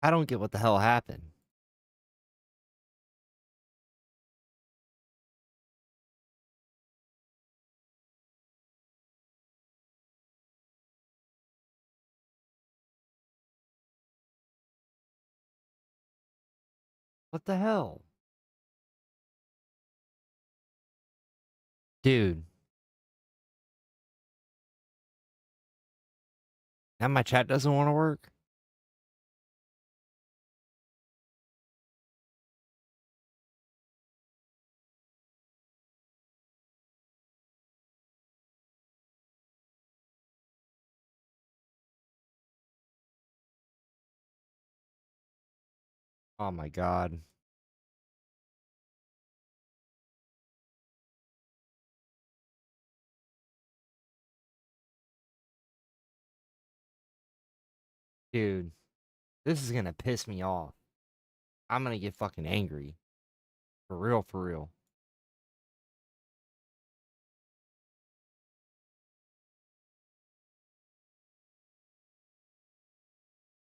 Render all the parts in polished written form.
I don't get what the hell happened. What the hell? Dude. Now my chat doesn't want to work? Oh my god. Dude. This is gonna piss me off. I'm gonna get fucking angry. For real, for real.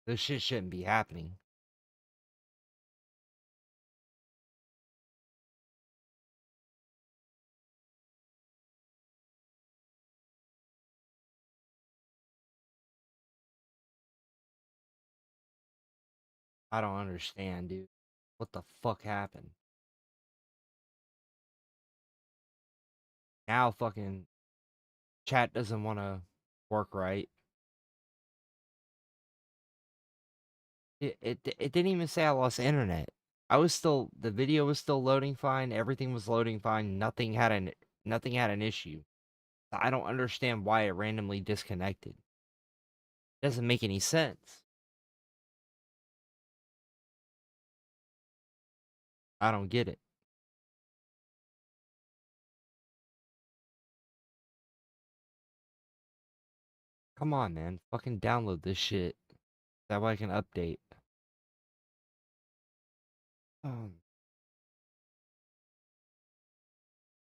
This shit shouldn't be happening. I don't understand, dude. What the fuck happened? Now fucking chat doesn't want to work right. It didn't even say I lost internet. The video was still loading fine, everything was loading fine, nothing had an issue. I don't understand why it randomly disconnected. It doesn't make any sense. I don't get it. Come on, man. Fucking download this shit. That way I can update.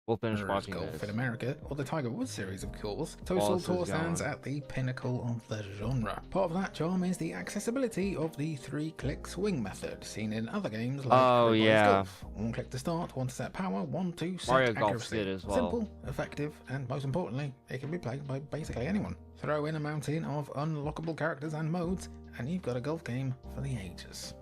We'll finish watching Golf this. in America, or the Tiger Woods series, of course, Total While this is Tour stands going. at the pinnacle of the genre. Part of that charm is the accessibility of the 3-click swing method, seen in other games like Everybody's Golf. 1 click to start, 1 to set power, 1 to set Mario accuracy. Golf's good as well. Simple, effective, and most importantly, it can be played by basically anyone. Throw in a mountain of unlockable characters and modes, and you've got a golf game for the ages.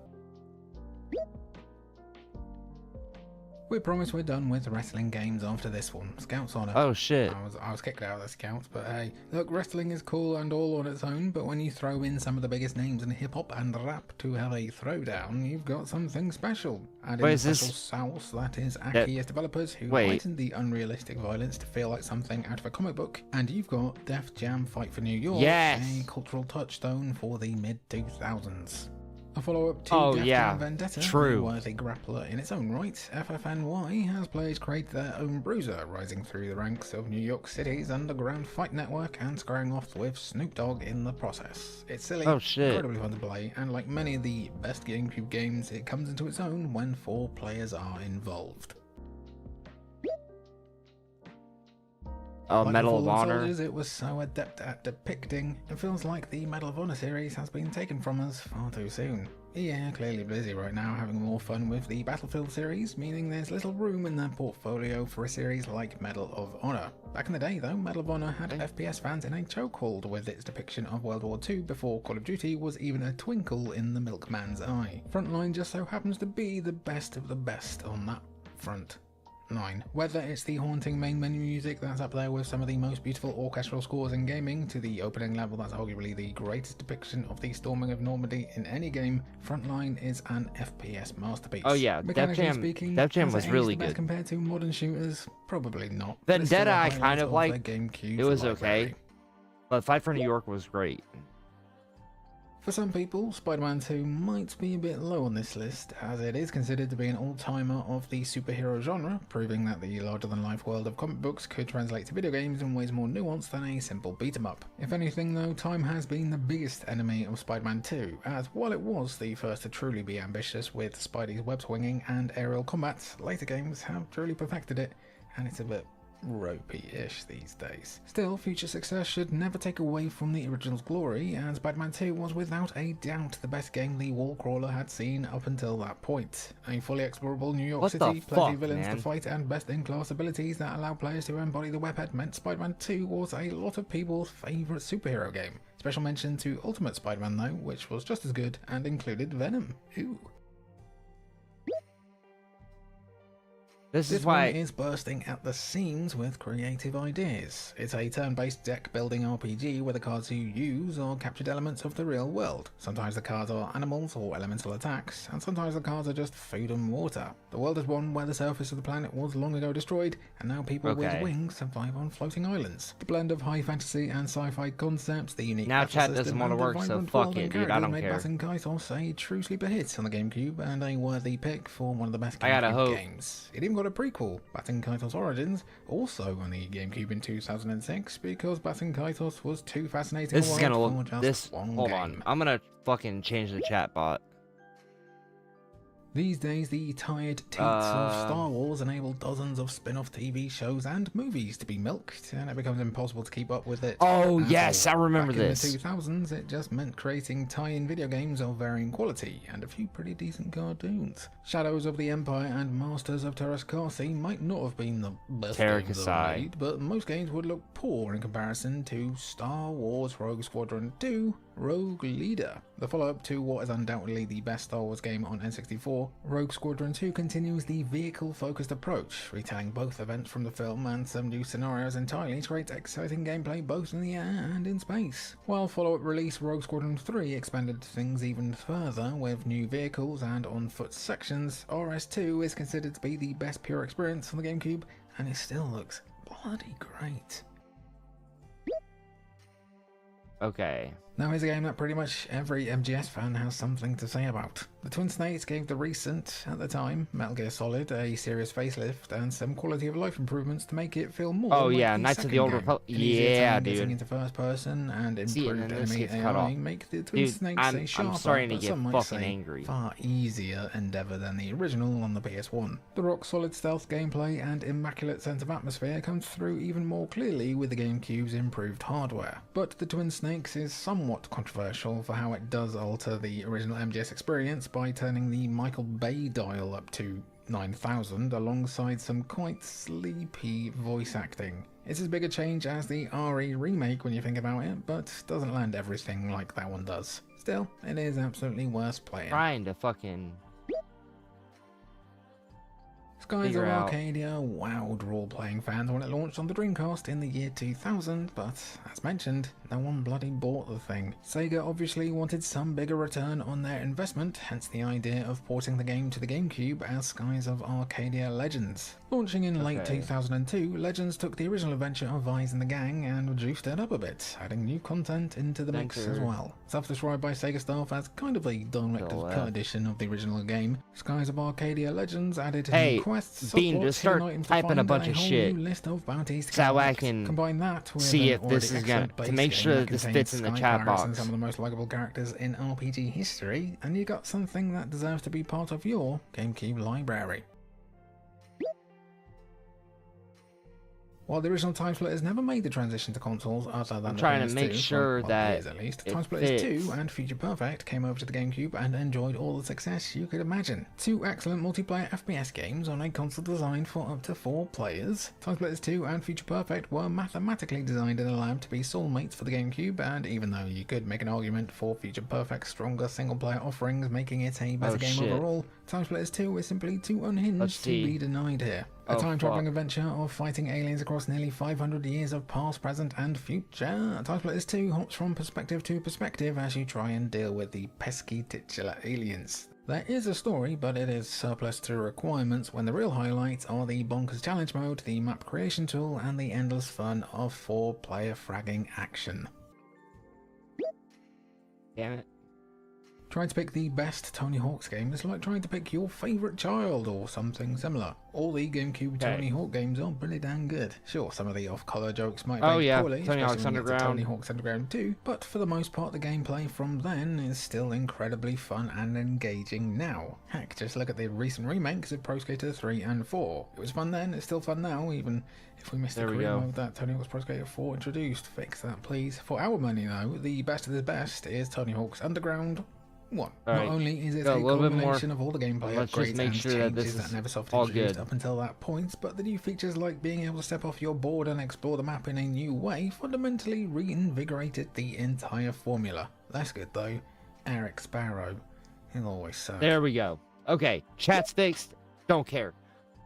We promise we're done with wrestling games after this one. Scouts Honor. Oh shit. I was kicked out of the Scouts, but hey, look, wrestling is cool and all on its own, but when you throw in some of the biggest names in hip-hop and rap to have a throwdown, you've got something special. And in the special sauce, that is Aki's developers who heightened the unrealistic violence to feel like something out of a comic book, and you've got Def Jam Fight for New York, a cultural touchstone for the mid-2000s. A follow-up to Def Jam Vendetta, a worthy grappler in its own right, FFNY has players create their own bruiser, rising through the ranks of New York City's underground fight network and squaring off with Snoop Dogg in the process. It's silly, incredibly fun to play, and like many of the best GameCube games, it comes into its own when 4 players are involved. Like Medal of Honor. Soldiers, it was so adept at depicting, it feels like the Medal of Honor series has been taken from us far too soon. EA are clearly busy right now having more fun with the Battlefield series, meaning there's little room in their portfolio for a series like Medal of Honor. Back in the day though, Medal of Honor had FPS fans in a chokehold with its depiction of World War II before Call of Duty was even a twinkle in the milkman's eye. Frontline just so happens to be the best of the best on that front. 9. Whether it's the haunting main menu music that's up there with some of the most beautiful orchestral scores in gaming, to the opening level that's arguably the greatest depiction of the storming of Normandy in any game, Frontline is an FPS masterpiece. Oh yeah, Def Jam was really good. Compared to modern shooters, probably not. Vendetta I kind of liked. It was okay. But Fight for New York was great. For some people, Spider-Man 2 might be a bit low on this list, as it is considered to be an all-timer of the superhero genre, proving that the larger-than-life world of comic books could translate to video games in ways more nuanced than a simple beat-em-up. If anything though, time has been the biggest enemy of Spider-Man 2, as while it was the first to truly be ambitious with Spidey's web-swinging and aerial combat, later games have truly perfected it, and it's a bit ropey-ish these days. Still, future success should never take away from the original's glory, and Spider-Man 2 was without a doubt the best game the wall crawler had seen up until that point. A fully explorable New York City, plenty of villains to fight, and best-in-class abilities that allow players to embody the webhead meant Spider-Man 2 was a lot of people's favourite superhero game. Special mention to Ultimate Spider-Man though, which was just as good and included Venom. Ooh. This one is bursting at the seams with creative ideas. It's a turn-based deck-building RPG where the cards you use are captured elements of the real world. Sometimes the cards are animals or elemental attacks, and sometimes the cards are just food and water. The world is one where the surface of the planet was long ago destroyed, and now people with wings survive on floating islands. The blend of high fantasy and sci-fi concepts, the unique now chat doesn't want to work, so fuck it, dude. I don't care. Made Kaitos a true sleeper hit on the GameCube and a worthy pick for one of the best GameCube games. It even got a prequel, Batten Kaitos Origins, also on the GameCube in 2006, because Batten Kaitos was too fascinating. This is gonna look hold on, I'm gonna fucking change the chat bot. These days, the tired teats of Star Wars enable dozens of spin-off TV shows and movies to be milked, and it becomes impossible to keep up with it. Oh yes, I remember this. In the 2000s, it just meant creating tie-in video games of varying quality, and a few pretty decent cartoons. Shadows of the Empire and Masters of Terraskasi might not have been the best games ever made, but most games would look poor in comparison to Star Wars Rogue Squadron 2, Rogue Leader. The follow-up to what is undoubtedly the best Star Wars game on N64, Rogue Squadron 2 continues the vehicle-focused approach, retelling both events from the film and some new scenarios entirely to create exciting gameplay both in the air and in space. While follow-up release Rogue Squadron 3 expanded things even further with new vehicles and on-foot sections, RS2 is considered to be the best pure experience on the GameCube, and it still looks bloody great. Okay. Now here's a game that pretty much every MGS fan has something to say about. The Twin Snakes gave the recent, at the time, Metal Gear Solid a serious facelift and some quality of life improvements to make it feel more like Knights of the Old Republic. Yeah, dude. Getting into first person and improved enemy AI make the Twin Snakes a sharper, I'm starting to get fucking angry. Far easier endeavour than the original on the PS1. The rock-solid stealth gameplay and immaculate sense of atmosphere comes through even more clearly with the GameCube's improved hardware. But the Twin Snakes is somewhat controversial for how it does alter the original MGS experience by turning the Michael Bay dial up to 9000 alongside some quite sleepy voice acting. It's as big a change as the RE remake when you think about it, but doesn't land everything like that one does. Still, it is absolutely worth playing. Trying to fucking Skies of Arcadia wowed role-playing fans when it launched on the Dreamcast in the year 2000, but as mentioned, no one bloody bought the thing. Sega obviously wanted some bigger return on their investment, hence the idea of porting the game to the GameCube as Skies of Arcadia Legends. Launching in late 2002, Legends took the original adventure of Vise and the gang and juiced it up a bit, adding new content into the mix as well. Self-described by Sega staff as kind of a director's cut edition of the original game, Skies of Arcadia Legends added new quests, Bean, just start typing a bunch of shit list of bounties so I can combine that with see if this is gonna to make sure that this fits in the chat box. And some of the most likable characters in RPG history, and you got something that deserves to be part of your GameCube library. While the original Time Splitters never made the transition to consoles other than I'm trying to make sure that at least, Time Splitters 2 and Future Perfect came over to the GameCube and enjoyed all the success you could imagine. Two excellent multiplayer FPS games on a console designed for up to 4 players. Time Splitters 2 and Future Perfect were mathematically designed in a lab to be soulmates for the GameCube, and even though you could make an argument for Future Perfect's stronger single-player offerings making it a better game overall, Time Splitters 2 is simply too unhinged to be denied here. A time-traveling adventure of fighting aliens across nearly 500 years of past, present, and future. Time Splitters 2 hops from perspective to perspective as you try and deal with the pesky titular aliens. There is a story, but it is surplus to requirements when the real highlights are the bonkers challenge mode, the map creation tool, and the endless fun of 4-player fragging action. Damn it. Trying to pick the best Tony Hawk's game is like trying to pick your favourite child or something similar. All the GameCube Tony Hawk games are pretty damn good. Sure, some of the off-color jokes might be poorly, Tony Hawk's especially when you get to Underground. Tony Hawk's Underground 2, but for the most part the gameplay from then is still incredibly fun and engaging now. Heck, just look at the recent remakes of Pro Skater 3 and 4. It was fun then, it's still fun now, even if we missed the career mode that Tony Hawk's Pro Skater 4 introduced. Fix that please. For our money though, the best of the best is Tony Hawk's Underground 1. Not only is it a combination of all the gameplay upgrades and changes that Neversoft introduced up until that point, but the new features like being able to step off your board and explore the map in a new way fundamentally reinvigorated the entire formula. Less good though, Eric Sparrow. He'll always suck. There we go. Okay, chat's fixed. Don't care.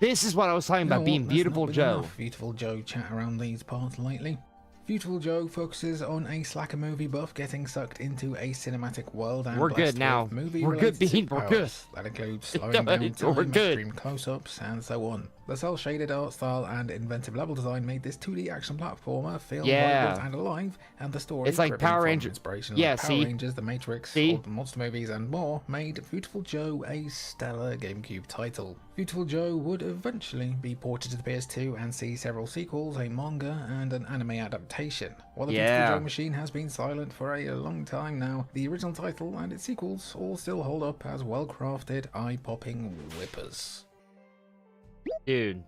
This is what I was talking about, being Beautiful Joe. Beautiful Joe chat around these parts lately. Beautiful Joe focuses on a slacker movie buff getting sucked into a cinematic world and we're good now. We're good, Bean. We're good. That includes slowing down time, extreme close-ups, and so on. The cel-shaded art style and inventive level design made this 2D action platformer feel vibrant and alive, and the story, it's like Power Rangers, inspiration like Power Rangers, The Matrix, all the monster movies, and more, made Beautiful Joe a stellar GameCube title. Beautiful Joe would eventually be ported to the PS2 and see several sequels, a manga, and an anime adaptation. While the Beautiful Joe machine has been silent for a long time now, the original title and its sequels all still hold up as well-crafted, eye-popping whippers. Dude,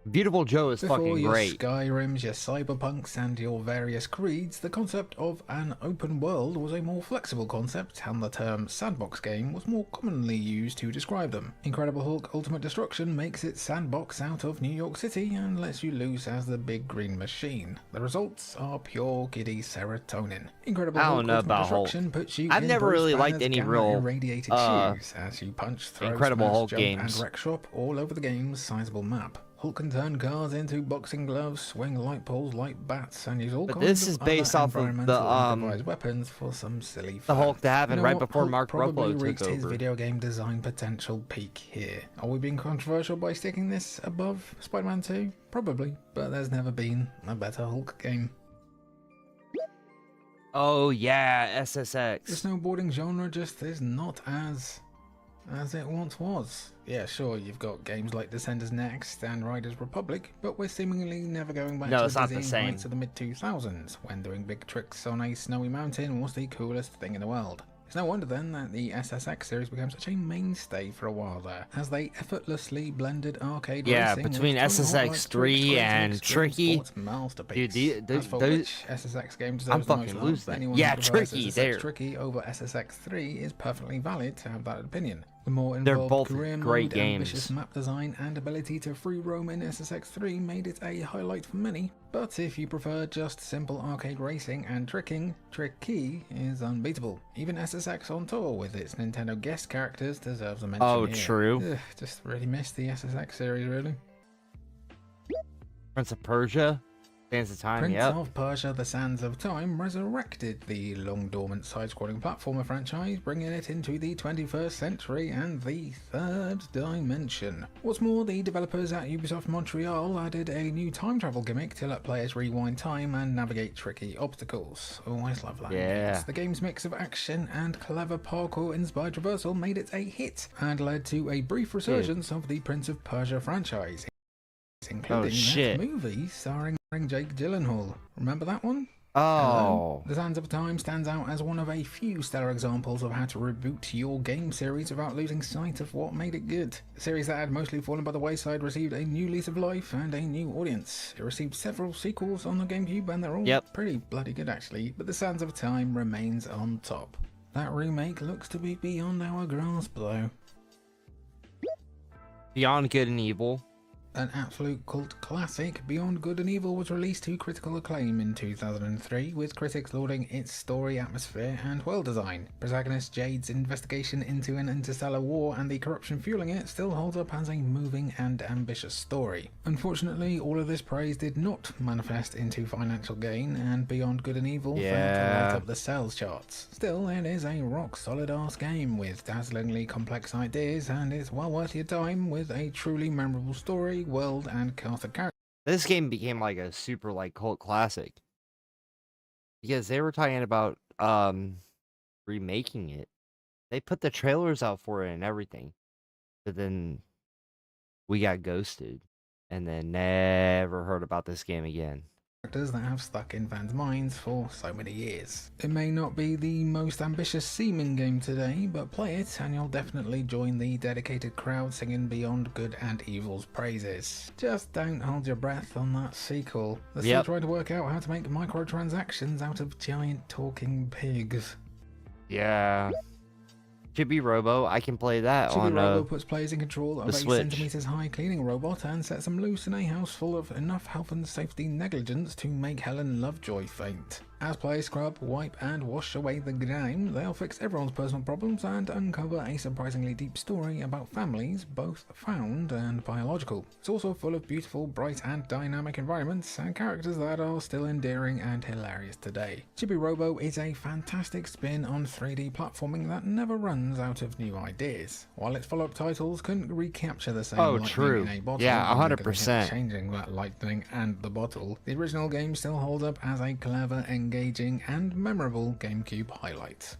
Beautiful Joe is fucking great. Before your Skyrims, your Cyberpunks, and your various creeds, the concept of an open world was a more flexible concept, and the term sandbox game was more commonly used to describe them. Incredible Hulk Ultimate Destruction makes its sandbox out of New York City and lets you loose as the Big Green Machine. The results are pure giddy serotonin. Incredible Hulk Ultimate Destruction puts you I've in never really liked any real irradiated shoes as you punch, throw, Incredible smash, Hulk jump, games and wreck shop all over the game's sizable map. Hulk can turn cars into boxing gloves, swing light poles like bats, and use all kinds of based off of the weapons for some silly fun. The Hulk that happened right before Mark Ruffalo reached took over. His video game design potential peak here. Are we being controversial by sticking this above Spider-Man 2? Probably, but there's never been a better Hulk game. Oh yeah, SSX. The snowboarding genre just is not as it once was. Yeah, sure, you've got games like Descenders Next and Riders Republic, but we're seemingly never going back to the dizzying heights of the mid-2000s, when doing big tricks on a snowy mountain was the coolest thing in the world. It's no wonder then that the SSX series became such a mainstay for a while there, as they effortlessly blended arcade racing between SSX 3 and Tricky. Dude, those SSX games deserves the most love, but anyone who prefers SSX Tricky over SSX 3 is perfectly valid to have that opinion. The more involved career mode, ambitious map design, and ability to free roam in SSX 3 made it a highlight for many, but if you prefer just simple arcade racing and tricking, Tricky is unbeatable. Even SSX on tour with its Nintendo guest characters deserves a mention here. True. Ugh, just really missed the SSX series, really. Prince of Persia. Sands of Time, Prince of Persia: The Sands of Time resurrected the long-dormant side-scrolling platformer franchise, bringing it into the 21st century and the third dimension. What's more, the developers at Ubisoft Montreal added a new time travel gimmick to let players rewind time and navigate tricky obstacles. Always love that. Yeah. The game's mix of action and clever parkour-inspired traversal made it a hit and led to a brief resurgence of the Prince of Persia franchise, including that movie starring Jake Gyllenhaal. Remember that one? Oh. The Sands of Time stands out as one of a few stellar examples of how to reboot your game series without losing sight of what made it good. The series that had mostly fallen by the wayside received a new lease of life and a new audience. It received several sequels on the GameCube and they're all pretty bloody good actually, but The Sands of Time remains on top. That remake looks to be beyond our grasp though. Beyond Good and Evil. An absolute cult classic, Beyond Good and Evil was released to critical acclaim in 2003, with critics lauding its story, atmosphere, and world design. Protagonist Jade's investigation into an interstellar war and the corruption fueling it still holds up as a moving and ambitious story. Unfortunately, all of this praise did not manifest into financial gain, and Beyond Good and Evil failed to light up the sales charts. Still, it is a rock-solid-ass game with dazzlingly complex ideas, and it's well worth your time with a truly memorable story, world, and cast of characters. This game became like a super cult classic because they were talking about remaking it. They put the trailers out for it and everything. But then we got ghosted and then never heard about this game again. Characters that have stuck in fans' minds for so many years. It may not be the most ambitious seeming game today, but play it and you'll definitely join the dedicated crowd singing Beyond Good and Evil's praises. Just don't hold your breath on that sequel. They're still trying to work out how to make microtransactions out of giant talking pigs. Yeah. Chibi Robo, I can play that on Robo puts players in control of a Switch. centimeters high cleaning robot and sets them loose in a house full of enough health and safety negligence to make Helen Lovejoy faint. As players scrub, wipe and wash away the grime, they'll fix everyone's personal problems and uncover a surprisingly deep story about families, both found and biological. It's also full of beautiful, bright and dynamic environments and characters that are still endearing and hilarious today. Chibi Robo is a fantastic spin on 3D platforming that never runs out of new ideas. While its follow-up titles couldn't recapture the same lightning in a bottle, yeah, 100%. changing that lightning and the bottle, the original game still holds up as a clever, engaging and memorable GameCube highlight.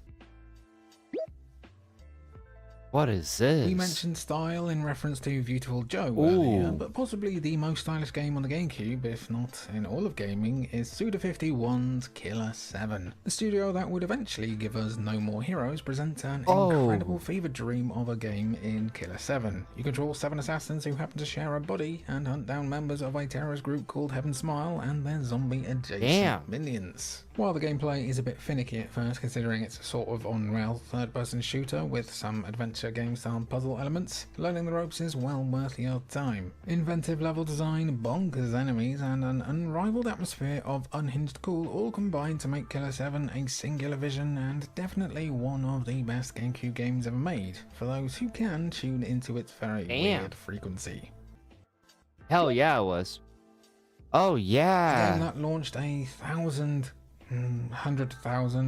What is this? We mentioned style in reference to Beautiful Joe earlier, but possibly the most stylish game on the GameCube, if not in all of gaming, is Suda51's Killer 7. The studio that would eventually give us No More Heroes presents an incredible fever dream of a game in Killer 7. You control 7 assassins who happen to share a body and hunt down members of a terrorist group called Heaven Smile and their zombie adjacent minions. While the gameplay is a bit finicky at first, considering it's a sort of on-rail third-person shooter with some adventure game-style puzzle elements, learning the ropes is well worth your time. Inventive level design, bonkers enemies, and an unrivaled atmosphere of unhinged cool all combine to make Killer 7 a singular vision and definitely one of the best GameCube games ever made, for those who can tune into its very weird frequency. Hell yeah, it was. Oh yeah. A game that launched 100,000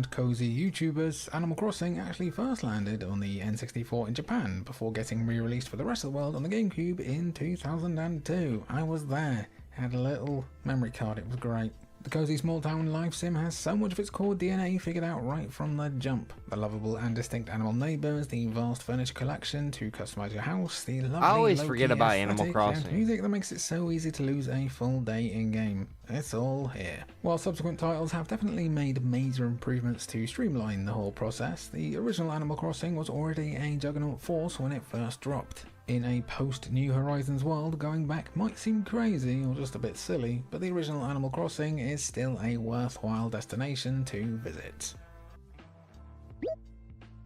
cozy YouTubers, Animal Crossing actually first landed on the N64 in Japan before getting re-released for the rest of the world on the GameCube in 2002. I was there, had a little memory card, it was great. The cozy small town life sim has so much of its core DNA figured out right from the jump. The lovable and distinct animal neighbours, the vast furniture collection to customise your house, the lovely I always forget about Animal Crossing. And music that makes it so easy to lose a full day in game. It's all here. While subsequent titles have definitely made major improvements to streamline the whole process, the original Animal Crossing was already a juggernaut force when it first dropped. In a post-New Horizons world, going back might seem crazy or just a bit silly, but the original Animal Crossing is still a worthwhile destination to visit.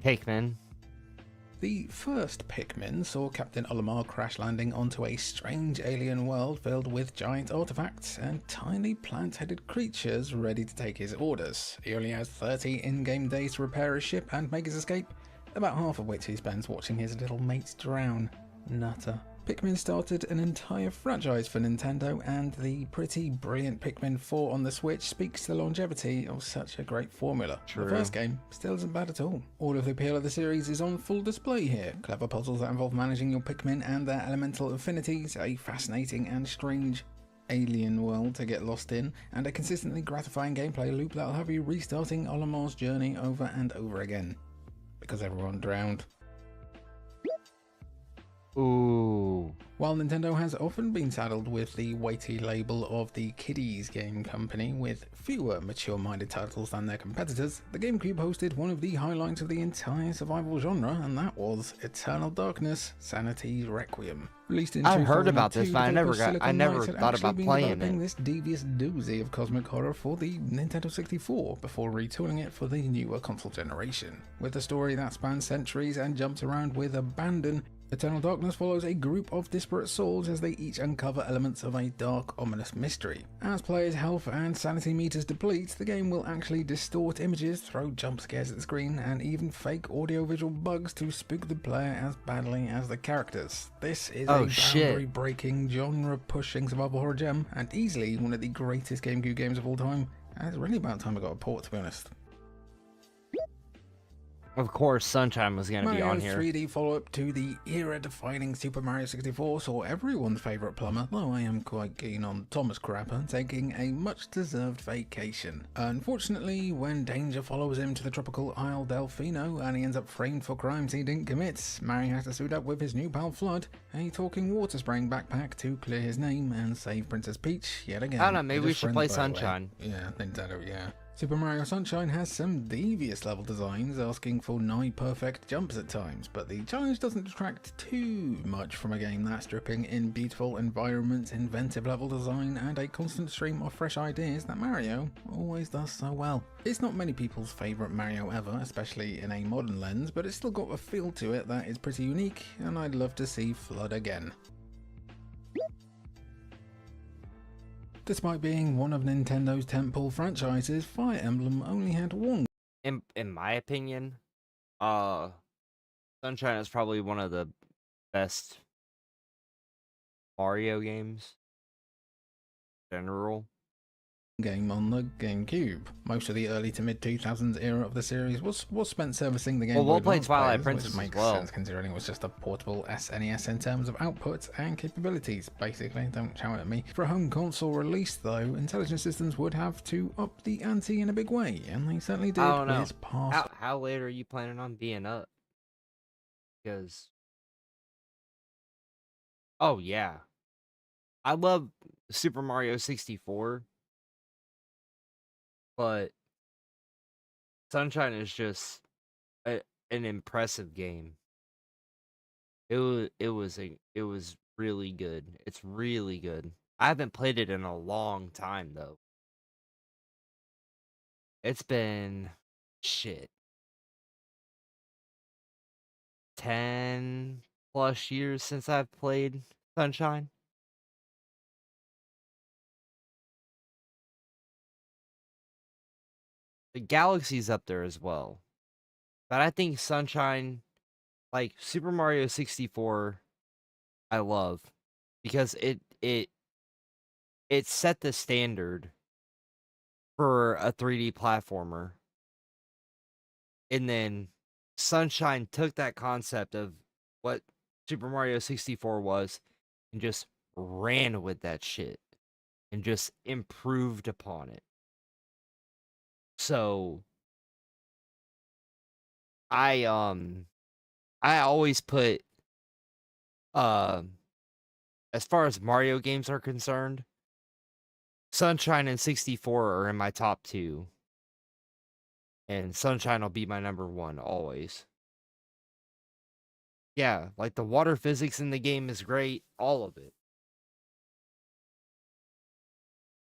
Pikmin. The first Pikmin saw Captain Olimar crash landing onto a strange alien world filled with giant artifacts and tiny plant-headed creatures ready to take his orders. He only has 30 in-game days to repair his ship and make his escape, about half of which he spends watching his little mates drown. Nutter. Pikmin started an entire franchise for Nintendo, and the pretty brilliant Pikmin 4 on the Switch speaks to the longevity of such a great formula. True. The first game still isn't bad at all. All of the appeal of the series is on full display here. Clever puzzles that involve managing your Pikmin and their elemental affinities, a fascinating and strange alien world to get lost in, and a consistently gratifying gameplay loop that'll have you restarting Olimar's journey over and over again. Because everyone drowned. Ooh. While Nintendo has often been saddled with the weighty label of the kiddies game company with fewer mature-minded titles than their competitors, the GameCube hosted one of the highlights of the entire survival genre, and that was Eternal Darkness: Sanity's Requiem. Released in I've heard about this, but I never Silicon Knights had thought actually about been playing developing it. this devious doozy of cosmic horror for the Nintendo 64 before retooling it for the newer console generation. With a story that spans centuries and jumps around with abandon, Eternal Darkness follows a group of disparate souls as they each uncover elements of a dark, ominous mystery. As players' health and sanity meters deplete, the game will actually distort images, throw jump scares at the screen, and even fake audio-visual bugs to spook the player as badly as the characters. This is a boundary-breaking, genre-pushing survival horror gem, and easily one of the greatest GameCube games of all time. And it's really about time I got a port, to be honest. Of course, Sunshine was gonna be on Mario's here. 3D follow-up to the era-defining Super Mario 64 saw everyone's favourite plumber, though I am quite keen on Thomas Crapper, taking a much-deserved vacation. Unfortunately, when danger follows him to the tropical Isle Delfino and he ends up framed for crimes he didn't commit, Mario has to suit up with his new pal Flood, a talking water-spraying backpack to clear his name and save Princess Peach yet again. I don't know, maybe we should play Sunshine. Yeah, Nintendo, yeah. Super Mario Sunshine has some devious level designs, asking for nigh-perfect jumps at times, but the challenge doesn't detract too much from a game that's dripping in beautiful environments, inventive level design, and a constant stream of fresh ideas that Mario always does so well. It's not many people's favourite Mario ever, especially in a modern lens, but it's still got a feel to it that is pretty unique, and I'd love to see Flood again. Despite being one of Nintendo's tentpole franchises, Fire Emblem only had one. In my opinion, Sunshine is probably one of the best Mario games in general. Game on the GameCube. Most of the early to mid 2000s era of the series was spent servicing the Game Boy Well, we'll play Advance Twilight players, Princess which makes as well. sense considering it was just a portable SNES in terms of output and capabilities, basically. Don't shout at me. For a home console release, though, Intelligent Systems would have to up the ante in a big way, and they certainly did with past. How late are you planning on being up? Because, oh yeah, I love Super Mario 64. But Sunshine is just an impressive game. It was really good. It's really good. I haven't played it in a long time though. It's been shit 10 plus years since I've played Sunshine. The Galaxy's up there as well. But I think Sunshine, like Super Mario 64, I love because it set the standard for a 3D platformer. And then Sunshine took that concept of what Super Mario 64 was and just ran with that shit and just improved upon it. So I always put as far as Mario games are concerned, Sunshine and 64 are in my top 2. And Sunshine will be my number 1 always. Yeah, like the water physics in the game is great, all of it.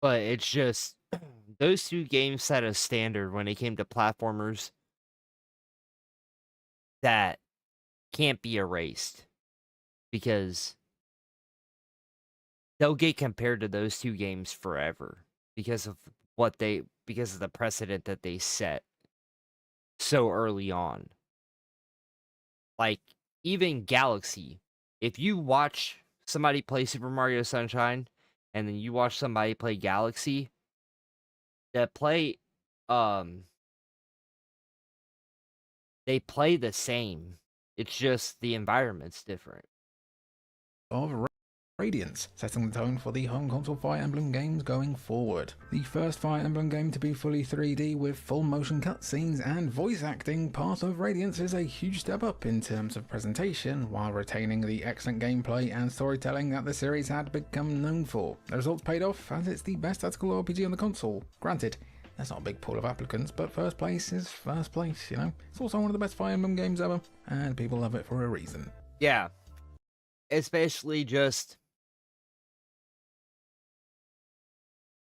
But it's just those 2 games set a standard when it came to platformers that can't be erased because they'll get compared to those 2 games forever because of the precedent that they set so early on. Like even Galaxy, if you watch somebody play Super Mario Sunshine and then you watch somebody play Galaxy, they play the same. It's just the environment's different. Of Radiance, setting the tone for the home console Fire Emblem games going forward. The first Fire Emblem game to be fully 3D with full motion cutscenes and voice acting, Path of Radiance is a huge step up in terms of presentation, while retaining the excellent gameplay and storytelling that the series had become known for. The results paid off, as it's the best tactical RPG on the console. Granted, there's not a big pool of applicants, but first place is first place, you know? It's also one of the best Fire Emblem games ever, and people love it for a reason. Yeah. Especially just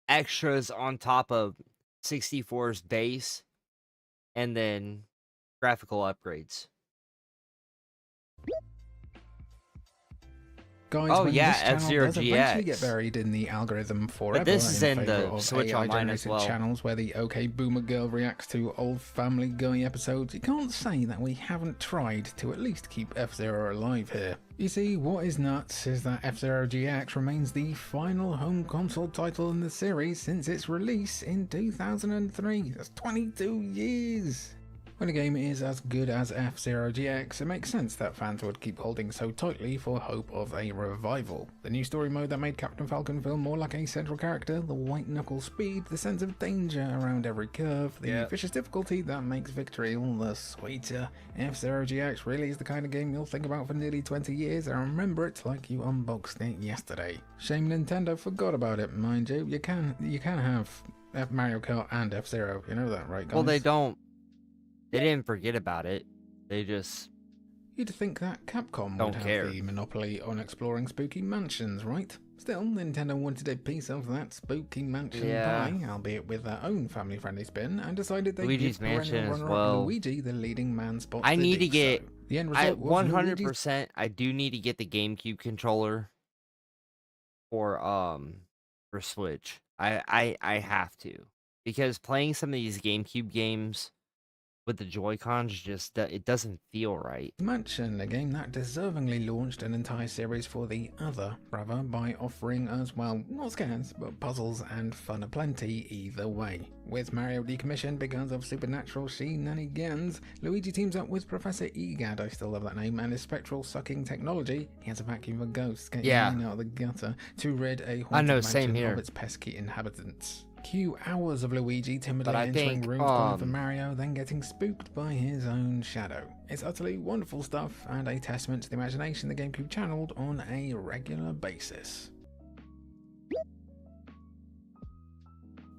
extras on top of 64's base and then graphical upgrades. Guys, oh when yeah, this channel F-Zero does eventually get buried in the algorithm forever, but this is in favour the of Switch Online as AI-generated well. channels where the OK Boomer Girl reacts to old Family Guy episodes, you can't say that we haven't tried to at least keep F-Zero alive here. You see, what is nuts is that F-Zero GX remains the final home console title in the series since its release in 2003. That's 22 years! When a game is as good as F-Zero GX, it makes sense that fans would keep holding so tightly for hope of a revival. The new story mode that made Captain Falcon feel more like a central character, the white-knuckle speed, the sense of danger around every curve, the vicious difficulty that makes victory all the sweeter. F-Zero GX really is the kind of game you'll think about for nearly 20 years and remember it like you unboxed it yesterday. Shame Nintendo forgot about it, mind you. You can have Mario Kart and F-Zero, you know that, right, guys? Well, they didn't forget about it. They just You'd think that Capcom don't would have care. the monopoly on exploring spooky mansions, right? Still, Nintendo wanted a piece of that spooky mansion pie, albeit with their own family-friendly spin, and decided they'd Luigi's give perennial Mansion as runner-up well. Luigi the leading man spot. I need to get. So. The end result was 100%. I do need to get the GameCube controller for Switch. I have to, because playing some of these GameCube games with the Joy-Cons just it doesn't feel right. Mansion, a game that deservingly launched an entire series for the other brother by offering us, well, not scares, but puzzles and fun aplenty either way. With Mario decommissioned because of supernatural shenanigans, Luigi teams up with Professor Egad, I still love that name, and his spectral sucking technology, he has a vacuum of ghosts getting in out of the gutter, to rid a haunted mansion of its pesky inhabitants. Cue hours of Luigi timidly entering rooms calling for Mario, then getting spooked by his own shadow. It's utterly wonderful stuff, and a testament to the imagination the GameCube channeled on a regular basis.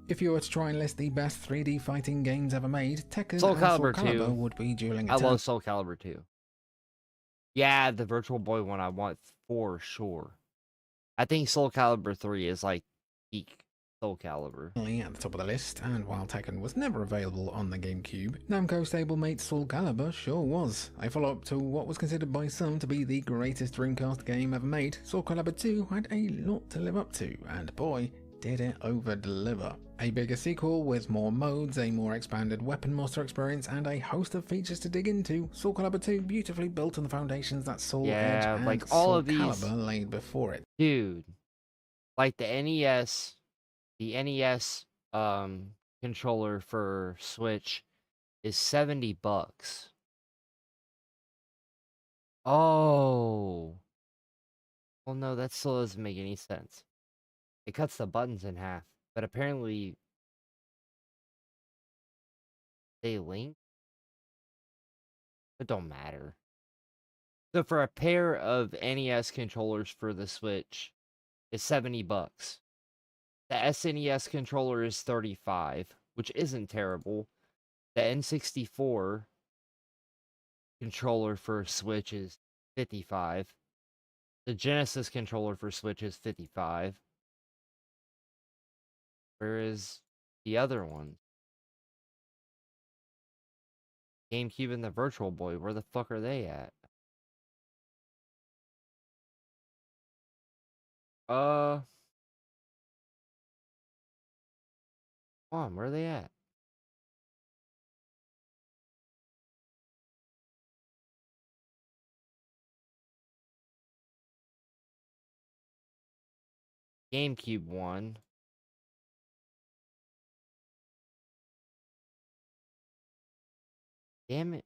If you were to try and list the best 3D fighting games ever made, Tekken and Soul Calibur would be dueling I love Soul Calibur 2. Yeah, the Virtual Boy one I want for sure. I think Soul Calibur 3 is like peak Soul Calibur. At the top of the list, and while Tekken was never available on the GameCube, Namco stablemate Soul Calibur sure was. A follow-up to what was considered by some to be the greatest Dreamcast game ever made, Soul Calibur 2 had a lot to live up to, and boy, did it over-deliver. A bigger sequel with more modes, a more expanded weapon master experience, and a host of features to dig into, Soul Calibur 2 beautifully built on the foundations that Soul Edge and like all Soul of these, Calibur laid before it. Dude, like the NES controller for Switch is $70. Oh. Well, no, that still doesn't make any sense. It cuts the buttons in half, but apparently they link. It don't matter. So for a pair of NES controllers for the Switch, it's $70. The SNES controller is $35, which isn't terrible. The N64 controller for Switch is $55. The Genesis controller for Switch is $55. Where is the other one? GameCube and the Virtual Boy, where the fuck are they at? Come on, where are they at? GameCube one. Damn it.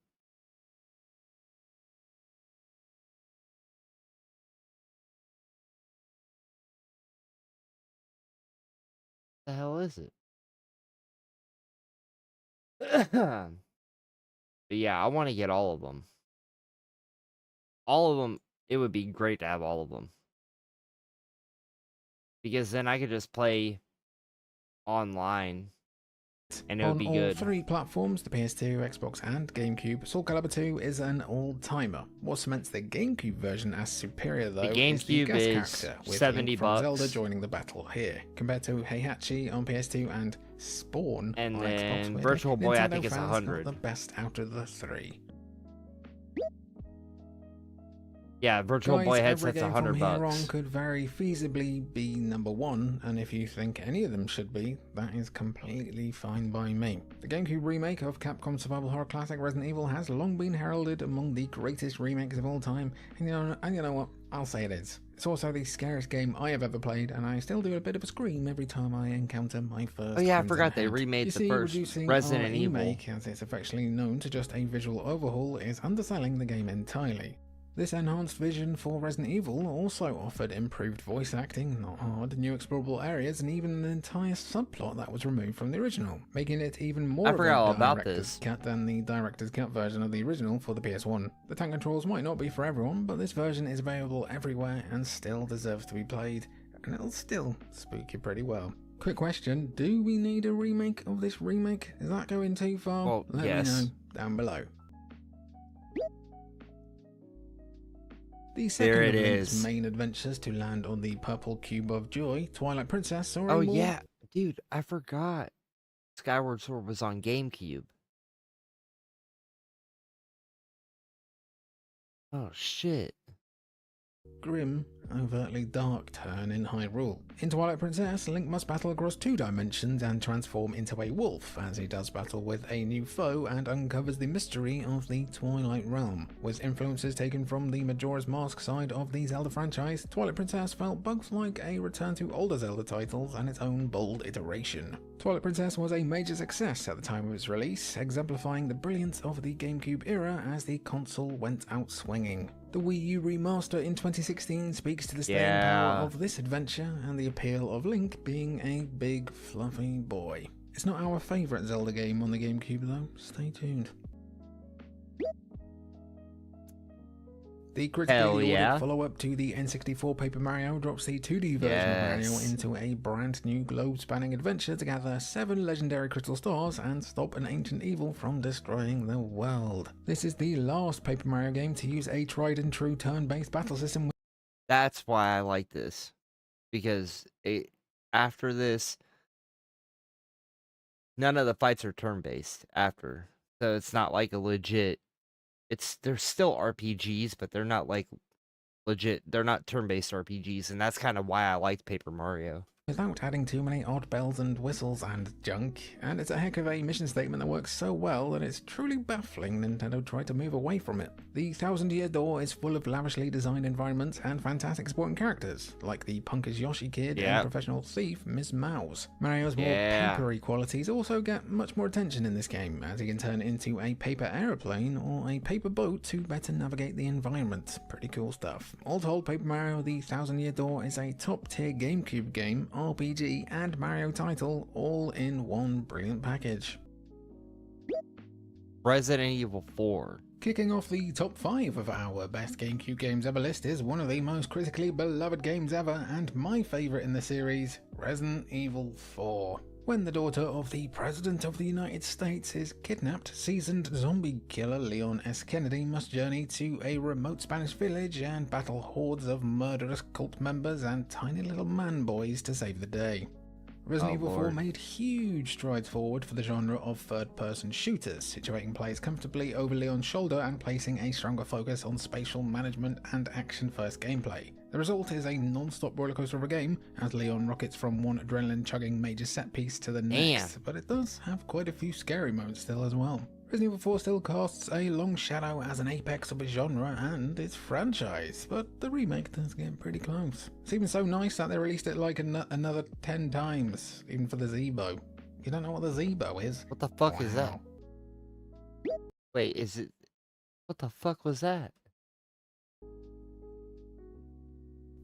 What the hell is it? But yeah, I want to get all of them. All of them, it would be great to have all of them. Because then I could just play online and it would be good. On all three platforms, the PS2, Xbox, and GameCube, Soul Calibur 2 is an old-timer. What cements the GameCube version as superior, though, is the guest character, with $70 from Zelda joining the battle here, compared to Heihachi on PS2 and Spawn and on then Xbox. Virtual Boy, Nintendo I think it's fans got 100. the best out of the three. Yeah, Virtual Guys, Boy every headset's game from here on $100. could very feasibly be number one, and if you think any of them should be, that is completely fine by me. The GameCube remake of Capcom's survival horror classic Resident Evil has long been heralded among the greatest remakes of all time, and you know what? I'll say it is. It's also the scariest game I have ever played, and I still do a bit of a scream every time I encounter my first. Oh yeah, I Crimson forgot they Head. remade You the see, first reducing Resident our Evil. remake, as it's affectionately known, to just a visual overhaul is underselling the game entirely. This enhanced vision for Resident Evil also offered improved voice acting, not hard, new explorable areas, and even an entire subplot that was removed from the original, making it even more I of forgot all a about director's this. cut than the director's cut version of the original for the PS1. The tank controls might not be for everyone, but this version is available everywhere and still deserves to be played, and it'll still spook you pretty well. Quick question, do we need a remake of this remake? Is that going too far? Well, Let yes. me know down below. The There second it of Link's is. main adventures to land on the Purple Cube of Joy, Twilight Princess saw Oh a more... yeah, dude, I forgot. Skyward Sword was on GameCube. Oh shit. grim, overtly dark turn in Hyrule. In Twilight Princess, Link must battle across 2 dimensions and transform into a wolf as he does battle with a new foe and uncovers the mystery of the Twilight Realm. With influences taken from the Majora's Mask side of the Zelda franchise, Twilight Princess felt both like a return to older Zelda titles and its own bold iteration. Twilight Princess was a major success at the time of its release, exemplifying the brilliance of the GameCube era as the console went out swinging. The Wii U remaster in 2016 speaks to the staying power of this adventure and the appeal of Link being a big fluffy boy. It's not our favourite Zelda game on the GameCube though, stay tuned. The critically lauded follow-up to the N64 Paper Mario drops the 2D version of Mario into a brand new globe-spanning adventure to gather 7 legendary crystal stars and stop an ancient evil from destroying the world. This is the last Paper Mario game to use a tried-and-true turn-based battle system. That's why I like this, because after this, none of the fights are turn-based after, so it's not like a legit. They're still RPGs, but they're not like legit. They're not turn-based RPGs, and that's kind of why I liked Paper Mario. Without adding too many odd bells and whistles and junk, and it's a heck of a mission statement that works so well that it's truly baffling Nintendo tried to move away from it. The Thousand Year Door is full of lavishly designed environments and fantastic supporting characters, like the punkish Yoshi Kid and professional thief Miss Mouse. Mario's more papery qualities also get much more attention in this game, as he can turn into a paper aeroplane or a paper boat to better navigate the environment. Pretty cool stuff. All told, Paper Mario The Thousand Year Door is a top tier GameCube game, RPG and Mario title all in one brilliant package. Resident Evil 4. Kicking off the top 5 of our best GameCube games ever list is one of the most critically beloved games ever and my favourite in the series, Resident Evil 4. When the daughter of the President of the United States is kidnapped, seasoned zombie killer Leon S. Kennedy must journey to a remote Spanish village and battle hordes of murderous cult members and tiny little man boys to save the day. Resident Evil 4 made huge strides forward for the genre of third-person shooters, situating players comfortably over Leon's shoulder and placing a stronger focus on spatial management and action-first gameplay. The result is a non-stop rollercoaster of a game, as Leon rockets from one adrenaline-chugging major set-piece to the next, but it does have quite a few scary moments still as well. Resident Evil 4 still casts a long shadow as an apex of its genre and its franchise, but the remake does get pretty close. It's even so nice that they released it like another 10 times, even for the Zeebo. You don't know what the Zeebo is? What the fuck is that? Wait, is it... What the fuck was that?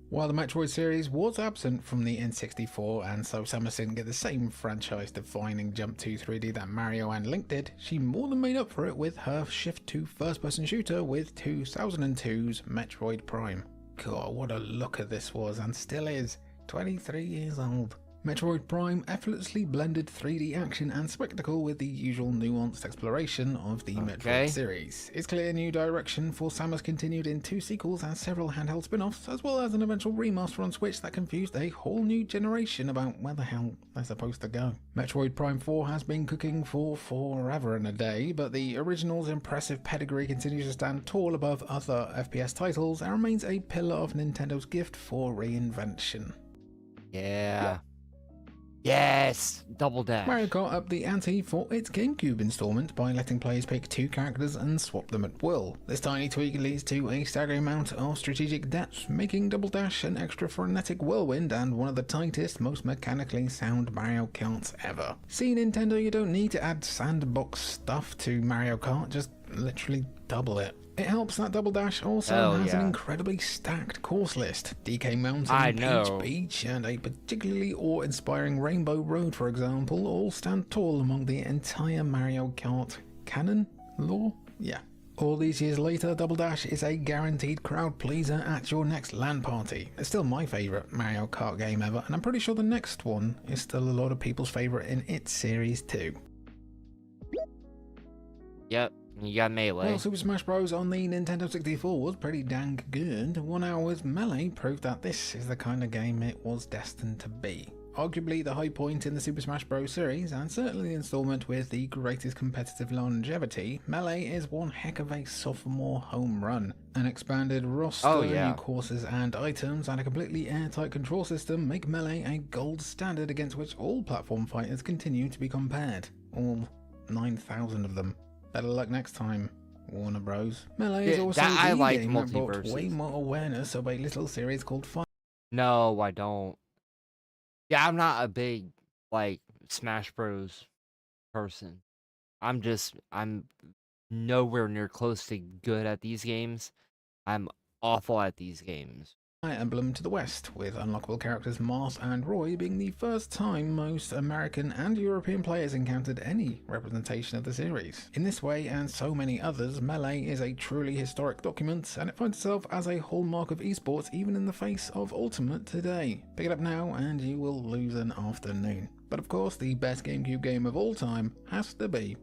While the Metroid series was absent from the N64 and so Samus didn't get the same franchise-defining jump to 3D that Mario and Link did, she more than made up for it with her shift to first-person shooter with 2002's Metroid Prime. God, what a looker this was and still is, 23 years old. Metroid Prime effortlessly blended 3D action and spectacle with the usual nuanced exploration of the Metroid series. Its clear new direction for Samus continued in 2 sequels and several handheld spin-offs, as well as an eventual remaster on Switch that confused a whole new generation about where the hell they're supposed to go. Metroid Prime 4 has been cooking for forever and a day, but the original's impressive pedigree continues to stand tall above other FPS titles and remains a pillar of Nintendo's gift for reinvention. Yeah. Yes! Double Dash. Mario Kart upped the ante for its GameCube installment by letting players pick 2 characters and swap them at will. This tiny tweak leads to a staggering amount of strategic depth, making Double Dash an extra frenetic whirlwind and one of the tightest, most mechanically sound Mario Karts ever. See, Nintendo, you don't need to add sandbox stuff to Mario Kart, just literally double it. It helps that Double Dash also has an incredibly stacked course list. DK Mountain, Peach Beach, and a particularly awe-inspiring Rainbow Road, for example, all stand tall among the entire Mario Kart canon lore. Yeah. All these years later, Double Dash is a guaranteed crowd pleaser at your next LAN party. It's still my favourite Mario Kart game ever, and I'm pretty sure the next one is still a lot of people's favourite in its series too. Yep. You got Melee. Well, Super Smash Bros. On the Nintendo 64 was pretty dang good. 1 hour with Melee proved that this is the kind of game it was destined to be. Arguably the high point in the Super Smash Bros. Series, and certainly the installment with the greatest competitive longevity, Melee is one heck of a sophomore home run. An expanded roster, new courses and items, and a completely airtight control system make Melee a gold standard against which all platform fighters continue to be compared. All 9,000 of them. Better luck next time, Warner Bros. Melee is also the game that brought way more awareness of a little series called Fire. No, I don't. Yeah, I'm not a big, like, Smash Bros. Person. I'm nowhere near close to good at these games. I'm awful at these games. Emblem to the west, with unlockable characters Marth and Roy being the first time most American and European players encountered any representation of the series. In this way, and so many others, Melee is a truly historic document, and it finds itself as a hallmark of esports even in the face of Ultimate today. Pick it up now and you will lose an afternoon. But of course, the best GameCube game of all time has to be...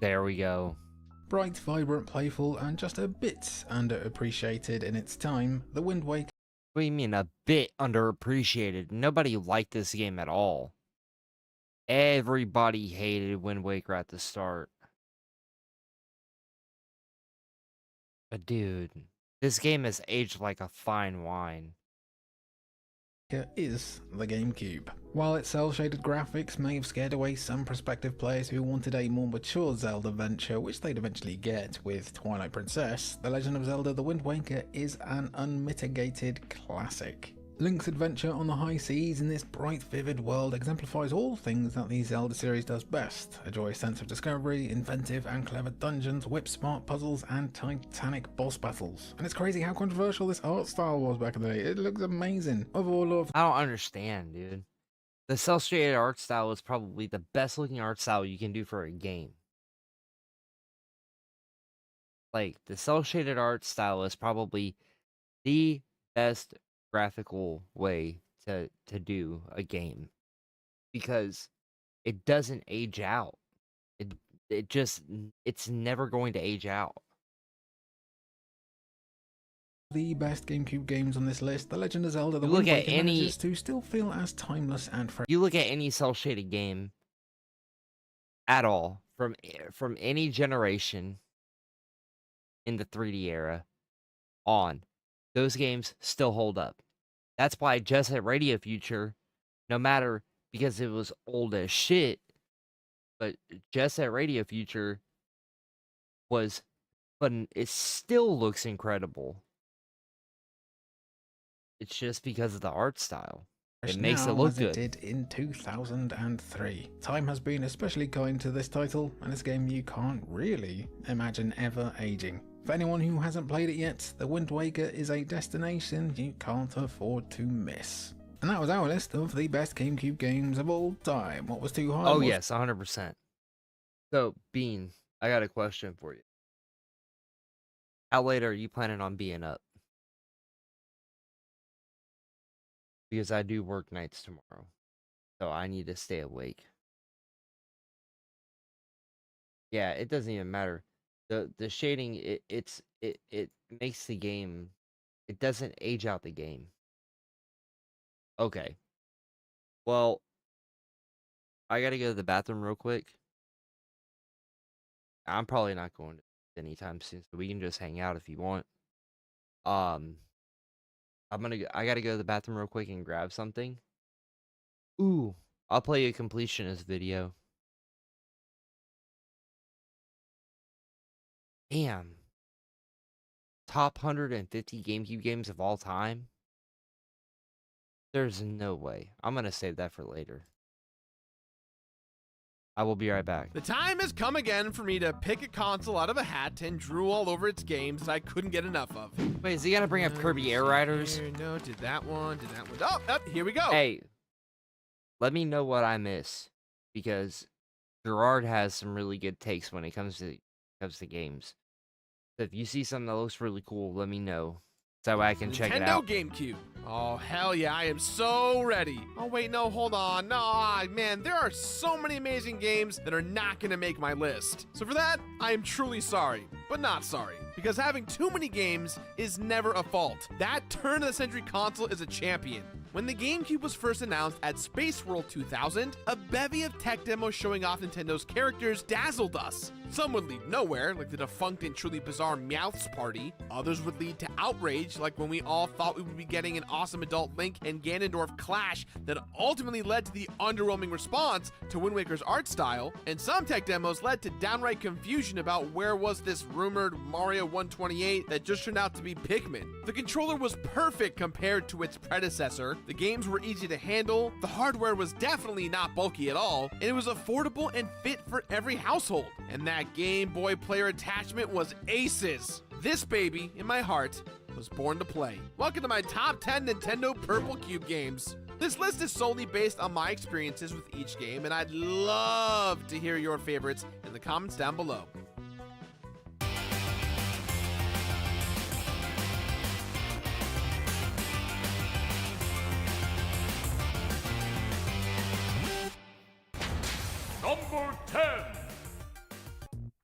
There we go. Bright, vibrant, playful, and just a bit underappreciated in its time, The Wind Waker. What do you mean a bit underappreciated? Nobody liked this game at all. Everybody hated Wind Waker at the start. But dude, this game has aged like a fine wine. Is the GameCube. While its cel-shaded graphics may have scared away some prospective players who wanted a more mature Zelda venture, which they'd eventually get with Twilight Princess, The Legend of Zelda: The Wind Waker is an unmitigated classic. Link's adventure on the high seas in this bright, vivid world exemplifies all things that the Zelda series does best: a joyous sense of discovery, inventive and clever dungeons, whip-smart puzzles, and titanic boss battles. And it's crazy how controversial this art style was back in the day. It looks amazing. I don't understand, dude. The cel-shaded art style is probably the best looking art style you can do for a game. Like, the cel-shaded art style is probably the best graphical way to do a game, because it doesn't age out. It's never going to age out. The best GameCube games on this list, The Legend of Zelda: The Wind Waker manages to still feel as timeless and fresh. You look at any cel-shaded game at all from any generation in the 3D era on, those games still hold up. That's why Jet Set Radio Future, no matter, because it was old as shit, but Jet Set Radio Future was, but it still looks incredible. It's just because of the art style. It makes it look good. It did in 2003. Time has been especially kind to this title, and this game you can't really imagine ever aging. For anyone who hasn't played it yet, The Wind Waker is a destination you can't afford to miss. And that was our list of the best GameCube games of all time. What was too hard? Oh yes, 100%. So, Bean, I got a question for you. How late are you planning on being up? because I do work nights tomorrow, so I need to stay awake. Yeah, it doesn't even matter. The shading, it makes the game, it doesn't age out the game. Okay. Well, I gotta go to the bathroom real quick. I'm probably not going to anytime soon, so we can just hang out if you want. Um, I gotta go to the bathroom real quick and grab something. Ooh, I'll play a completionist video. Damn. Top 150 GameCube games of all time? There's no way. I'm gonna save that for later. I will be right back. The time has come again for me to pick a console out of a hat and drool all over its games that I couldn't get enough of. Wait, is he gonna bring up Kirby Air Riders? No, did that one. Oh, here we go. Hey, let me know what I miss, because Gerard has some really good takes when it comes to games. So if you see something that looks really cool, let me know so I can check it out. Nintendo GameCube. Oh, hell yeah, I am so ready. Oh, wait, no, hold on. No, man, there are so many amazing games that are not going to make my list. So for that, I am truly sorry, but not sorry. Because having too many games is never a fault. That turn-of-the-century console is a champion. When the GameCube was first announced at Space World 2000, a bevy of tech demos showing off Nintendo's characters dazzled us. Some would lead nowhere, like the defunct and truly bizarre Meowth's Party. Others would lead to outrage, like when we all thought we would be getting an awesome adult Link and Ganondorf clash that ultimately led to the underwhelming response to Wind Waker's art style. And some tech demos led to downright confusion about where was this rumored Mario 128 that just turned out to be Pikmin. The controller was perfect compared to its predecessor. The games were easy to handle, the hardware was definitely not bulky at all, and it was affordable and fit for every household. And that Game Boy player attachment was aces. This baby, in my heart, was born to play. Welcome to my top 10 Nintendo Purple Cube games. This list is solely based on my experiences with each game, and I'd love to hear your favorites in the comments down below. Number 10.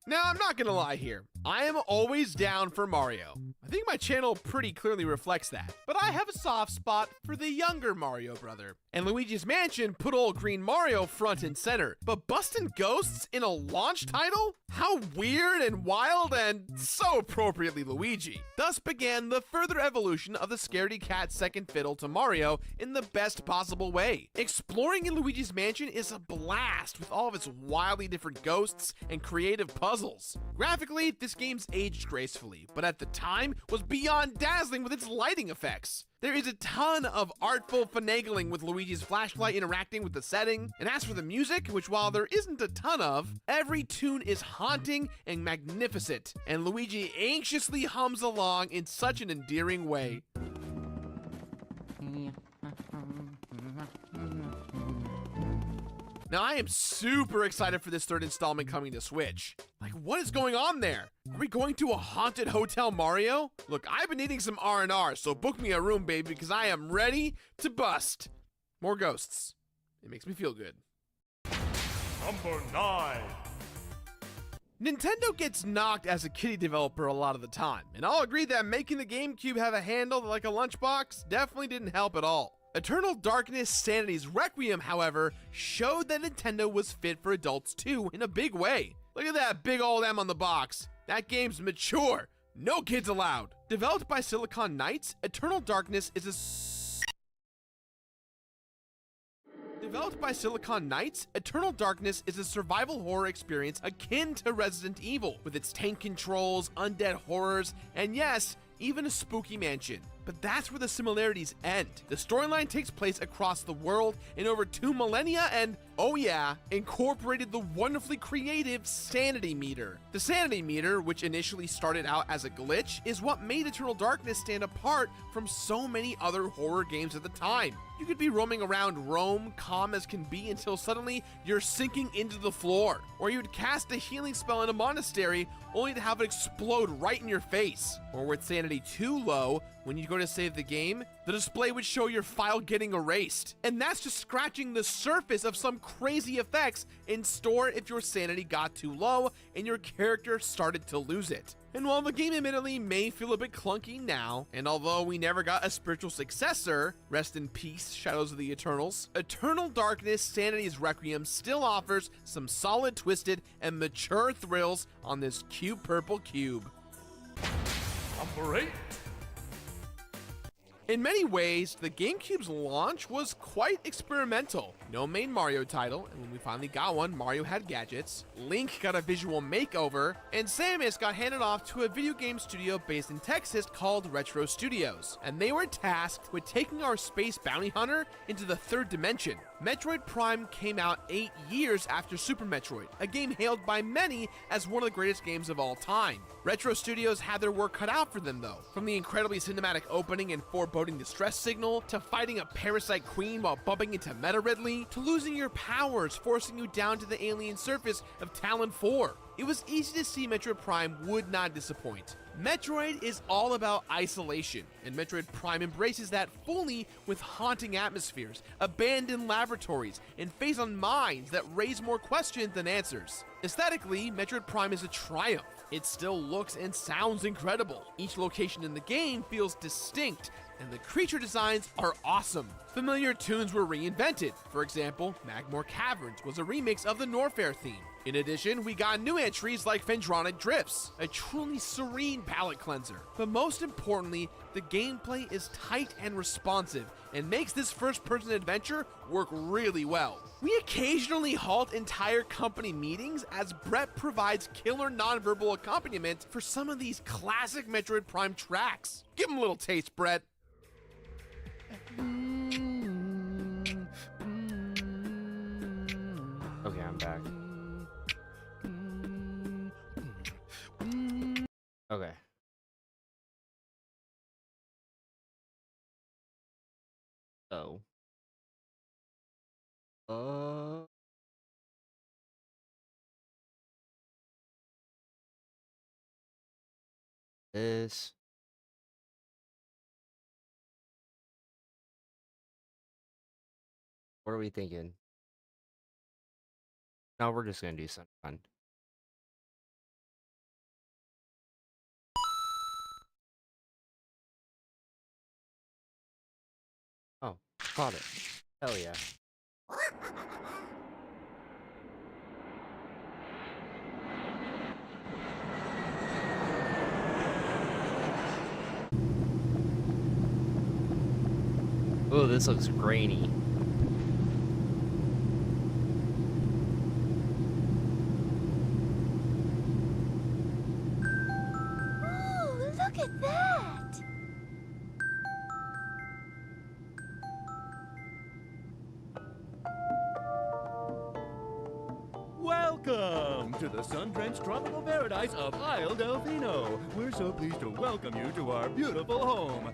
Now, I'm not gonna lie here. I am always down for Mario. I think my channel pretty clearly reflects that. But I have a soft spot for the younger Mario brother. And Luigi's Mansion put old green Mario front and center. But busting ghosts in a launch title? How weird and wild and so appropriately Luigi. Thus began the further evolution of the Scaredy Cat second fiddle to Mario in the best possible way. Exploring in Luigi's Mansion is a blast with all of its wildly different ghosts and creative puzzles. Graphically, this game's aged gracefully, but at the time was beyond dazzling with its lighting effects. There is a ton of artful finagling with Luigi's flashlight interacting with the setting, and as for the music, which while there isn't a ton of, every tune is haunting and magnificent, and Luigi anxiously hums along in such an endearing way. Now, I am super excited for this third installment coming to Switch. Like, what is going on there? Are we going to a haunted hotel Mario? Look, I've been needing some R&R, so book me a room, baby, because I am ready to bust. More ghosts. It makes me feel good. Number 9. Nintendo gets knocked as a kiddie developer a lot of the time, and I'll agree that making the GameCube have a handle like a lunchbox definitely didn't help at all. Eternal Darkness Sanity's Requiem, however, showed that Nintendo was fit for adults too in a big way. Look at that big old M on the box. That game's mature. No kids allowed. Developed by Silicon Knights, Eternal Darkness is a survival horror experience akin to Resident Evil, with its tank controls, undead horrors, and yes, even a spooky mansion. But that's where the similarities end. The storyline takes place across the world in over 2 millennia, and Oh yeah, incorporated the wonderfully creative Sanity Meter. The Sanity Meter, which initially started out as a glitch, is what made Eternal Darkness stand apart from so many other horror games at the time. You could be roaming around Rome, calm as can be, until suddenly you're sinking into the floor. Or you'd cast a healing spell in a monastery, only to have it explode right in your face. Or with sanity too low, when you go to save the game, the display would show your file getting erased. And that's just scratching the surface of some crazy effects in store if your sanity got too low and your character started to lose it. And while the game admittedly may feel a bit clunky now, and although we never got a spiritual successor, rest in peace, Shadows of the Eternals, Eternal Darkness Sanity's Requiem still offers some solid, twisted, and mature thrills on this cute purple cube. Number 8. In many ways, the GameCube's launch was quite experimental. No main Mario title, and when we finally got one, Mario had gadgets, Link got a visual makeover, and Samus got handed off to a video game studio based in Texas called Retro Studios, and they were tasked with taking our space bounty hunter into the third dimension. Metroid Prime came out 8 years after Super Metroid, a game hailed by many as one of the greatest games of all time. Retro Studios had their work cut out for them though, from the incredibly cinematic opening and foreboding distress signal, to fighting a parasite queen while bumping into Meta Ridley, to losing your powers, forcing you down to the alien surface of Talon 4. It was easy to see Metroid Prime would not disappoint. Metroid is all about isolation, and Metroid Prime embraces that fully with haunting atmospheres, abandoned laboratories, and phase-on minds that raise more questions than answers. Aesthetically, Metroid Prime is a triumph. It still looks and sounds incredible. Each location in the game feels distinct, and the creature designs are awesome. Familiar tunes were reinvented. For example, Magmore Caverns was a remix of the Norfair theme. In addition, we got new entries like Phendronic Drifts, a truly serene palette cleanser. But most importantly, the gameplay is tight and responsive, and makes this first-person adventure work really well. We occasionally halt entire company meetings as Brett provides killer nonverbal accompaniment for some of these classic Metroid Prime tracks. Give him a little taste, Brett. Okay, I'm back. Okay. So. This. What are we thinking? No, we're just gonna do something fun. Oh, caught it. Hell yeah. Oh, this looks grainy. Ooh, look at that! Welcome to the sun-drenched tropical paradise of Isle Delfino. We're so pleased to welcome you to our beautiful home.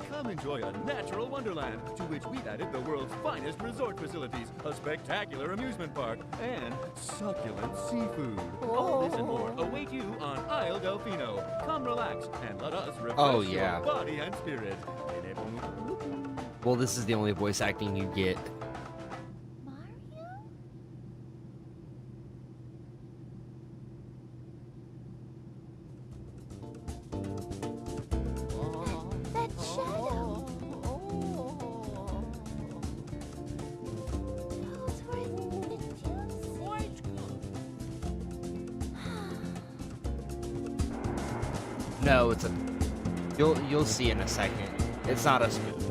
Come enjoy a natural wonderland to which we've added the world's finest resort facilities, a spectacular amusement park, and succulent seafood. All this and more await you on Isle Delfino. Come relax and let us refresh your body and spirit. Well, this is the only voice acting you get. No, it's a. You'll see in a second. It's not a spoof.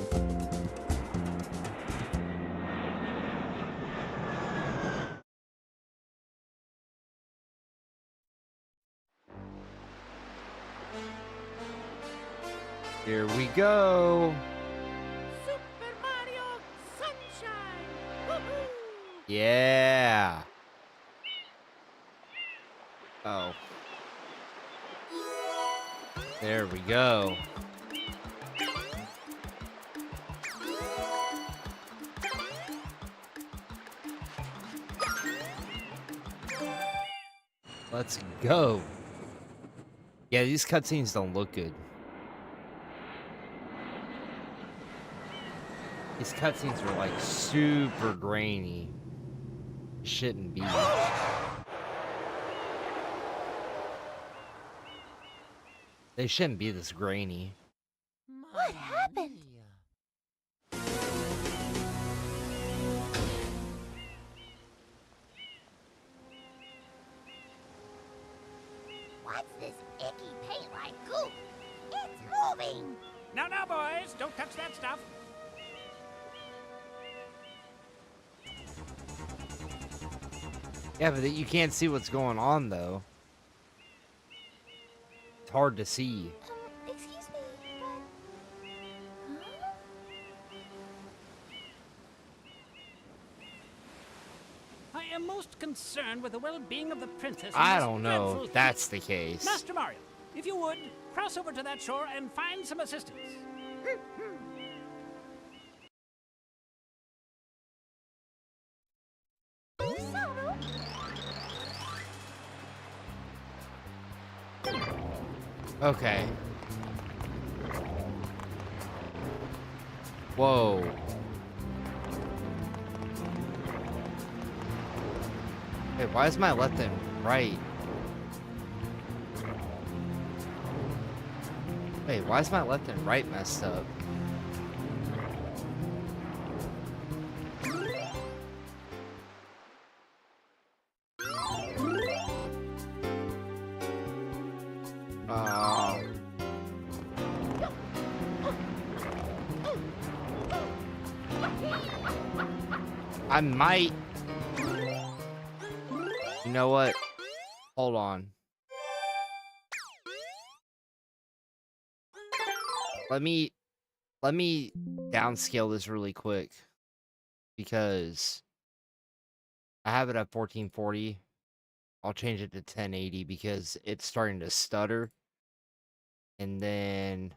Here we go. Super Mario Sunshine! Yeah. Oh. There we go. Let's go. Yeah, these cutscenes don't look good. These cutscenes are like super grainy. Shouldn't be. They shouldn't be this grainy. What happened? What's this icky paint-like goop? It's moving! No, no, boys! Don't touch that stuff! Yeah, but you can't see what's going on, though. It's hard to see. Excuse me, but... Huh? I am most concerned with the well-being of the princess. in I this don't know dreadful if that's the case. Master Mario, if you would, cross over to that shore and find some assistance. Okay. Whoa. Hey, why is my left and right? Wait, why is my left and right messed up? I might. You know what? Hold on. Let me downscale this really quick because I have it at 1440. I'll change it to 1080 because it's starting to stutter. And then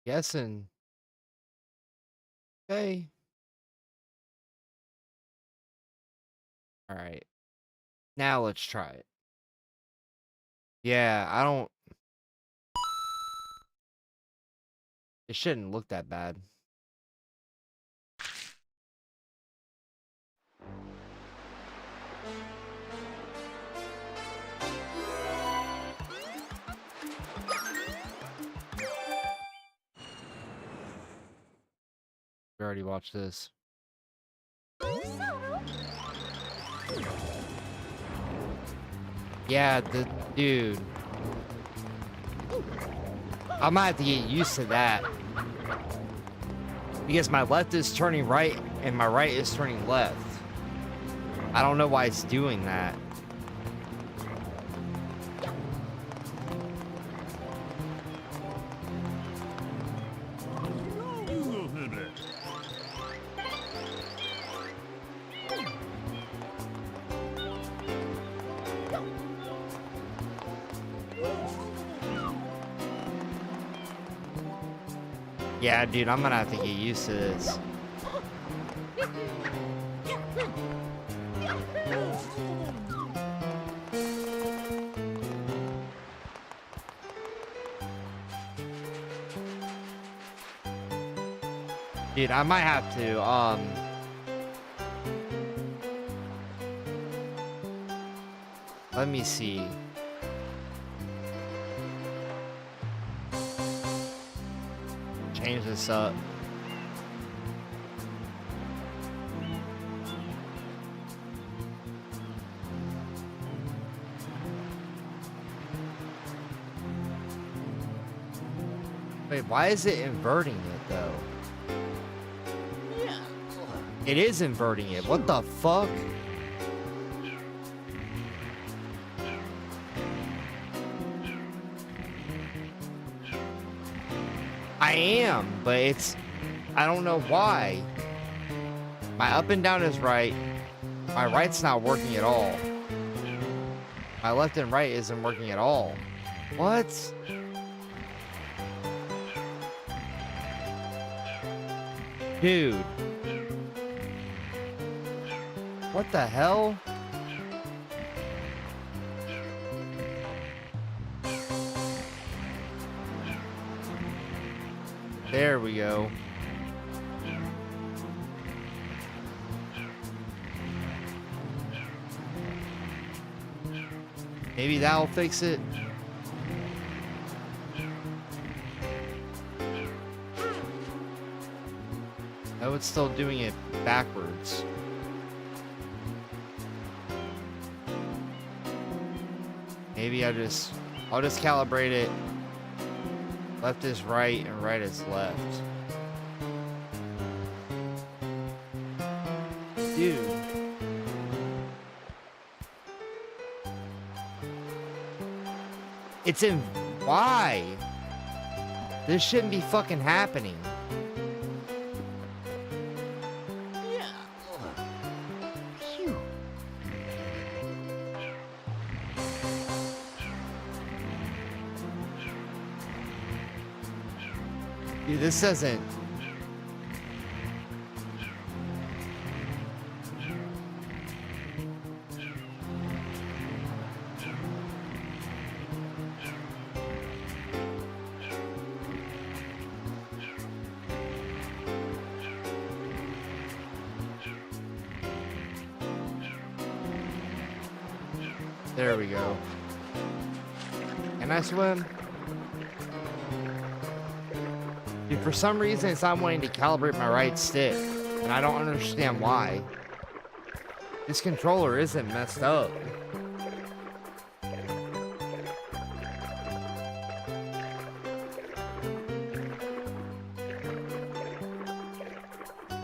guessing. Okay. All right. Now let's try it. Yeah, I don't. It shouldn't look that bad. We already watched this. Yeah, the dude. I might have to get used to that. Because my left is turning right and my right is turning left. I don't know why it's doing that. Yeah, dude, I'm gonna have to get used to this. Dude, I might have to, let me see. Change this up. Wait, why is it inverting it though? It is inverting it. What the fuck? I am, but I don't know why. My up and down is right. My right's not working at all. My left and right isn't working at all. What? Dude. What the hell? There we go. Maybe that'll fix it. Oh, it's still doing it backwards. Maybe I'll just calibrate it. Left is right and right is left. Dude. It's in... Why? This shouldn't be fucking happening. Dude, this doesn't... There we go. Can I swim? Dude, for some reason it's not wanting to calibrate my right stick, and I don't understand why. This controller isn't messed up.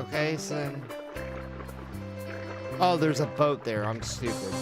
Okay, so then... Oh, there's a boat there. I'm stupid.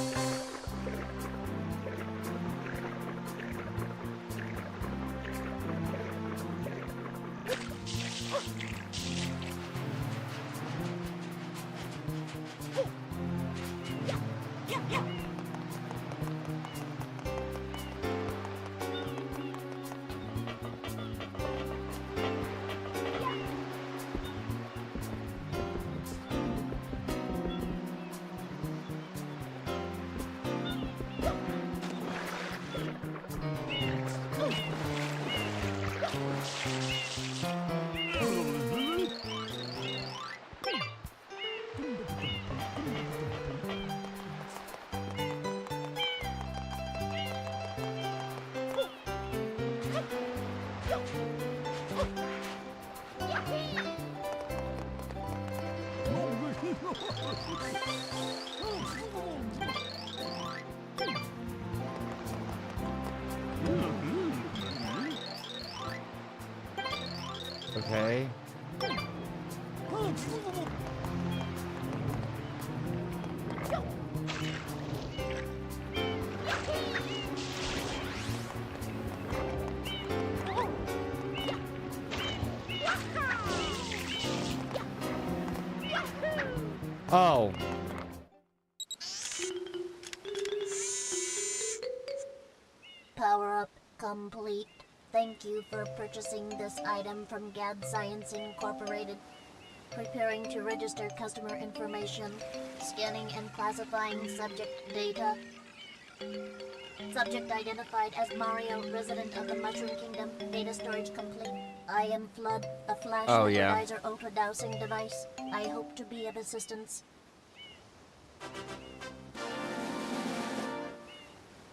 Okay. Oh. Power up complete. Thank you for purchasing this item from Gad Science Incorporated. Preparing to register customer information. Scanning and classifying subject data. Subject identified as Mario, resident of the Mushroom Kingdom. Data storage complete. I am Flood, a flash vaporizer ultra dowsing device. I hope to be of assistance.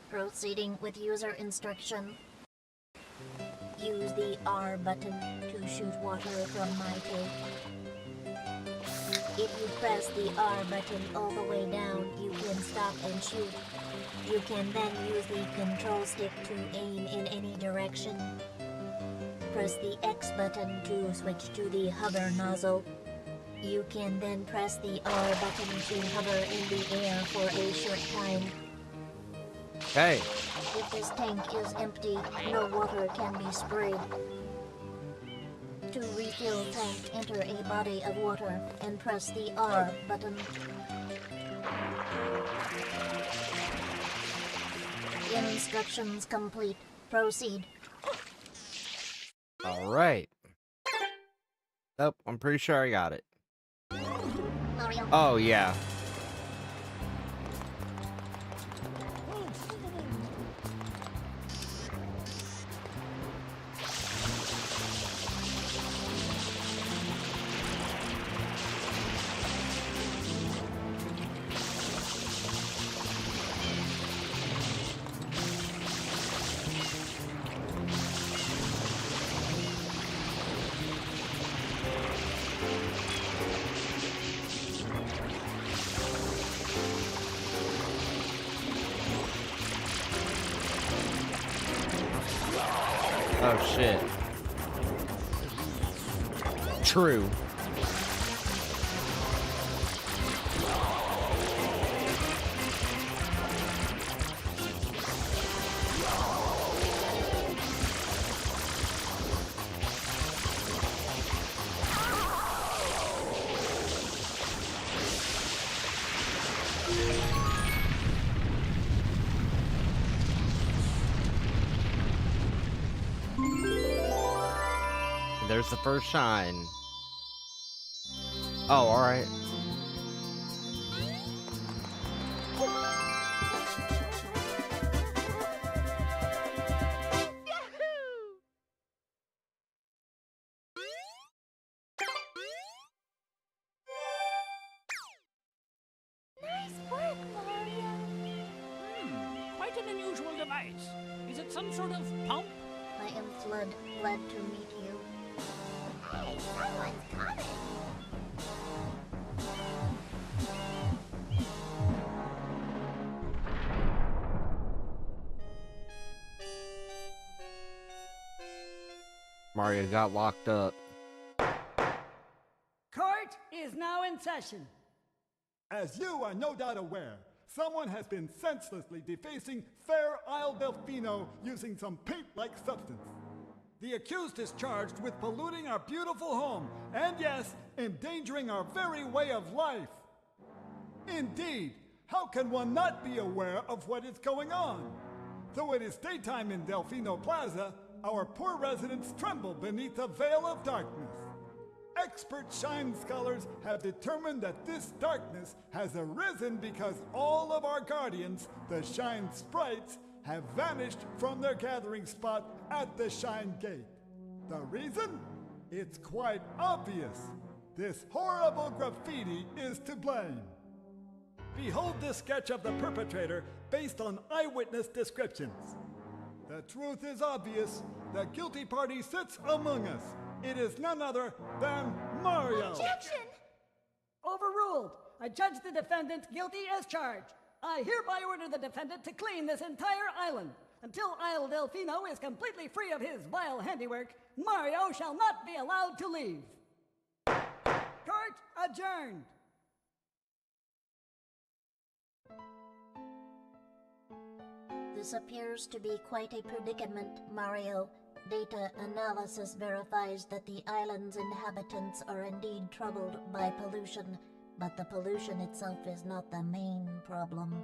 Proceeding with user instruction. Use the R button to shoot water from my tank. If you press the R button all the way down, you can stop and shoot. You can then use the control stick to aim in any direction. Press the X button to switch to the hover nozzle. You can then press the R button to hover in the air for a short time. Hey. If this tank is empty, no water can be sprayed. To refill tank, enter a body of water and press the R button. Instructions complete. Proceed. Alright. Oh, I'm pretty sure I got it. Mario. Oh, yeah. Oh, shit. True. There's the first shine. Oh, alright. Nice work, Mario. Quite an unusual device. Is it some sort of pump? I am Flood, glad to meet you. Hey, someone's coming. Mario got locked up. Court is now in session. As you are no doubt aware, someone has been senselessly defacing Fair Isle Delfino using some paint-like substance. The accused is charged with polluting our beautiful home, and yes, endangering our very way of life. Indeed, how can one not be aware of what is going on? Though it is daytime in Delfino Plaza, our poor residents tremble beneath a veil of darkness. Expert shine scholars have determined that this darkness has arisen because all of our guardians, the shine sprites, have vanished from their gathering spot at the shine gate. The reason? It's quite obvious. This horrible graffiti is to blame. Behold this sketch of the perpetrator based on eyewitness descriptions. The truth is obvious. The guilty party sits among us. It is none other than Mario. Objection! Overruled. I judge the defendant guilty as charged. I hereby order the defendant to clean this entire island. Until Isle Delfino is completely free of his vile handiwork, Mario shall not be allowed to leave. Court adjourned. This appears to be quite a predicament, Mario. Data analysis verifies that the island's inhabitants are indeed troubled by pollution, but the pollution itself is not the main problem.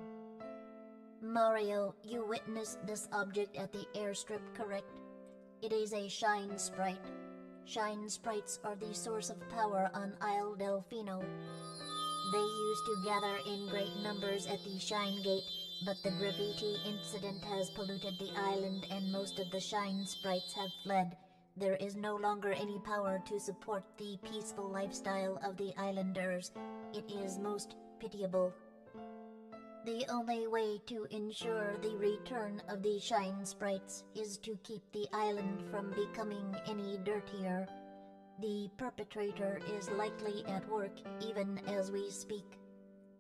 Mario, you witnessed this object at the airstrip, correct? It is a shine sprite. Shine sprites are the source of power on Isle Delfino. They used to gather in great numbers at the Shine Gate, but the graffiti incident has polluted the island and most of the Shine sprites have fled. There is no longer any power to support the peaceful lifestyle of the islanders. It is most pitiable. The only way to ensure the return of the Shine sprites is to keep the island from becoming any dirtier. The perpetrator is likely at work even as we speak.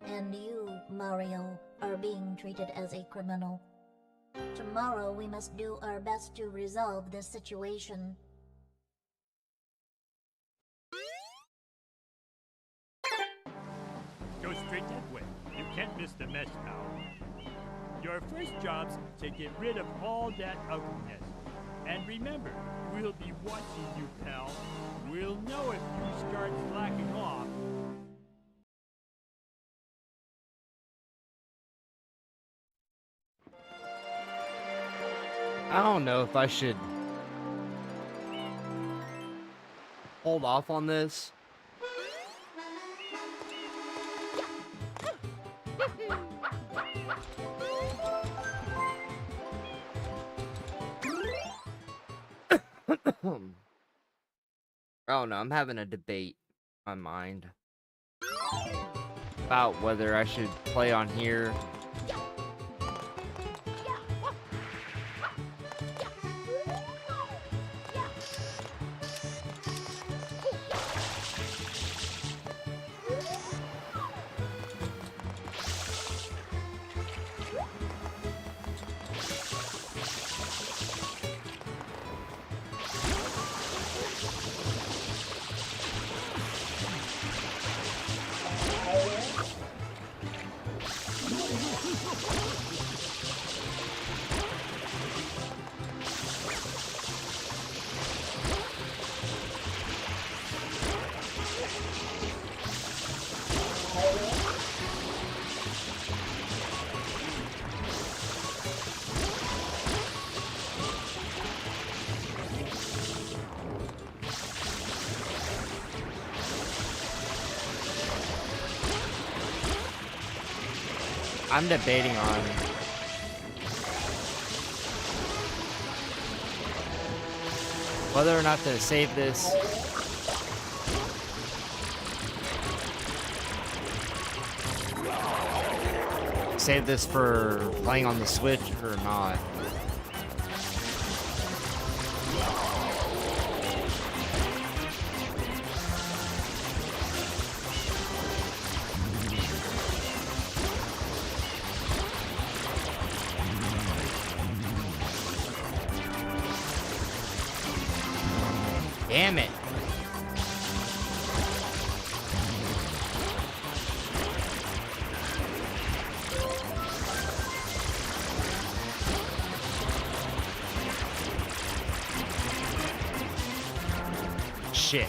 And you, Mario, are being treated as a criminal. Tomorrow we must do our best to resolve this situation. Go straight that way. You can't miss the mess now. Your first job's to get rid of all that ugliness. And remember, we'll be watching you, pal. We'll know if you start slacking off. I don't know if I should hold off on this. Oh no, I'm having a debate in my mind about whether I should play on here. I'm debating on whether or not to save this. Save this for playing on the Switch or not. Damn it. Shit.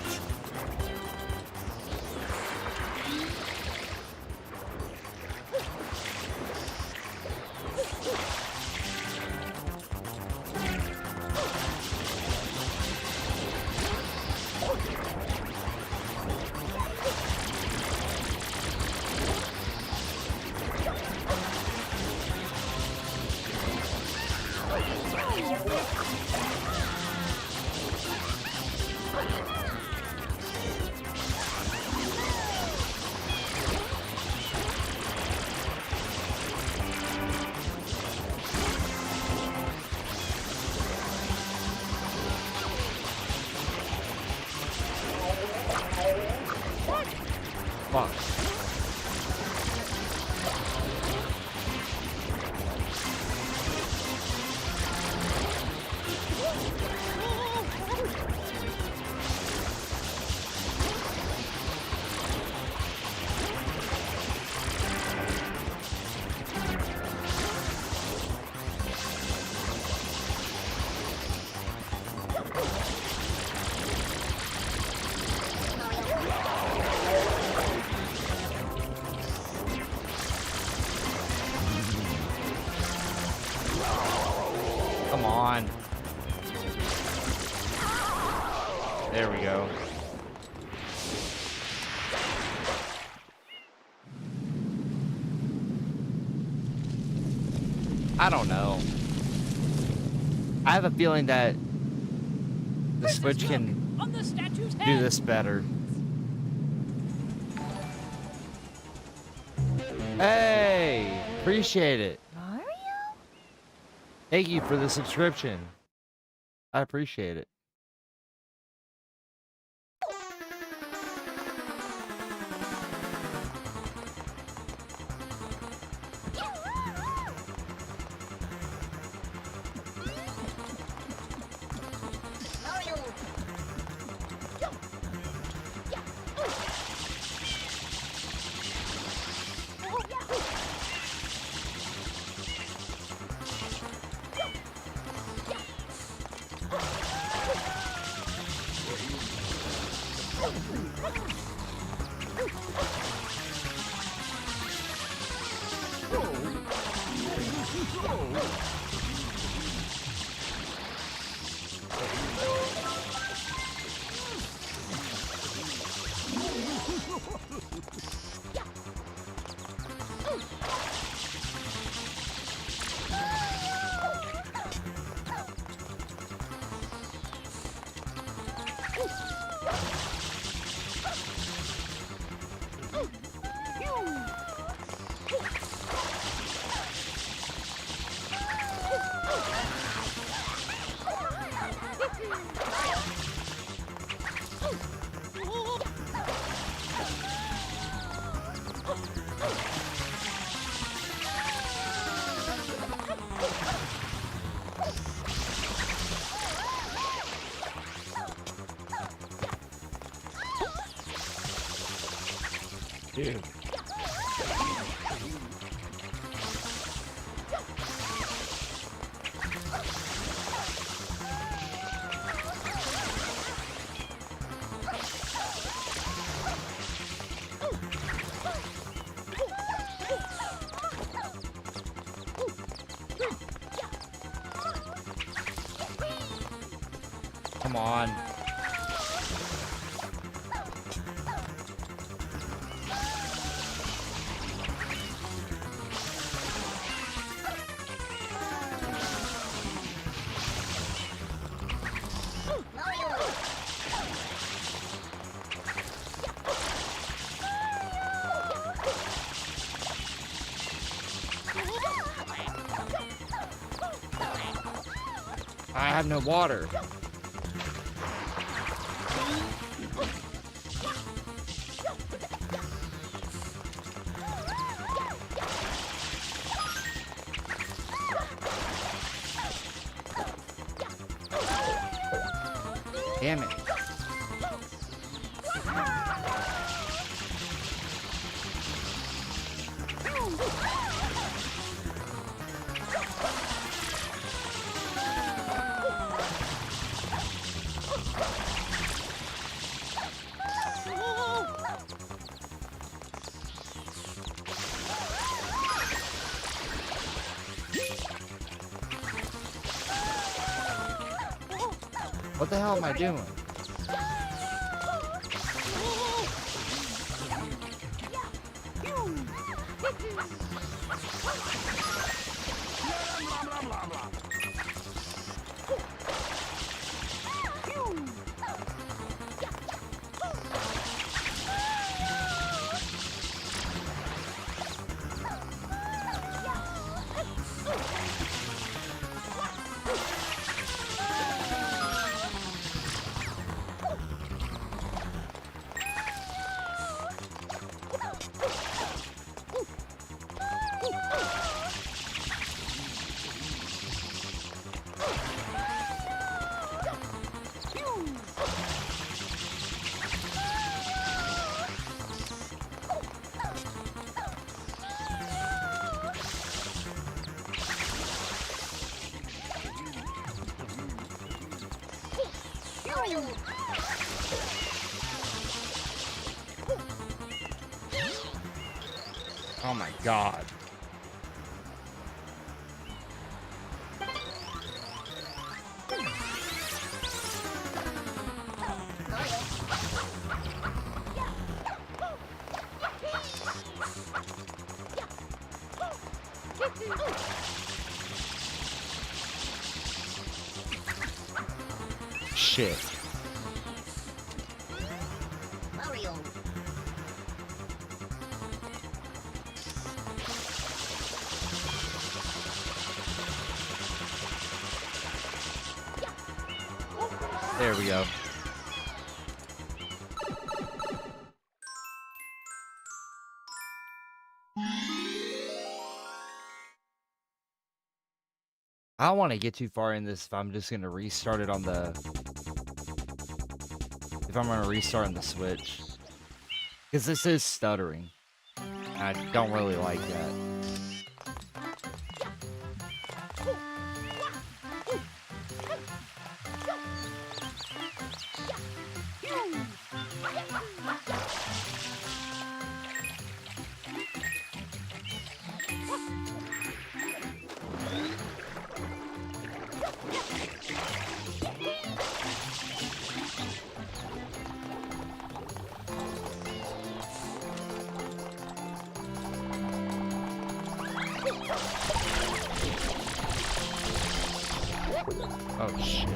Fuck. Come on. There we go. I don't know. I have a feeling that the Switch can On the statue's do head. this better. Hey, appreciate it. Mario? Thank you for the subscription. I appreciate it. Mario! Dude. Come on. I have no water. Damn it. What the hell am I doing? Oh my god. Shit. Mario. There we go. I don't want to get too far in this if I'm just going to restart it on the... If I'm going to restart on the Switch. Because this is stuttering. I don't really like that. Oh, shit.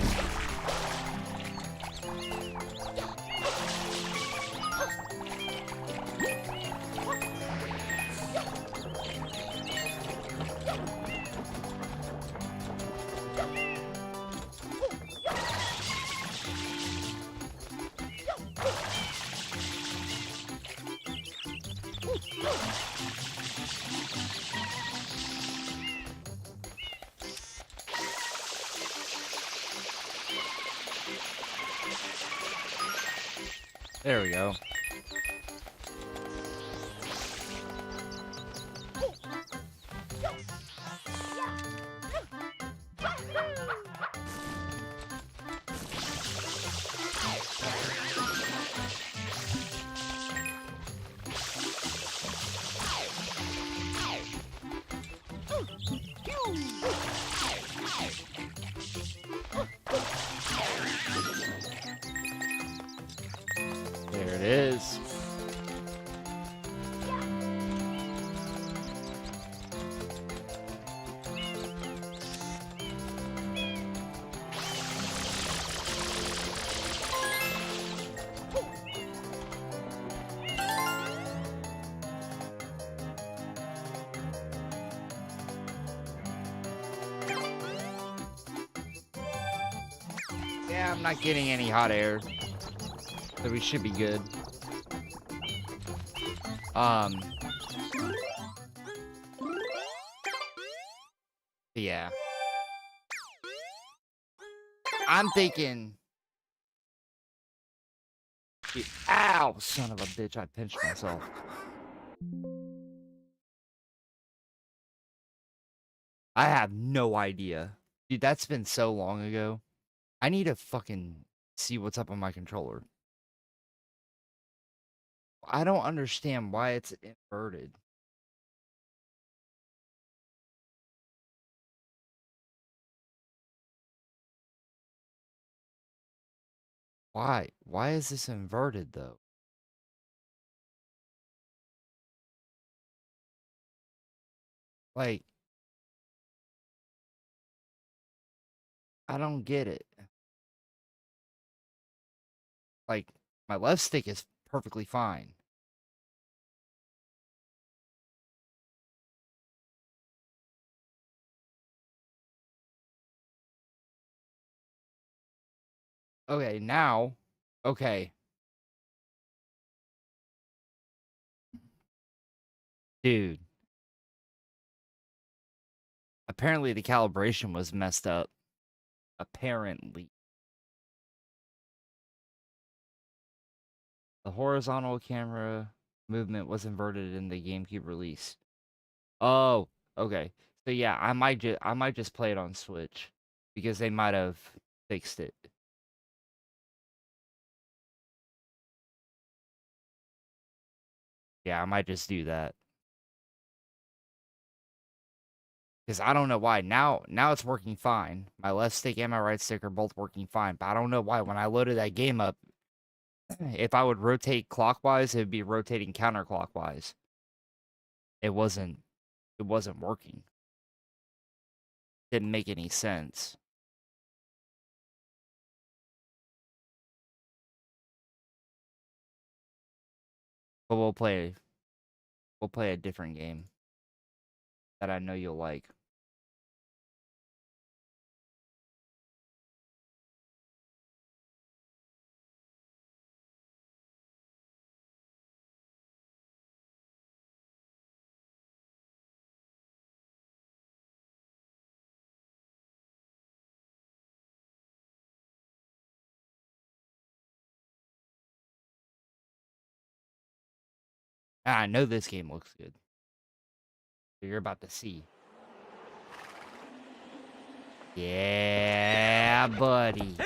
There we go. There it is. Yeah, I'm not getting any hot air. So we should be good. Yeah. I'm thinking... Ow! Son of a bitch, I pinched myself. I have no idea. Dude, that's been so long ago. I need to fucking see what's up on my controller. I don't understand why it's inverted. Why? Why is this inverted, though? Like, I don't get it. Like, my left stick is perfectly fine. Okay, now, okay. Dude. Apparently the calibration was messed up. Apparently. The horizontal camera movement was inverted in the GameCube release. Oh, okay. So yeah, I might just play it on Switch because they might have fixed it. Yeah, I might just do that. Because I don't know why. Now it's working fine. My left stick and my right stick are both working fine. But I don't know why. When I loaded that game up, if I would rotate clockwise, it would be rotating counterclockwise. It wasn't working. Didn't make any sense. But we'll play a different game that I know you'll like. I know this game looks good. You're about to see. Yeah, buddy.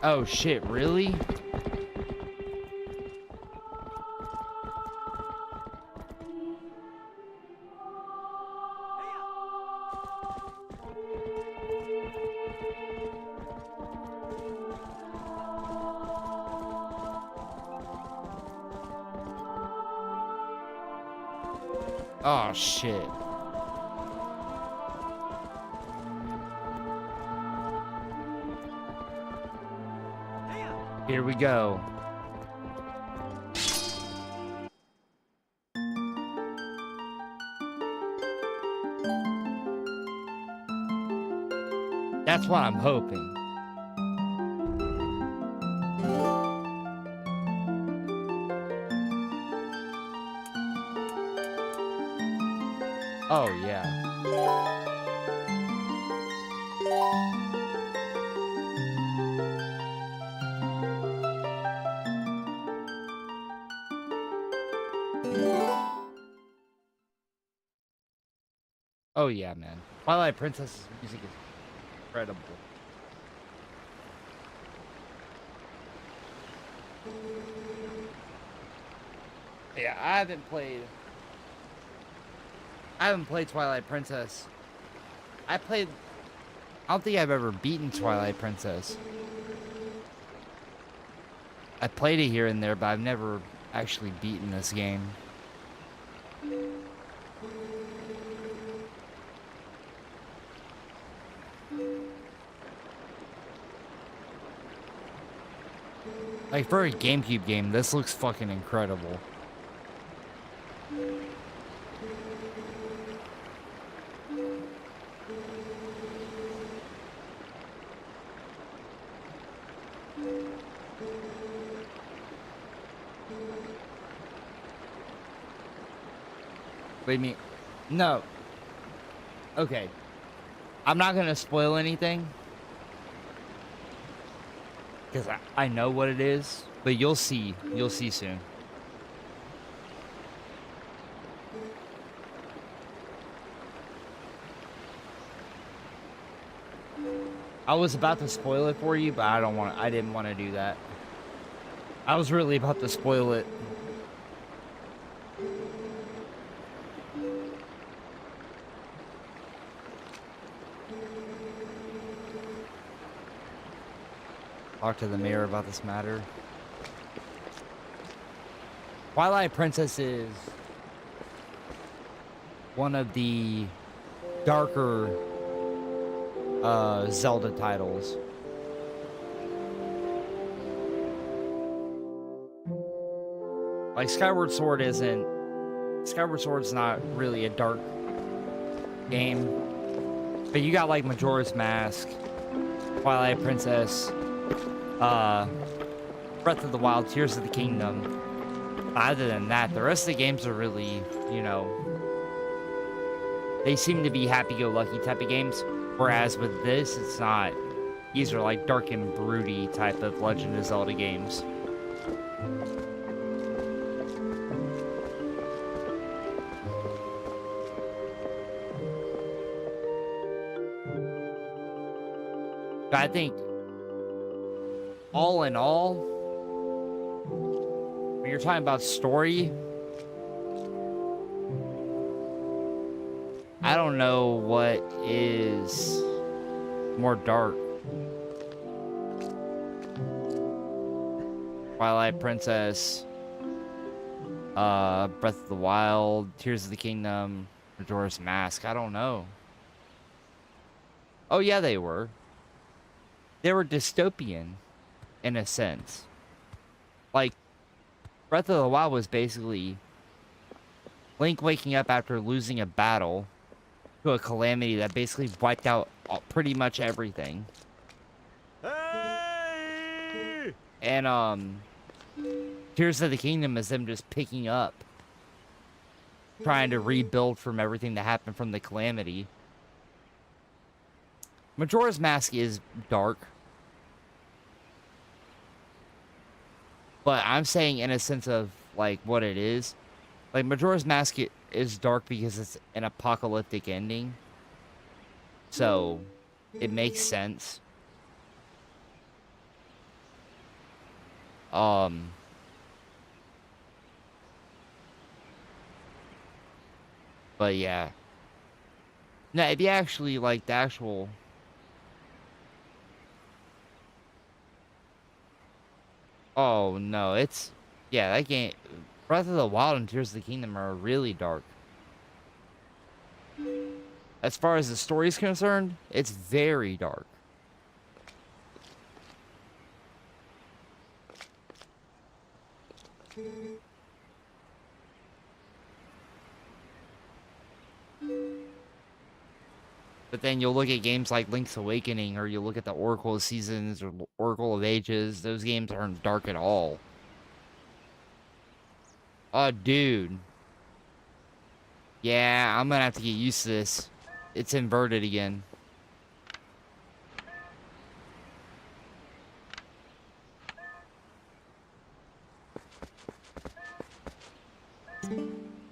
Oh shit, really? Oh shit. Here we go. That's what I'm hoping. Oh, yeah. Oh, yeah, man. Twilight Princess's music is incredible. Yeah, I haven't played Twilight Princess. I don't think I've ever beaten Twilight Princess. I played it here and there, but I've never actually beaten this game. Like, for a GameCube game, this looks fucking incredible. What do you mean? No. Okay. I'm not gonna spoil anything. Because I know what it is. But you'll see. You'll see soon. I was about to spoil it for you, but I didn't want to do that. I was really about to spoil it. Talk to the mayor about this matter. Twilight Princess is one of the darker Zelda titles. Like Skyward Sword's not really a dark game. But you got like Majora's Mask, Twilight Princess, Breath of the Wild, Tears of the Kingdom. Other than that, the rest of the games are really, you know, they seem to be happy-go-lucky type of games. Whereas with this, it's not. These are like dark and broody type of Legend of Zelda games. But I think, all in all, when you're talking about story, I don't know what is more dark. Twilight Princess, Breath of the Wild, Tears of the Kingdom, Majora's Mask. I don't know. Oh yeah, they were. They were dystopian, in a sense. Like, Breath of the Wild was basically Link waking up after losing a battle to a calamity that basically wiped out pretty much everything. Hey! And, Tears of the Kingdom is them just picking up, trying to rebuild from everything that happened from the calamity. Majora's Mask is dark. But I'm saying in a sense of, like, what it is. Like, Majora's Mask is dark because it's an apocalyptic ending. So, it makes sense. But yeah. No, if you actually like the actual... Oh, no, it's... Yeah, that game... Breath of the Wild and Tears of the Kingdom are really dark. As far as the story is concerned, it's very dark. But then you'll look at games like Link's Awakening, or you'll look at the Oracle of Seasons or Oracle of Ages. Those games aren't dark at all. Oh, dude. Yeah, I'm gonna have to get used to this. It's inverted again.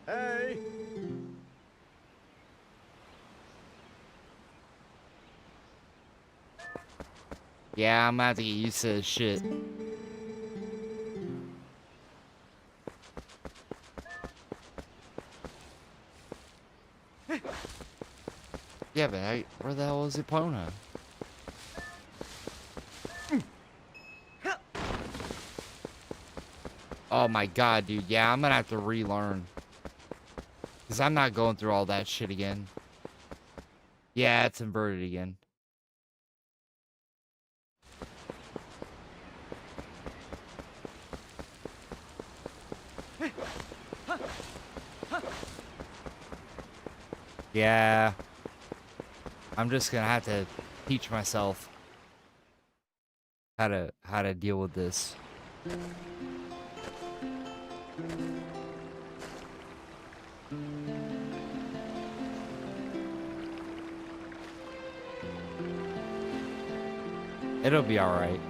Hey! Yeah, I'm gonna have to get used to this shit. Yeah, but where the hell is Epona? Oh my god, dude. Yeah, I'm gonna have to relearn. Because I'm not going through all that shit again. Yeah, it's inverted again. Yeah. I'm just gonna have to teach myself how to deal with this. It'll be alright.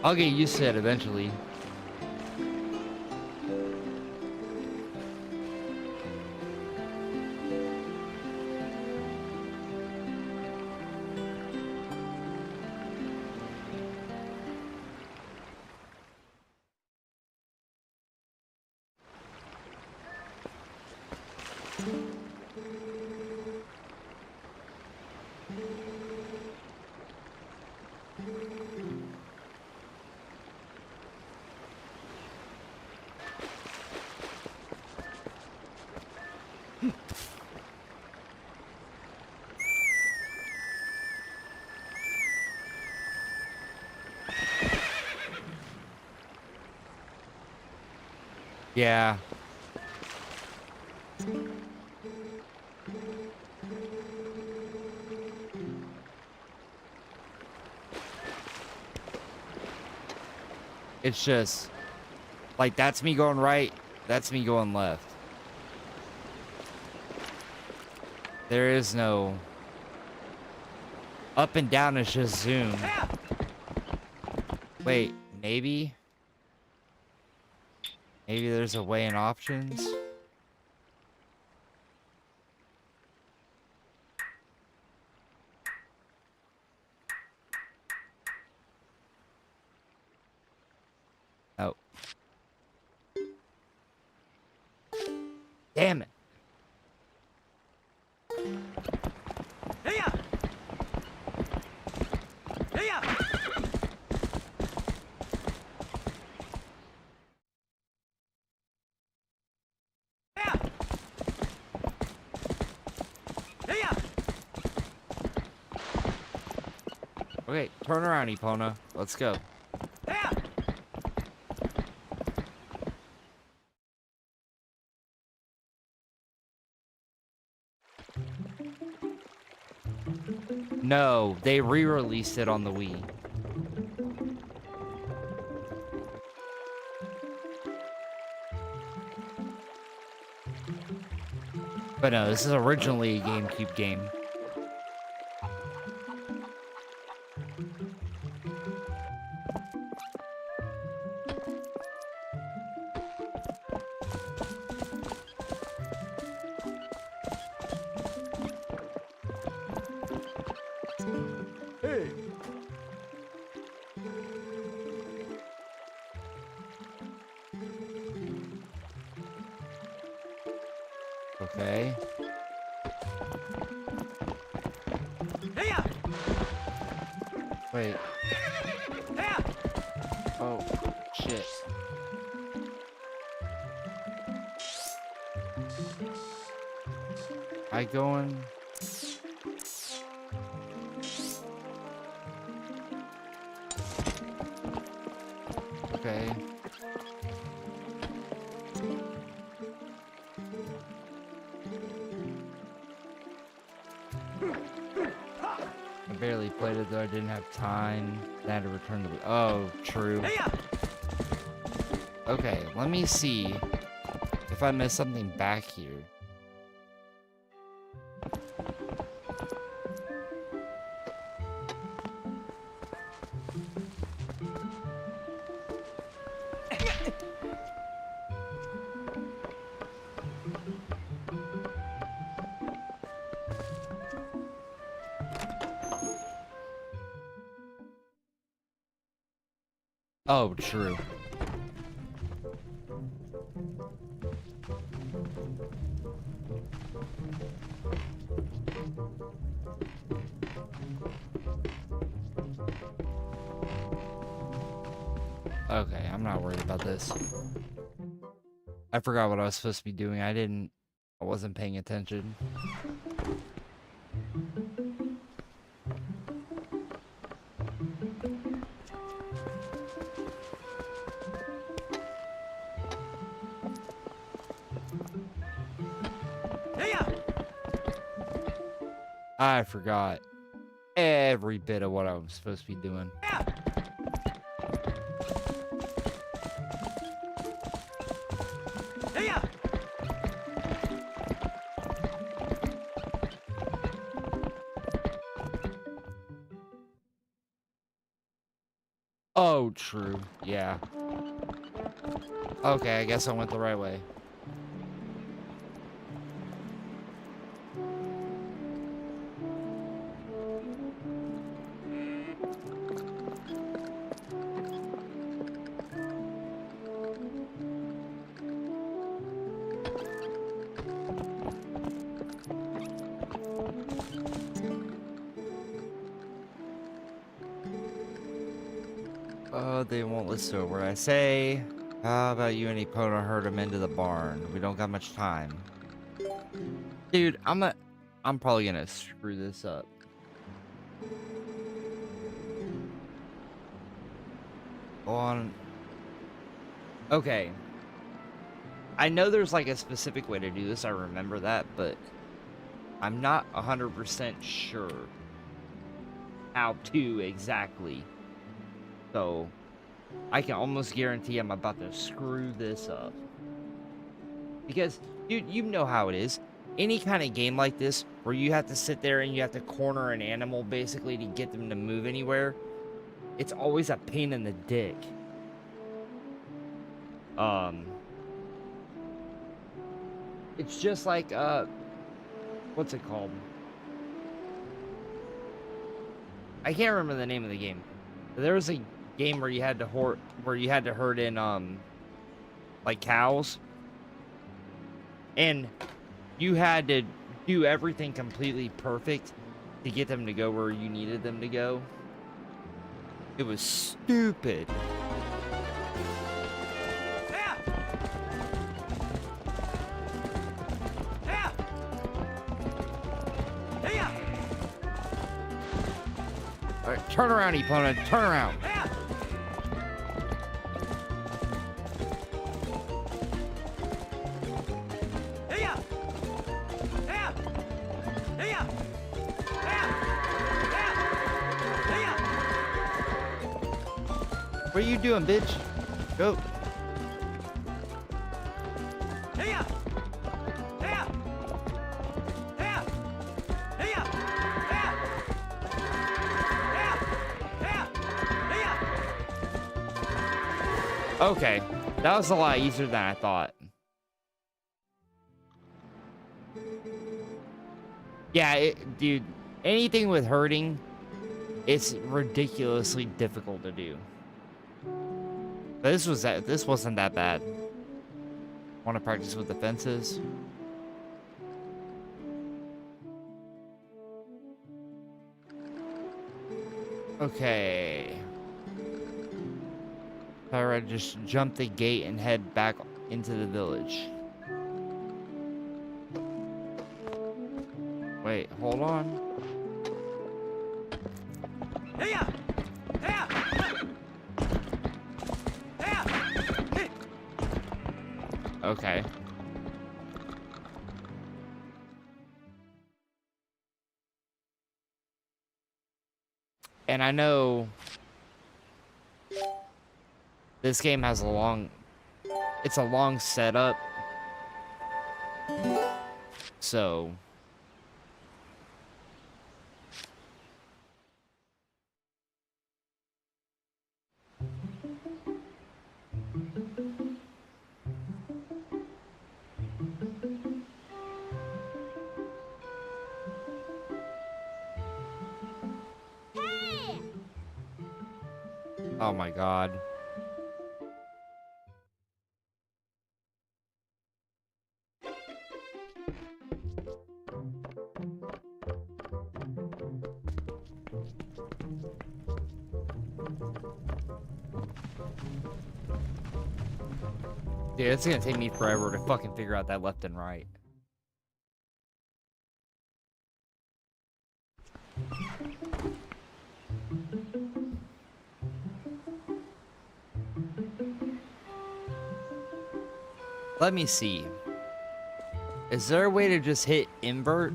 I'll get used to it eventually. Yeah. It's just like that's me going right, that's me going left. There is no up and down, it's just zoom. Wait, maybe? Maybe there's a way in options? Oh. Damn it. Okay, turn around, Epona. Let's go. No, they re-released it on the Wii. But no, this is originally a GameCube game. Hey! Okay. Wait. Oh, shit. I going? Okay. I barely played it though. I didn't have time. I had to return to the. Oh, true. Okay, let me see if I missed something back here. Oh, true. Okay, I'm not worried about this. I forgot what I was supposed to be doing. I wasn't paying attention. I forgot every bit of what I was supposed to be doing. Oh, true. Yeah. Okay, I guess I went the right way. They won't listen to what I say. How about you and Epona herd him into the barn? We don't got much time. Dude, I'm probably gonna screw this up. Go on. Okay. I know there's like a specific way to do this, I remember that, but I'm not 100% sure how to exactly. So, I can almost guarantee I'm about to screw this up. Because, dude, you know how it is. Any kind of game like this, where you have to sit there and you have to corner an animal, basically, to get them to move anywhere, it's always a pain in the dick. It's just like, what's it called? I can't remember the name of the game. There was a game where you had to herd in like cows, and you had to do everything completely perfect to get them to go where you needed them to go. It was stupid. All right, turn around, opponent. Turn around. What are you doing, bitch? Go. Okay, that was a lot easier than I thought. Yeah, dude, anything with herding, it's ridiculously difficult to do. But this wasn't that bad. Want to practice with the fences? Okay. Alright, just jump the gate and head back into the village. Wait, hold on. Okay. And I know this game has it's a long setup. So oh my god. Dude, it's gonna take me forever to fucking figure out that left and right. Let me see. Is there a way to just hit invert?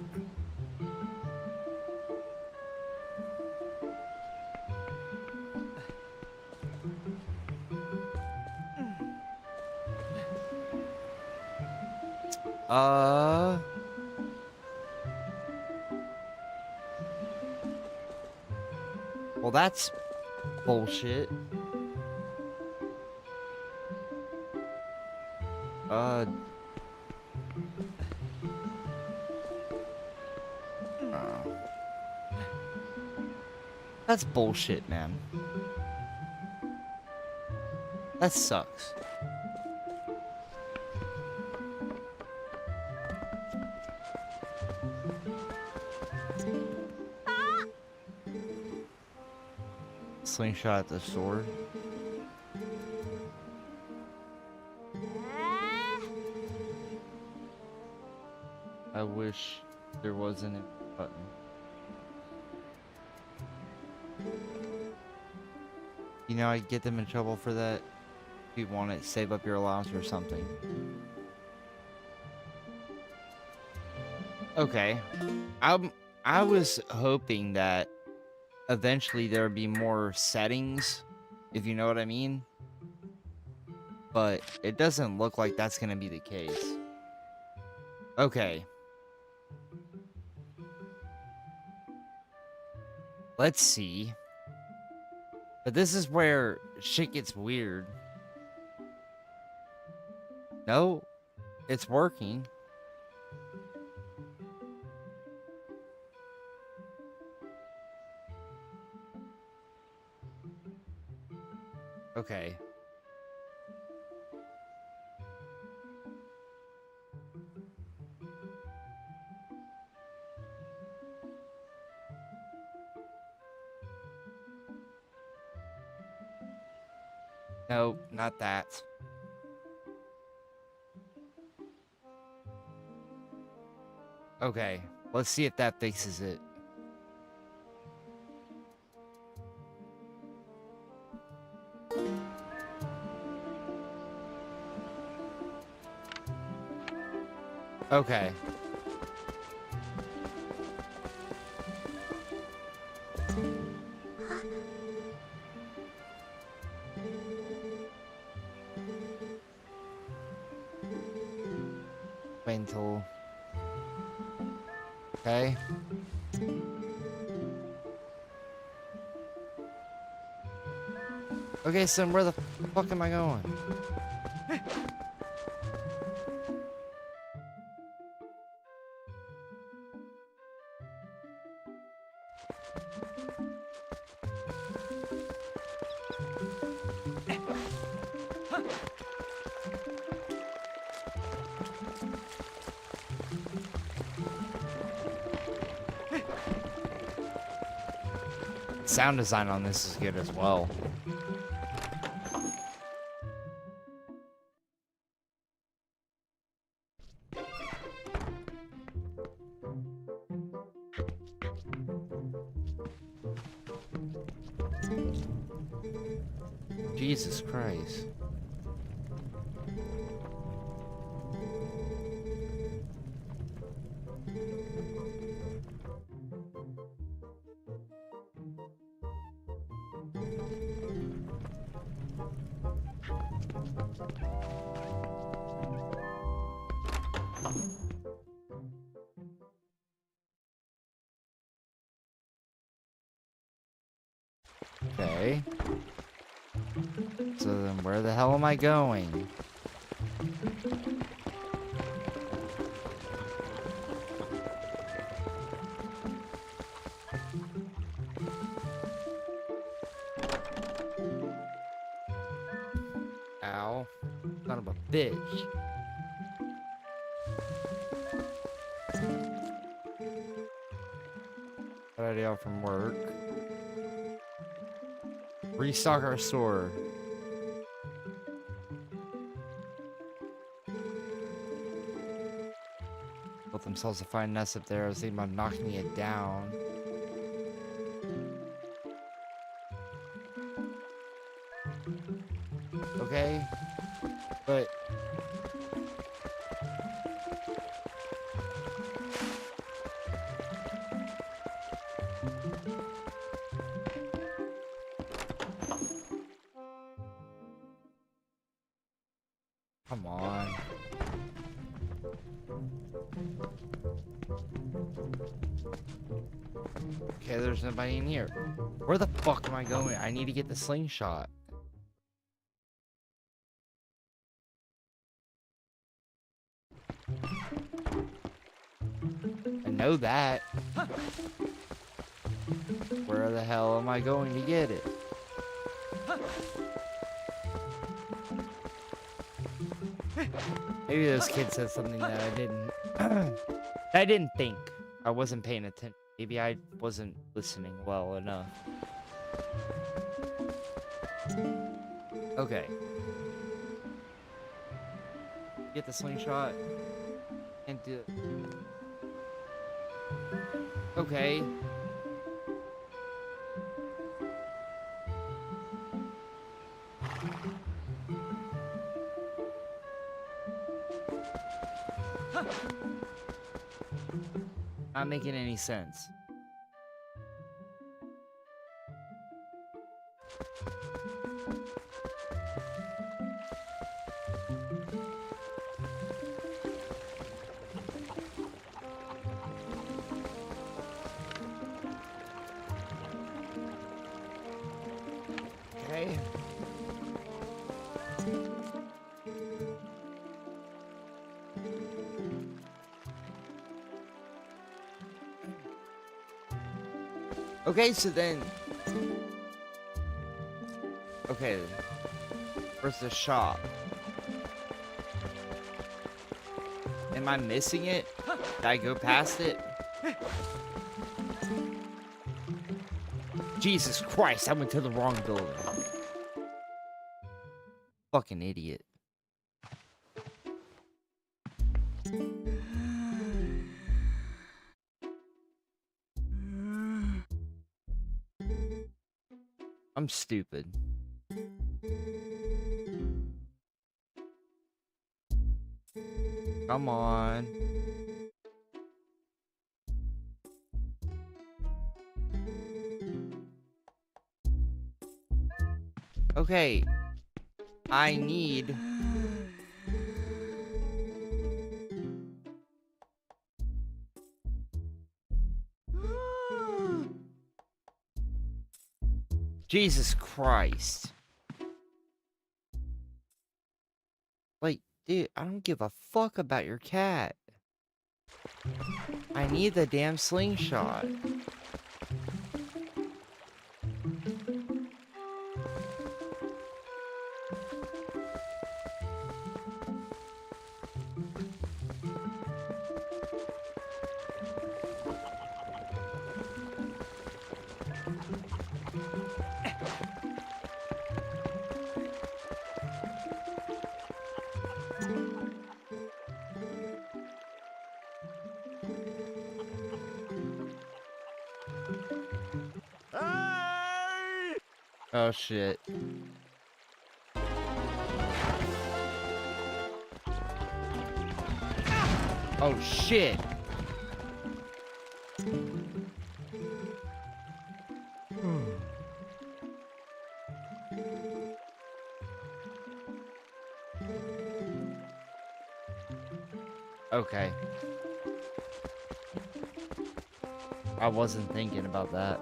Well, that's bullshit. That's bullshit, man. That sucks. Slingshot the sword. I wish there wasn't a button. You know, I'd get them in trouble for that. If you want to save up your allowance or something. Okay. I was hoping that eventually there would be more settings, if you know what I mean. But it doesn't look like that's going to be the case. Okay. Let's see. But this is where shit gets weird. No, it's working. Okay. No, not that. Okay, let's see if that fixes it. Okay. Wait until... Okay. Okay, so where the fuck am I going? Sound design on this is good as well. Jesus Christ. Okay. So then where the hell am I going? Ow. Son of a bitch. Already out from work. Restock our store. Built themselves a fine nest up there. I was thinking about knocking it down. Okay. But come on. Okay, there's nobody in here. Where the fuck am I going? I need to get the slingshot. I know that. Where the hell am I going to get it? Maybe this kid said something that I didn't. I didn't think. I wasn't paying attention. Maybe I wasn't listening well enough. Okay. Get the slingshot. And do. Okay. Not making any sense. Okay. Okay, so then... Okay. Where's the shop? Am I missing it? Did I go past it? Jesus Christ, I went to the wrong building. Fucking idiot. I'm stupid. Come on. Okay. I need... Jesus Christ. Like, dude, I don't give a fuck about your cat. I need the damn slingshot. Oh shit. Oh shit. Okay. I wasn't thinking about that.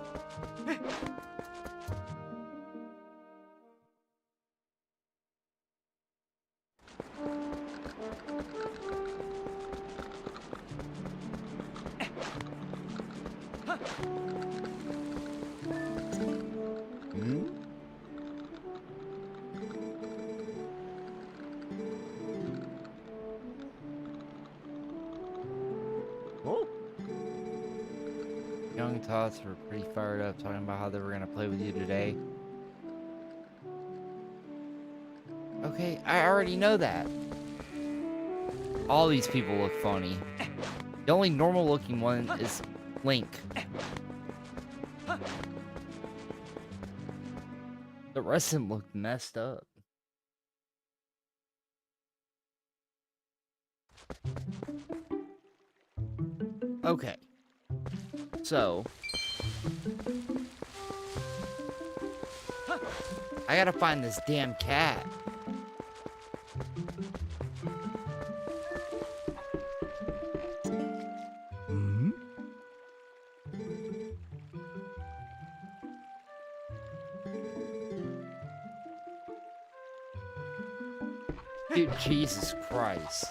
Hmm? Oh. Young Tots were pretty fired up talking about how they were going to play with you today. Okay, I already know that. All these people look funny. The only normal looking one is Link. The rest of them look messed up. Okay. So. I gotta find this damn cat. Dude, Jesus Christ.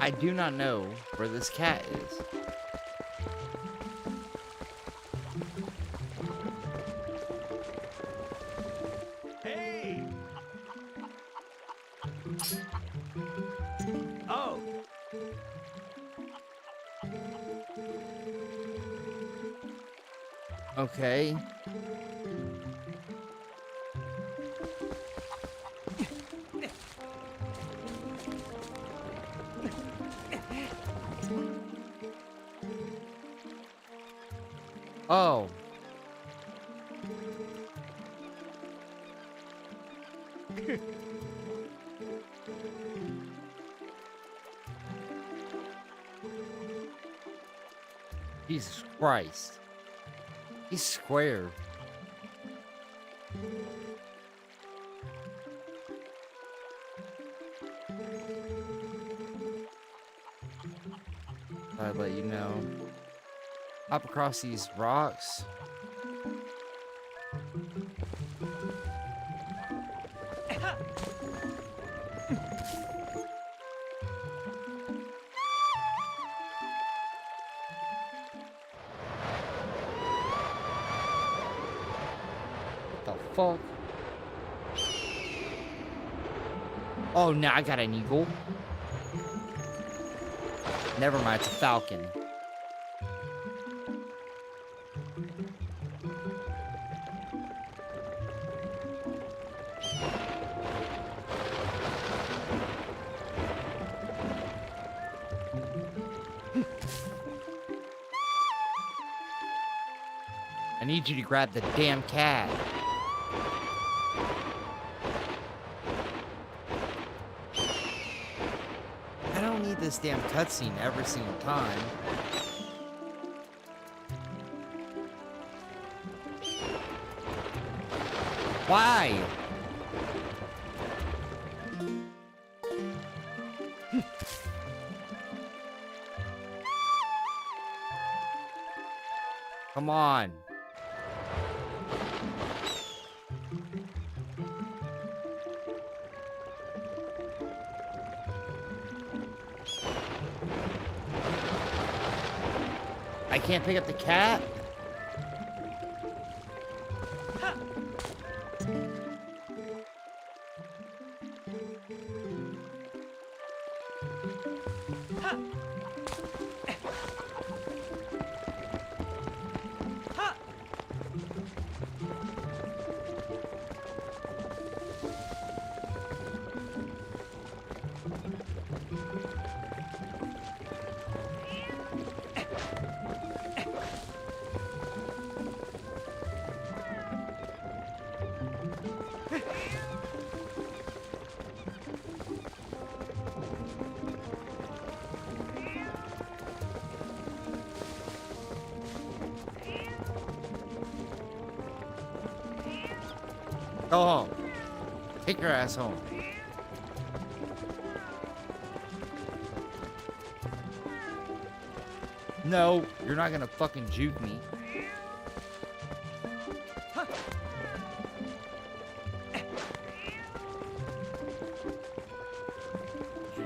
I do not know where this cat is. Hey! Oh! Okay. Oh. Jesus Christ. He's square. I'd let you know. Hop across these rocks. What the fuck? Oh, now I got an eagle. Never mind, it's a falcon. I need you to grab the damn cat. I don't need this damn cutscene every single time. Why? Come on. I can't pick up the cat? Go home. Take your ass home. No, you're not gonna fucking juke me.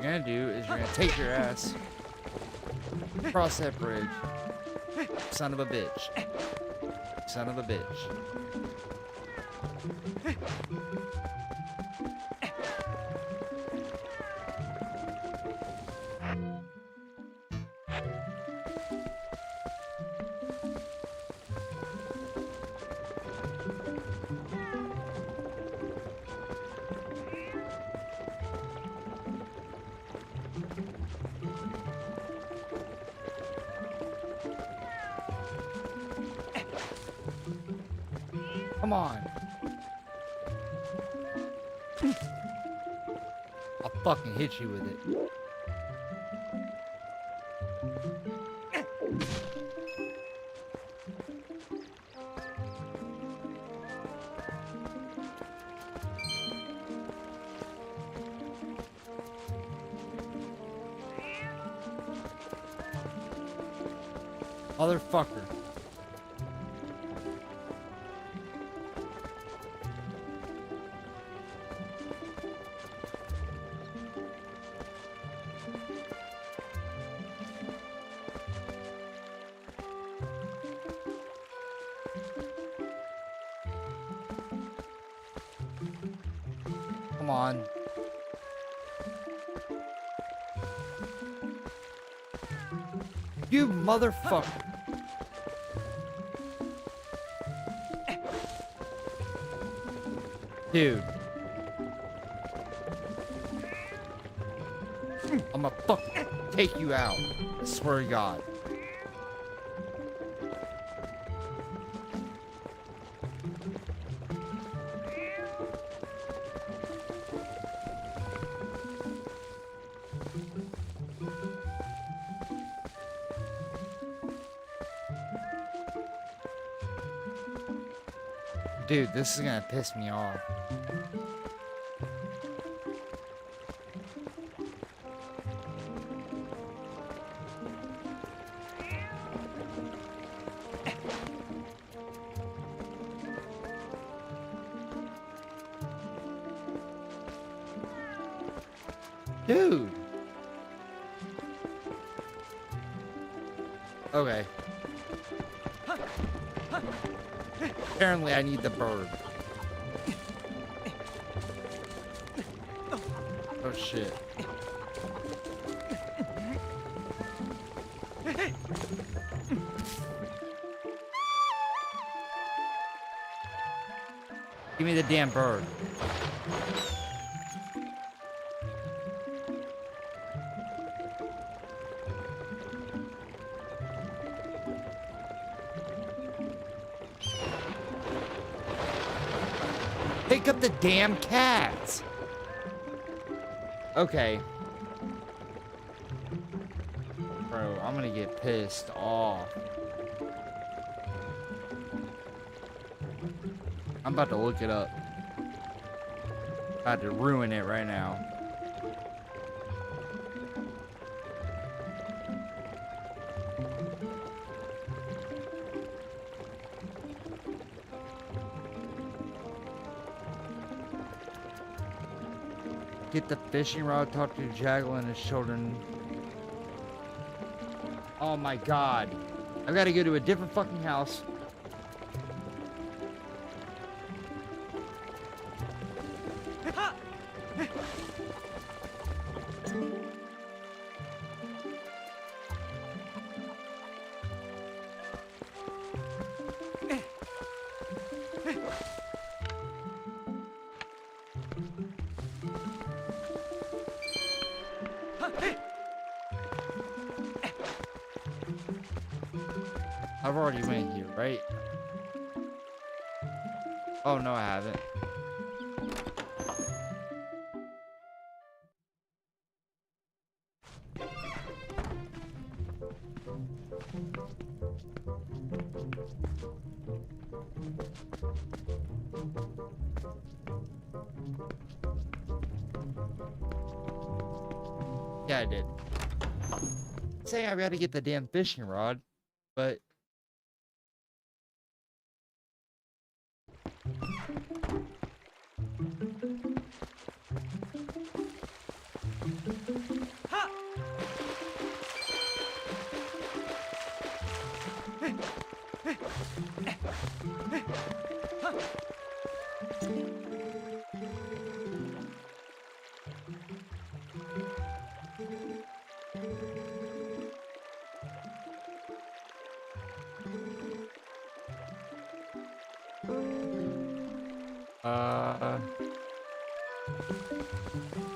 you're gonna do is you're gonna take your ass across that bridge. Son of a bitch. Son of a bitch. Come on. I'll fucking hit you with it. Motherfucker. Come on. You motherfucker. Dude. I'm gonna take you out. I swear to God. Dude, this is gonna piss me off. Dude. Okay. Apparently I need the bird. Oh shit. Give me the damn bird. Pick up the damn cats. Okay. Bro, I'm gonna get pissed off. I'm about to look it up. About to ruin it right now. Get the fishing rod, talk to Jaggle and his children. Oh my God. I've got to go to a different fucking house. I've already went here, right? Oh, no, I haven't. Yeah, I did. Say I gotta get the damn fishing rod, but...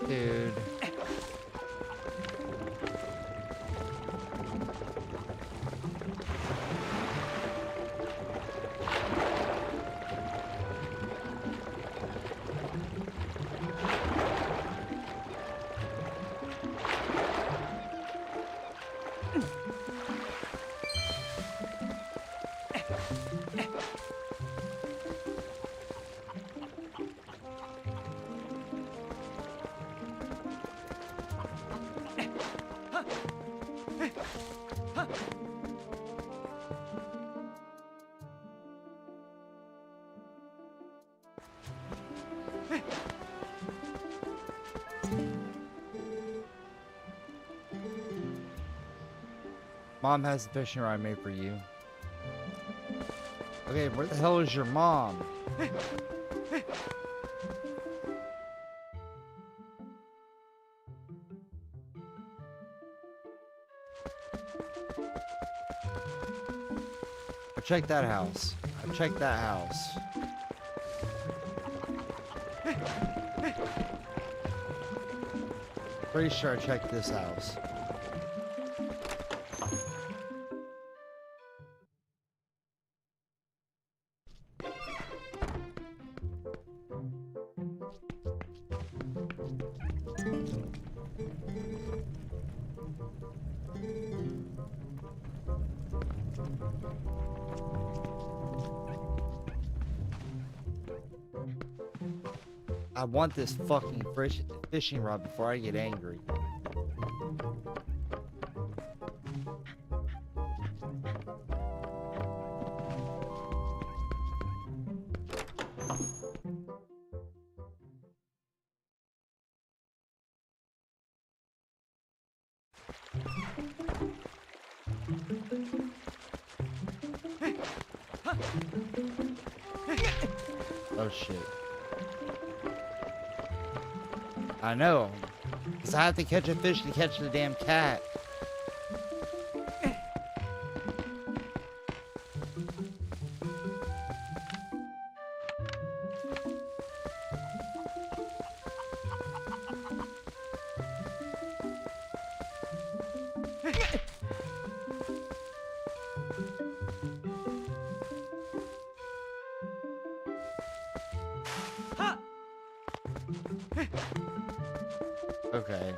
Dude. Mom has the fishing rod made for you. Okay, where the hell is your mom? I checked that house. I checked that house. Pretty sure I checked this house. I want this fucking fishing rod before I get angry. Oh shit. I know. Because I have to catch a fish to catch the damn cat. Okay.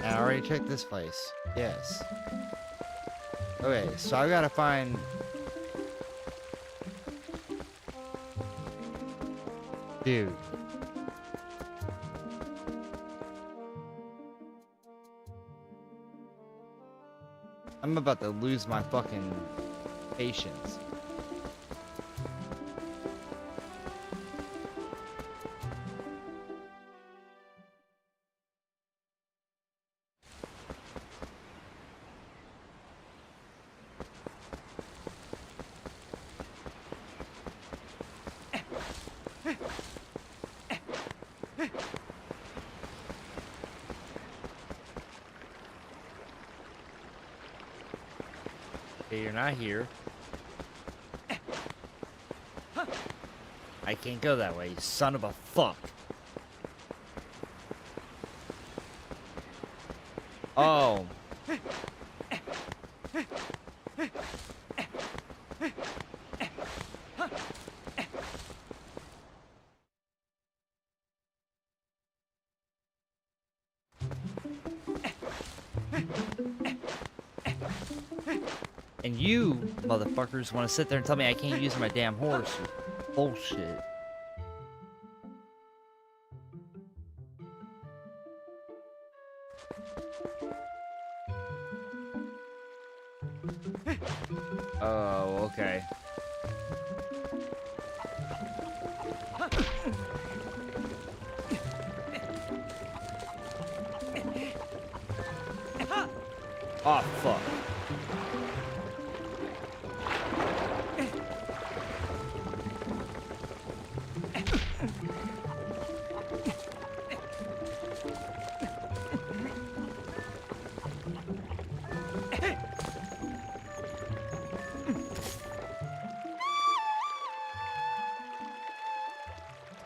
I already checked this place. Yes. Okay, so I gotta find... Dude. I'm about to lose my fucking patience. Okay, you're not here. I can't go that way, you son of a fuck. Oh. And you, motherfuckers, want to sit there and tell me I can't use my damn horse. Bullshit. Oh, okay. Oh, fuck.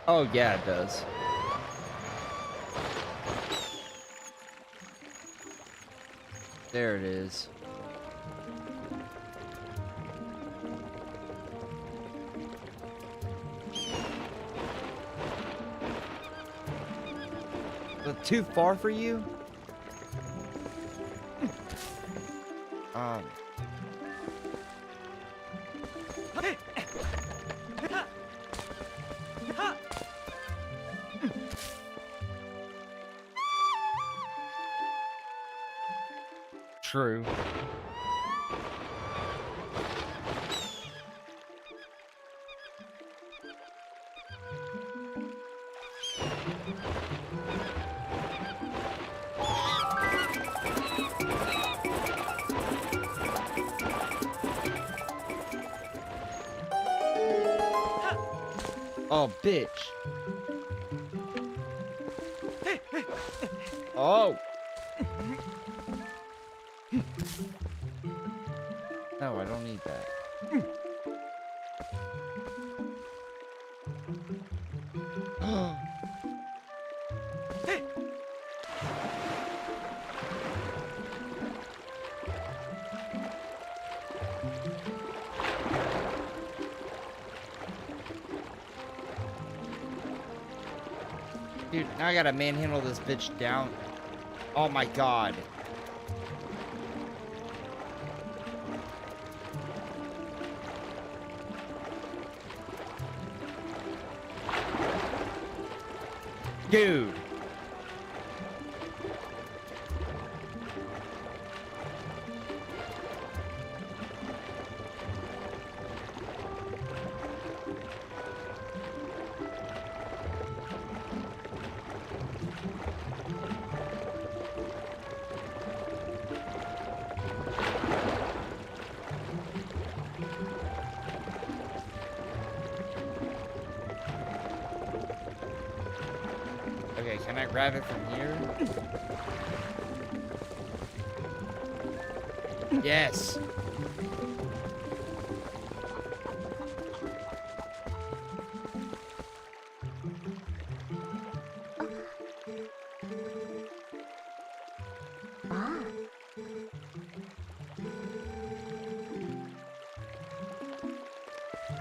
Oh, yeah, it does. There it is. Is it too far for you? True. Oh, bitch. Oh. No, I don't need that. Dude, now I gotta manhandle this bitch down. Oh my god. Dude. Okay, can I grab it from here? Yes.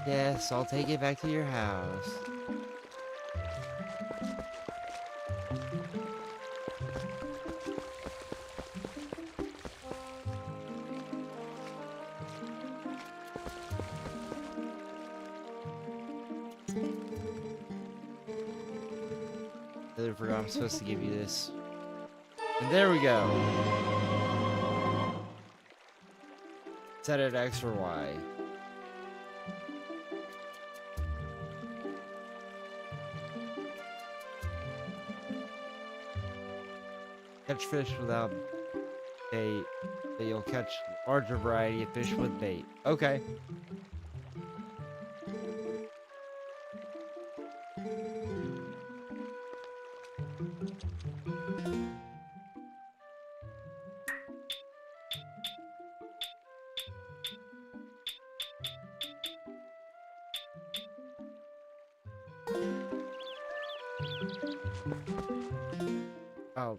Yes, I'll take it back to your house. I forgot I'm supposed to give you this. And there we go. Set it X or Y. Catch fish without bait, but you'll catch a larger variety of fish with bait. Okay. Oh.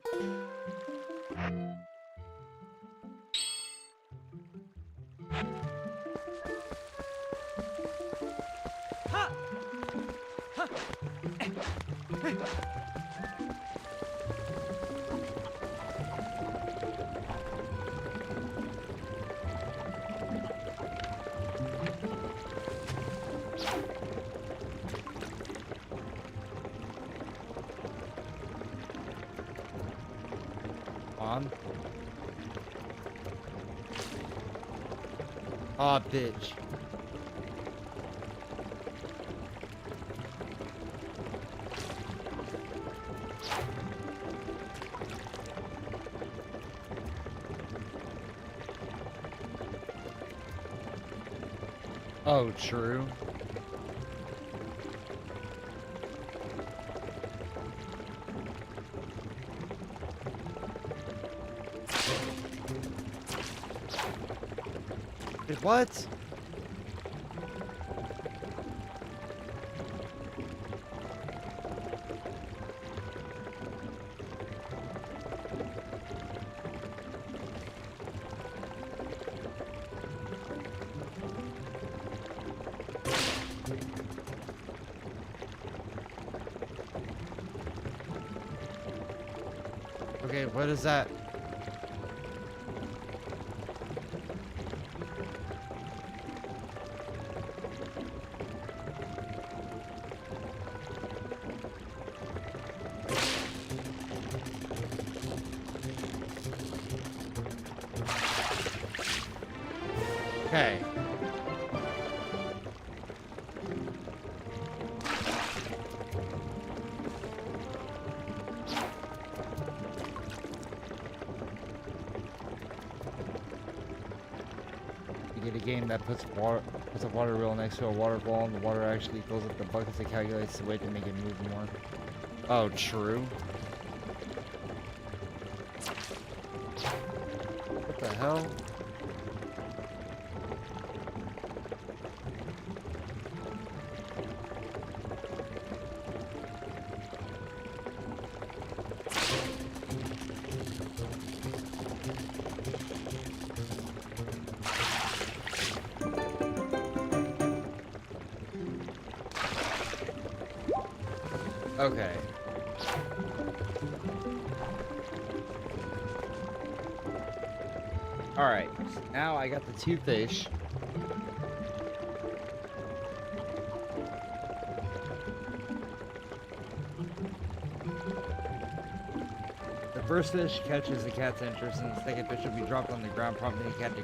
On. Aw, bitch. Oh, true. Wait, what? Okay, what is that? Okay. You get a game that puts a water wheel next to a waterfall, and the water actually fills up the buckets and calculates the weight to make it move more. Oh, true. What the hell? Okay. Alright, now I got the 2 fish. The first fish catches the cat's interest, and the second fish will be dropped on the ground, prompting the cat to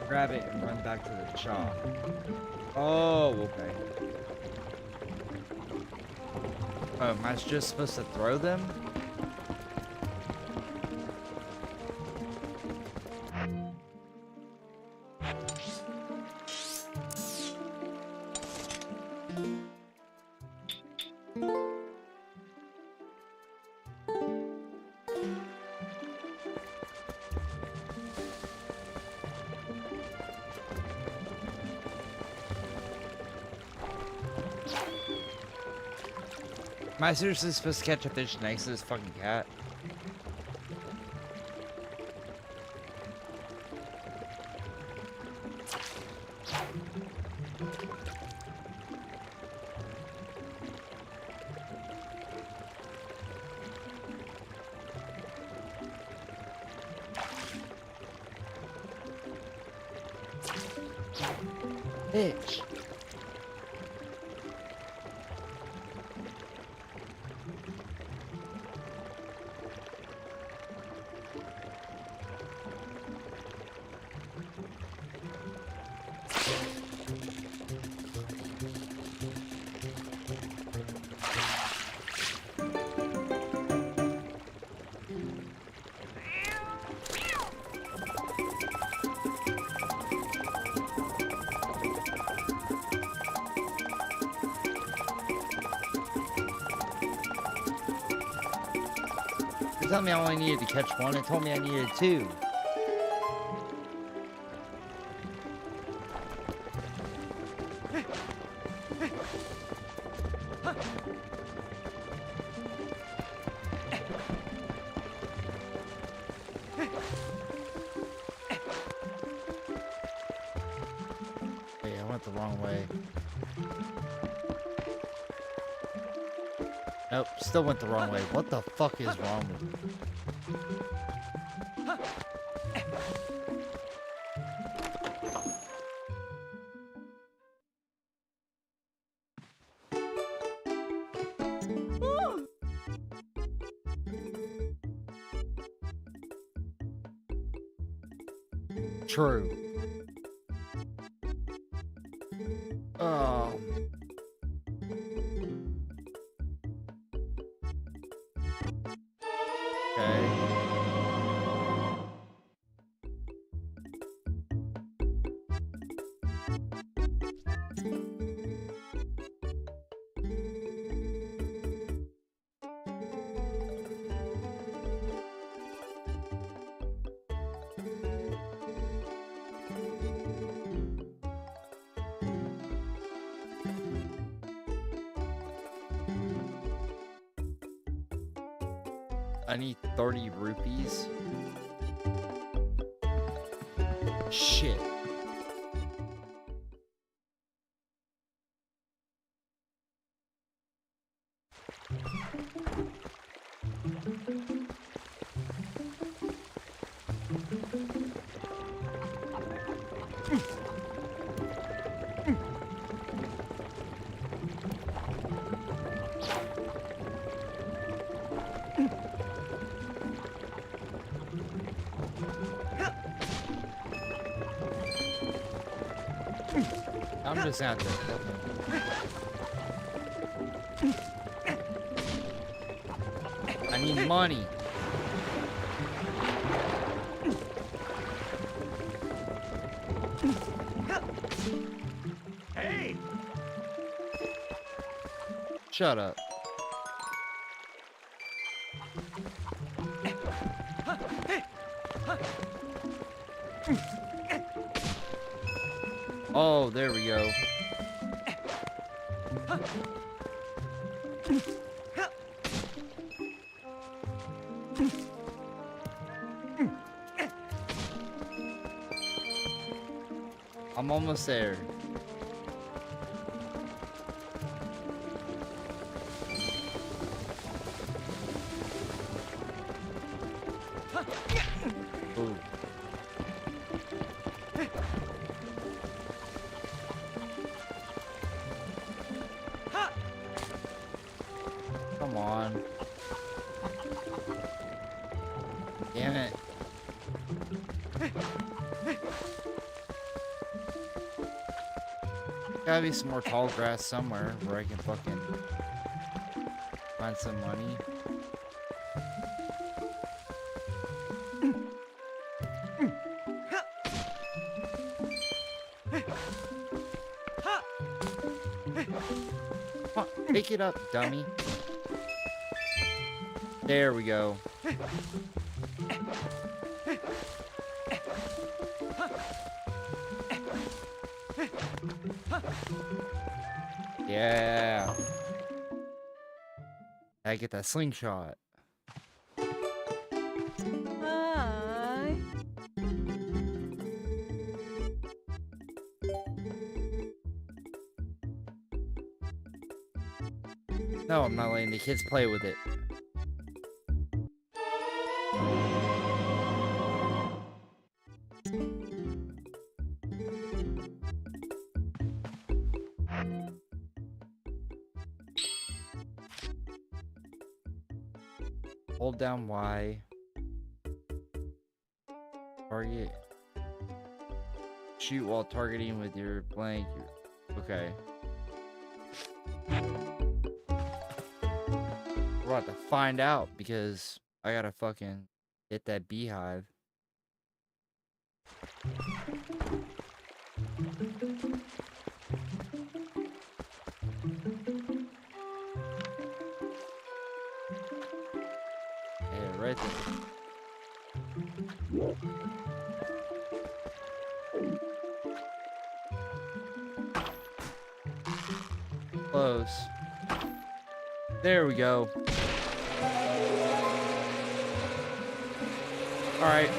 grab it and run back to the shop. Oh, okay. Oh, am I just supposed to throw them? Am I seriously supposed to catch a fish next to this fucking cat? Bitch. It told me I only needed to catch one. It told me I needed 2. Wait, I went the wrong way. Nope, still went the wrong way. What the fuck is wrong with me? True. Oh. Okay. I need 30 rupees. Shit. I'm just out there. I need money. Hey! Shut up. Oh, there we go. I'm almost there. Ooh. Come on. Damn it. Gotta be some more tall grass somewhere where I can fucking find some money. Come on, pick it up, dummy. There we go. Yeah. I get that slingshot. Hi. No, I'm not letting the kids play with it. Hold down Y. Target. Shoot while targeting with your blank. Okay. We're about to find out because I gotta fucking hit that beehive. Yeah, right there. Close. There we go. All right.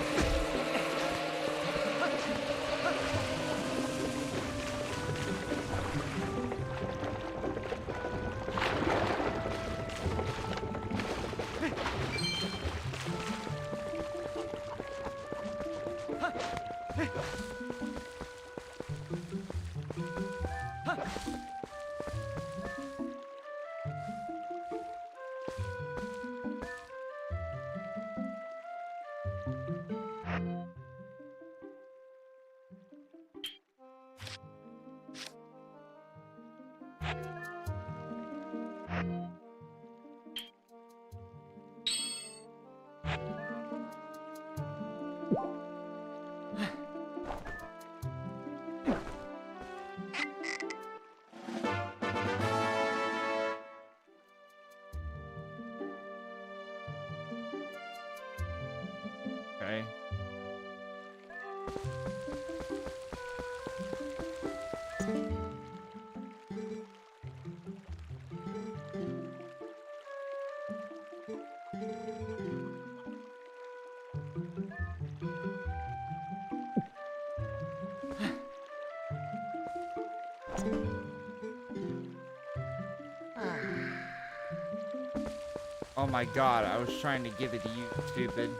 Oh my god, I was trying to give it to you, stupid.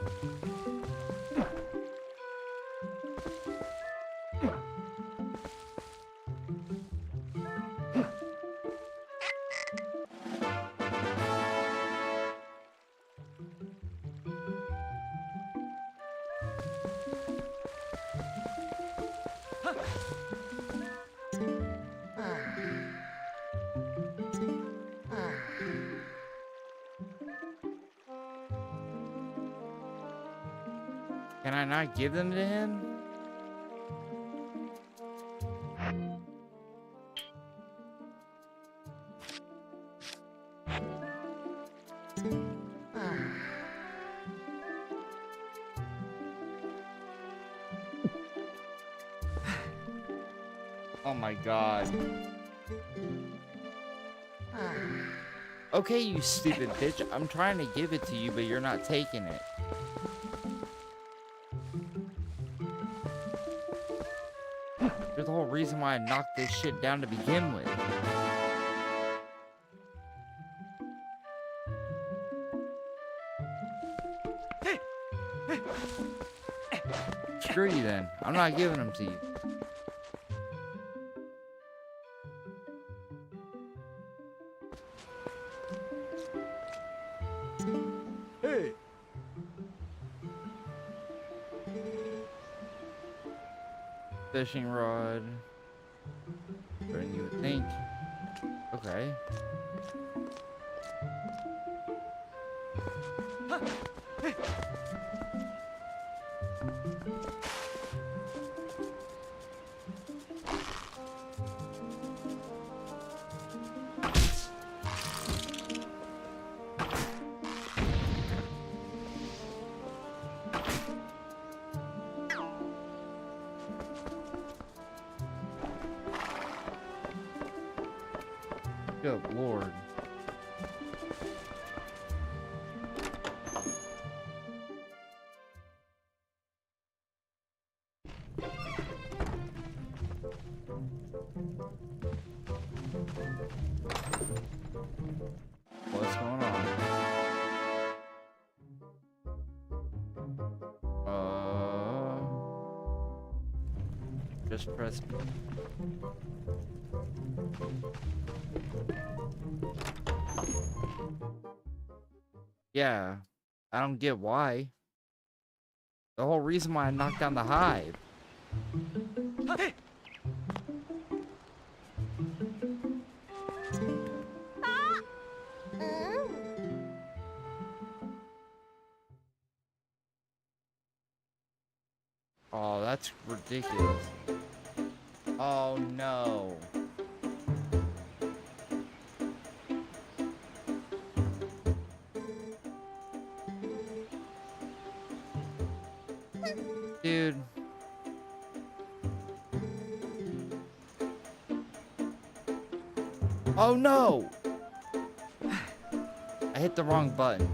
Can I not give them to him? Oh my god. Okay, you stupid bitch. I'm trying to give it to you, but you're not taking it. You're the whole reason why I knocked this shit down to begin with. Screw you then. I'm not giving them to you. Hey! Fishing rod. Better than you would think. Okay. Good lord. What's going on? Just press. Yeah, I don't get why. The whole reason why I knocked down the hive. Oh, that's ridiculous. Oh no. Dude. Oh no! I hit the wrong button.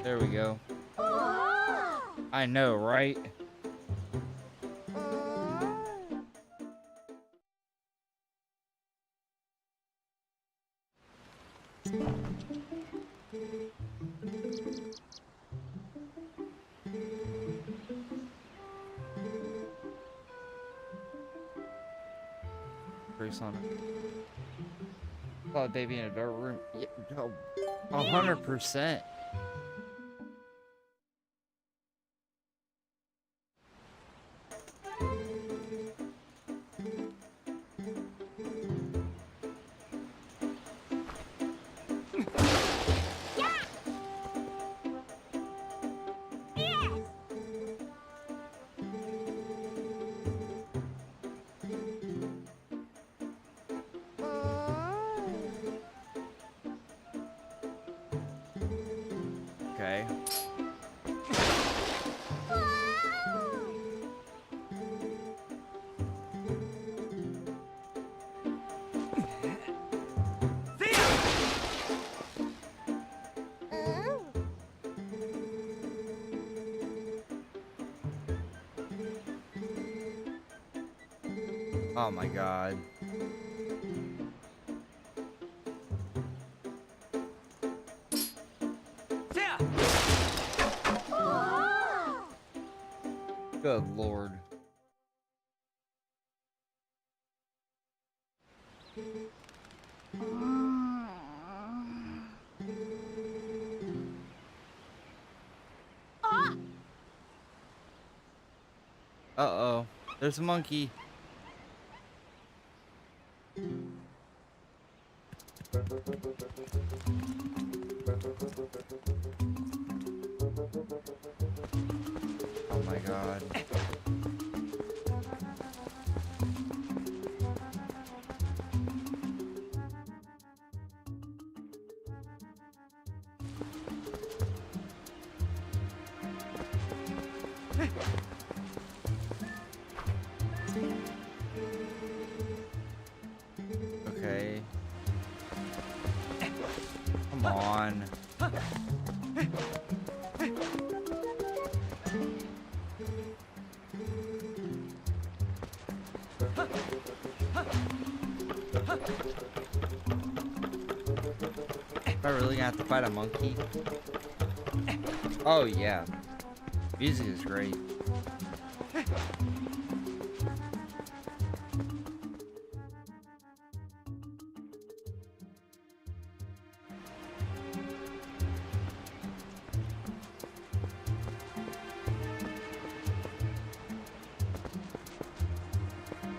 There we go. I know, right? Brace on it. Oh, Davey in a dark room. Yeah, 100%. Okay. Oh my god. Good lord. Uh-oh. There's a monkey. Oh my god. Okay. Come on. Am I really gonna have to fight a monkey? Oh yeah. Music is great.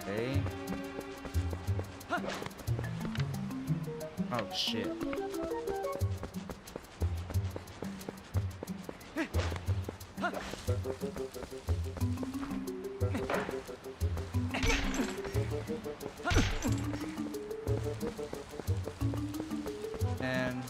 Okay. Oh shit. And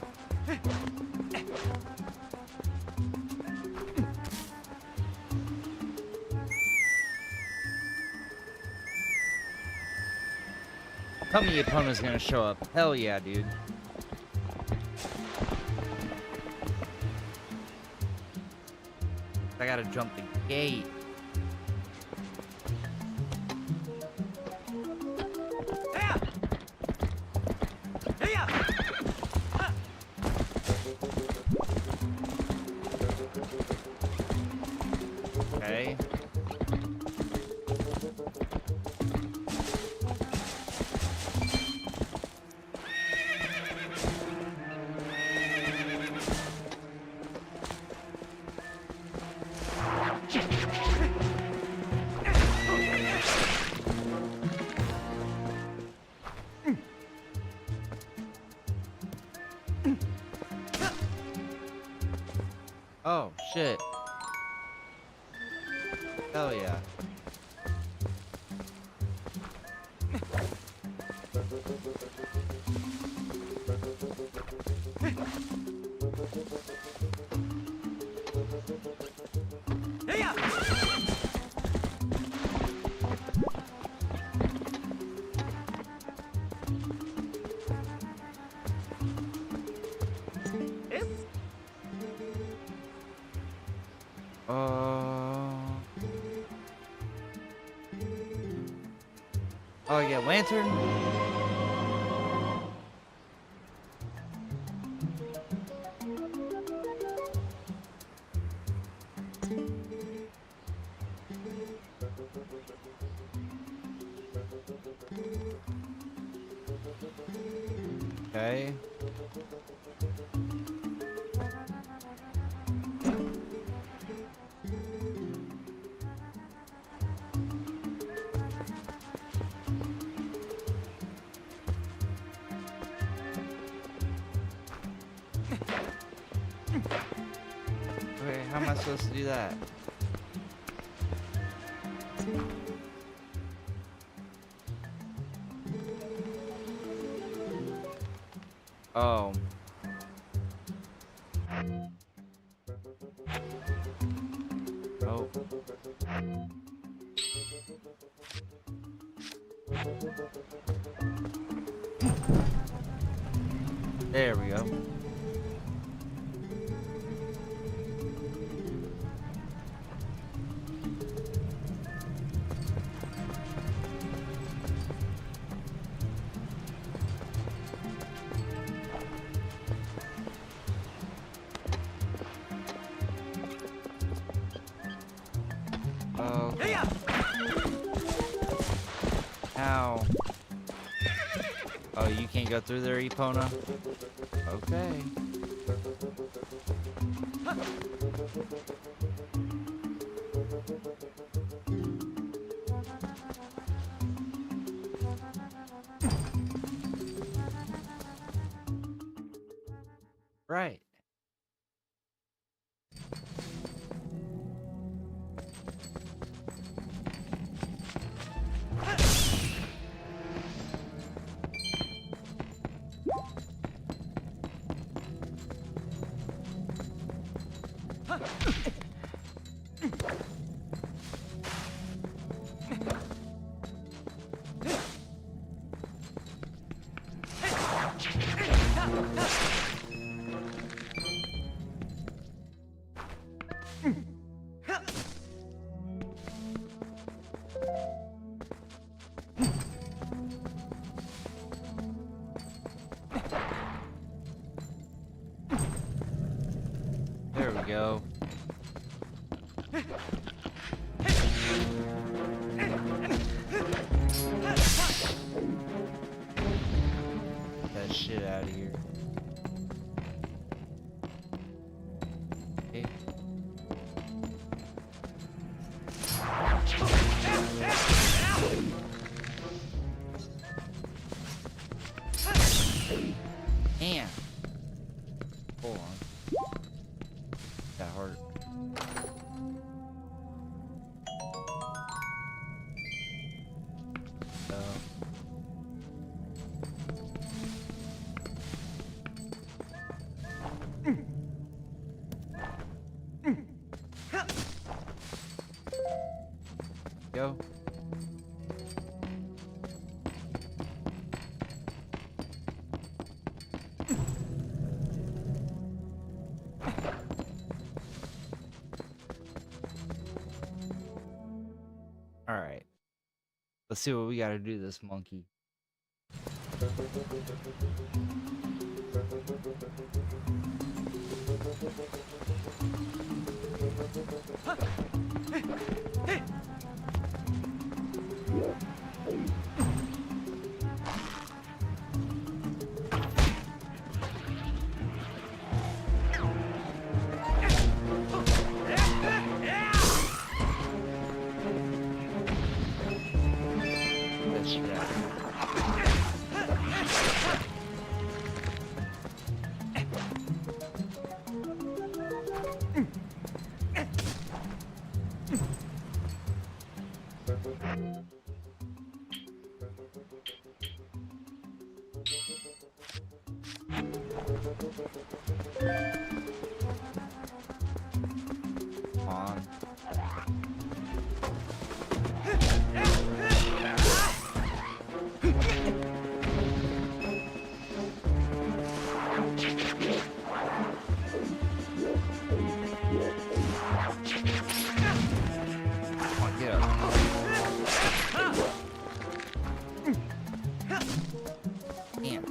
tell me your opponent's gonna show up. Hell yeah, dude. I gotta jump the gate. Okay. Oh, shit. Hell yeah. Oh yeah, lantern. Okay. Okay, how am I supposed to do that? Oh. Oh. There we go. Oh. Ow. Oh, you can't go through there, Epona? Okay. Right. There we go. Get that shit out of here. Okay. Damn. Hold on. That hurt. Go. All right. Let's see what we got to do to this monkey. That shit out. Come on. Come on, get up. Damn.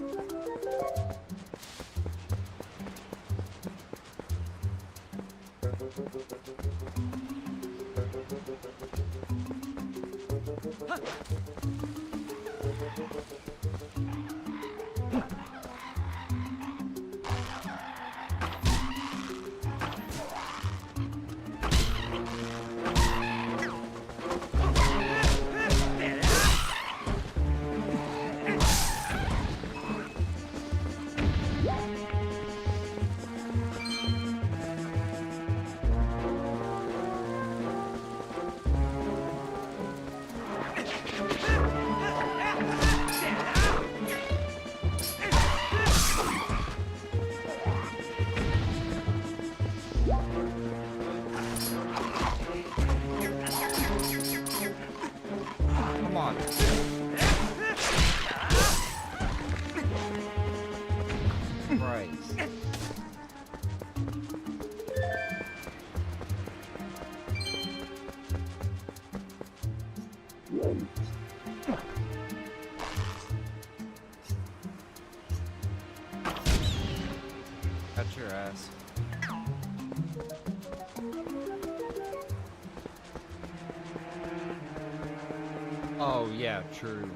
Oh, yeah, true.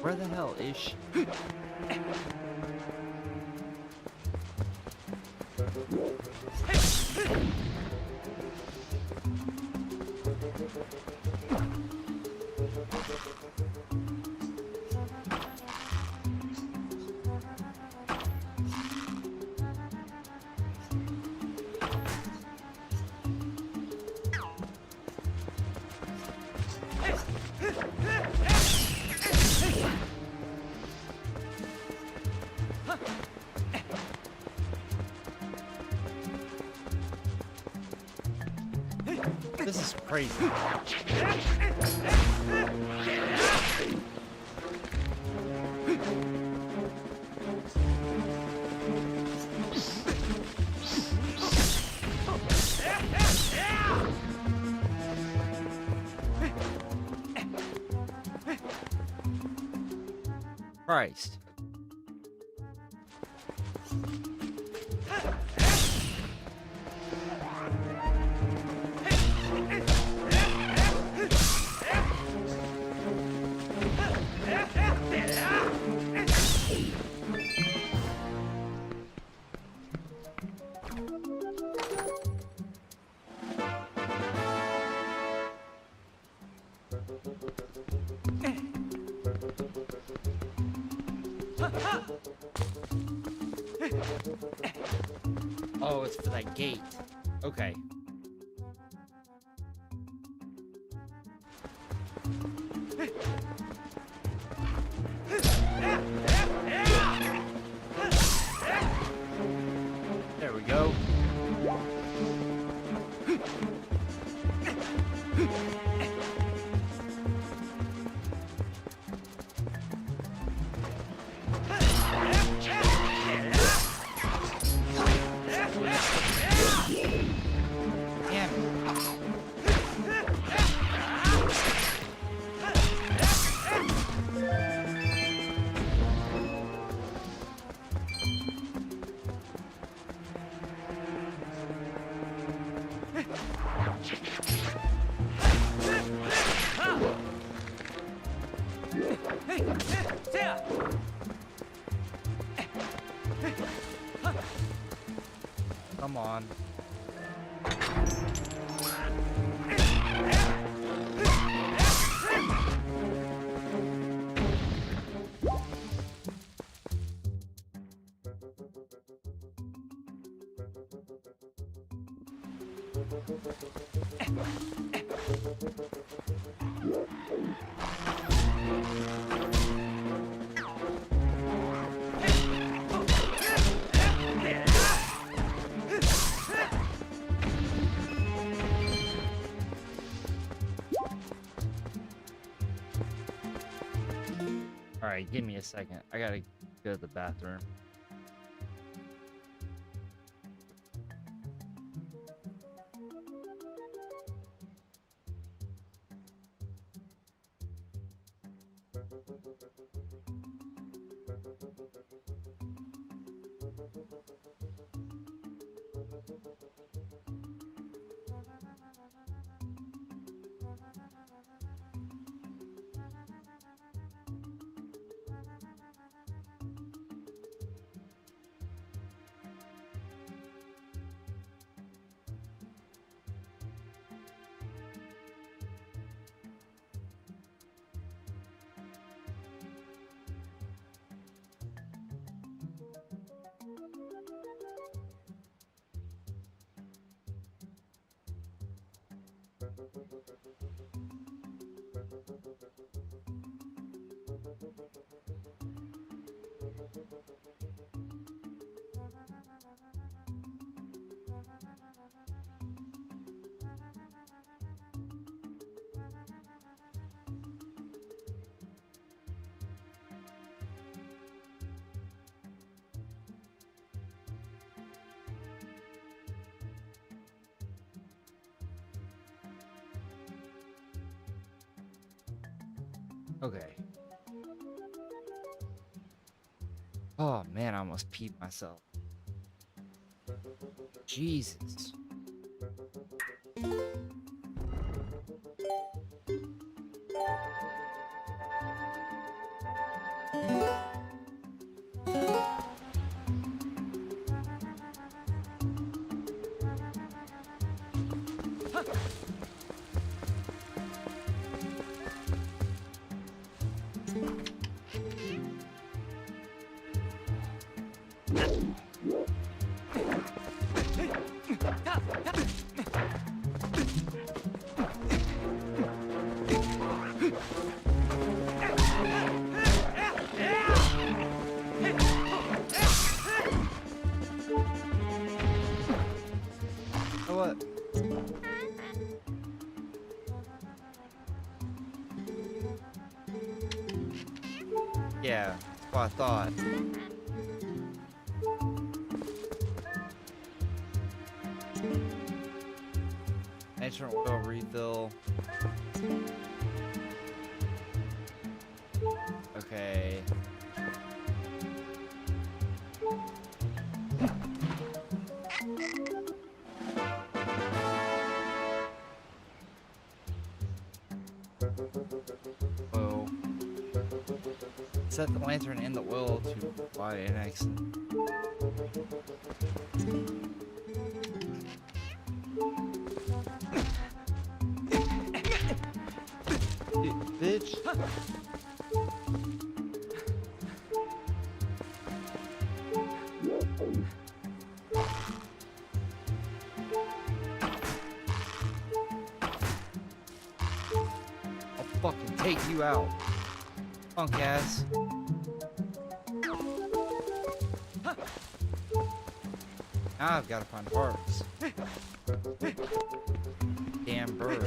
Where the hell is she? This is crazy. Christ. Oh, it's for that gate. Okay. There we go. Come on. Alright, give me a second. I gotta go to the bathroom. Okay. Oh man, I almost peed myself. Jesus. What? Yeah, that's what I thought. Entrant oil refill. Okay. Oil. Set the lantern in the oil to apply an accent. Bitch. I'll fucking take you out, punk ass. Now I've got to find parts. Damn bird.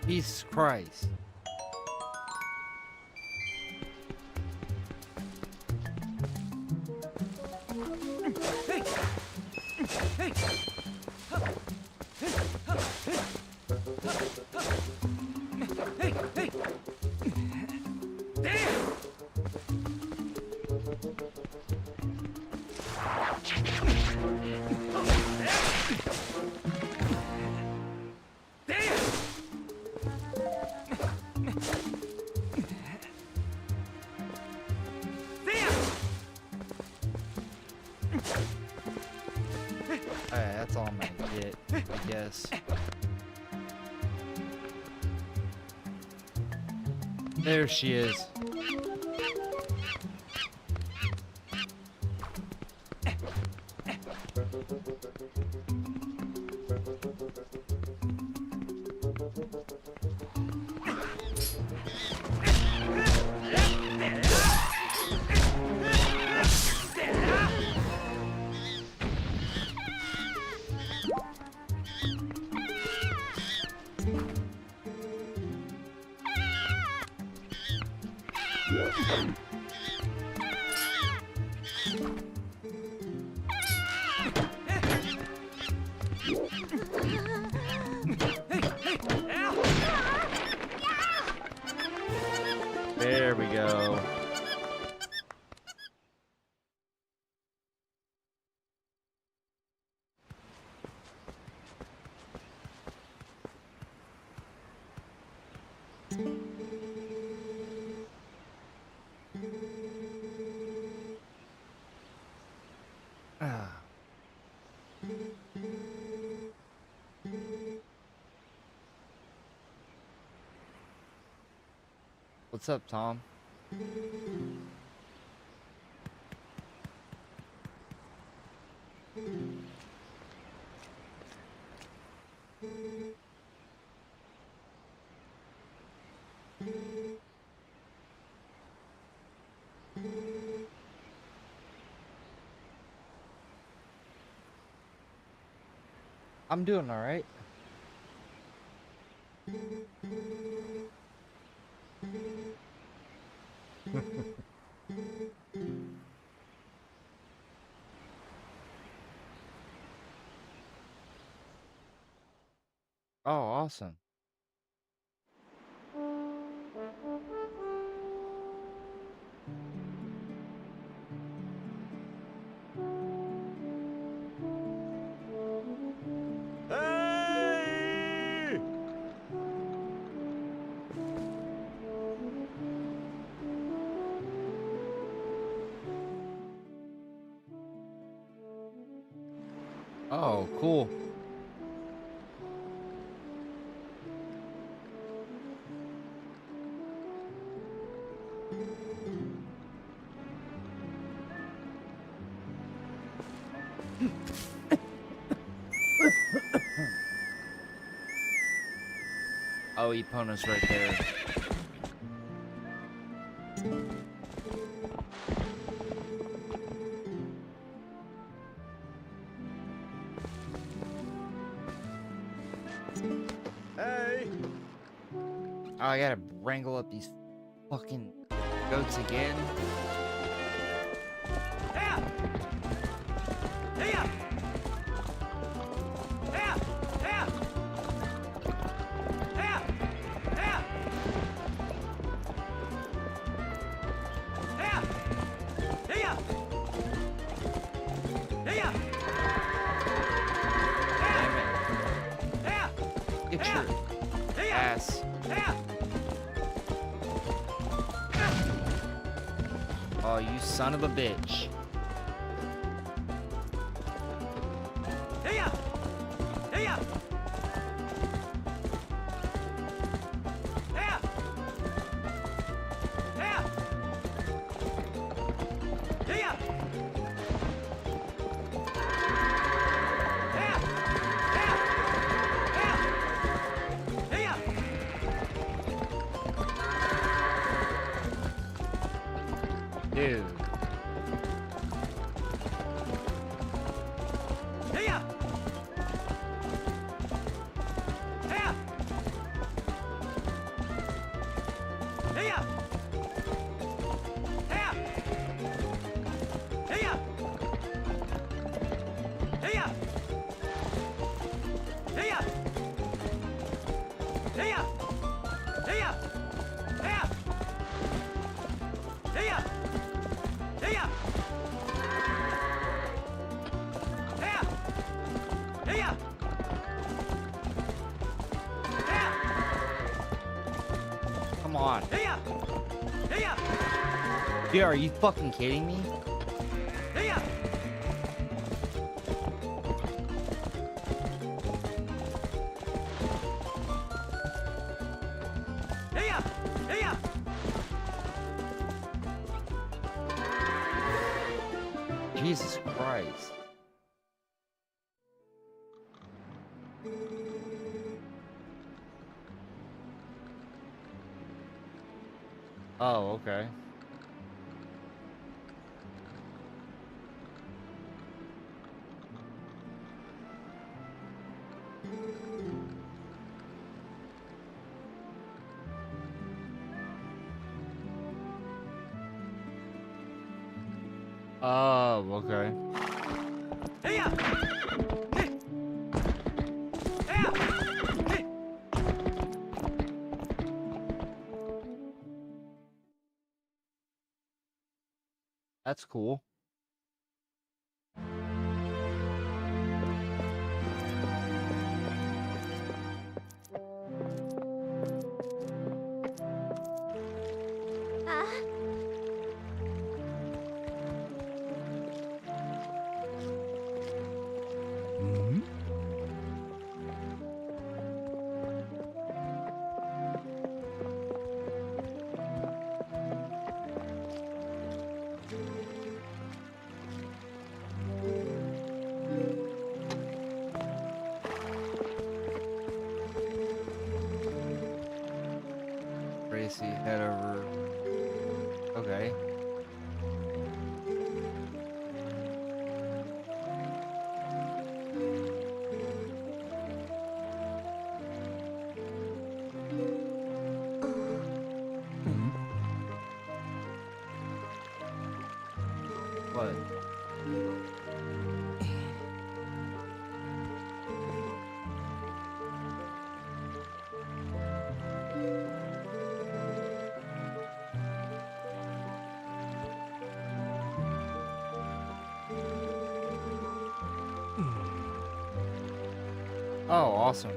Jesus Christ. Alright, that's all I'm gonna get, I guess. There she is. There we go. Ah. What's up, Tom? I'm doing all right. Oh, awesome. Hey! Oh, cool. Oh, Epona's right there. Hey! Oh, I gotta wrangle up these fucking goats again. Get your ass. Oh, you son of a bitch. Dude. Come on. Dude, are you fucking kidding me? Jesus Christ. Oh, okay. Oh, okay. That's cool. see. Head over. Okay. What? Oh, awesome.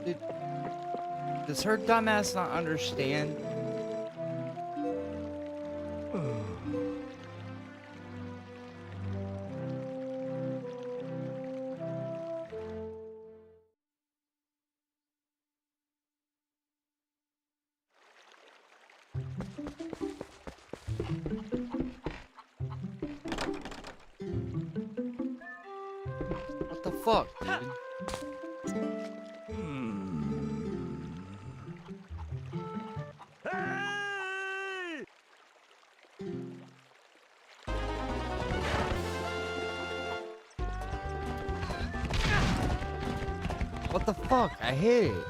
Dude, does her dumbass not understand? What the fuck, dude? Hey! What the fuck? I hit it.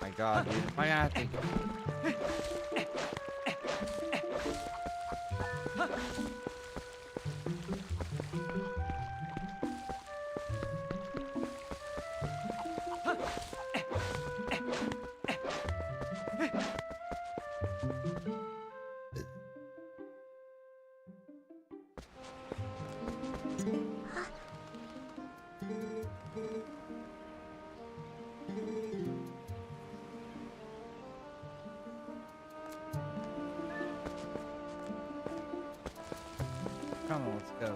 My God, dude. Am I gonna have to... Come on, let's go.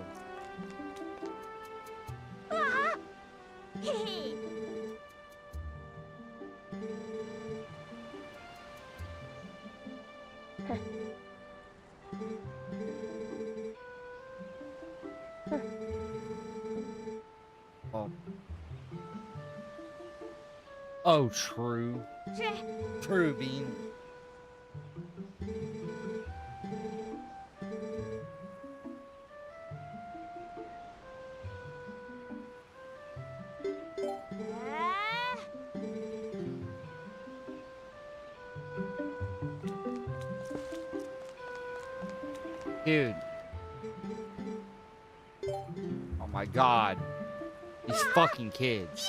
Oh. Oh, true. True, Bean. Dude. Oh my God. These fucking kids.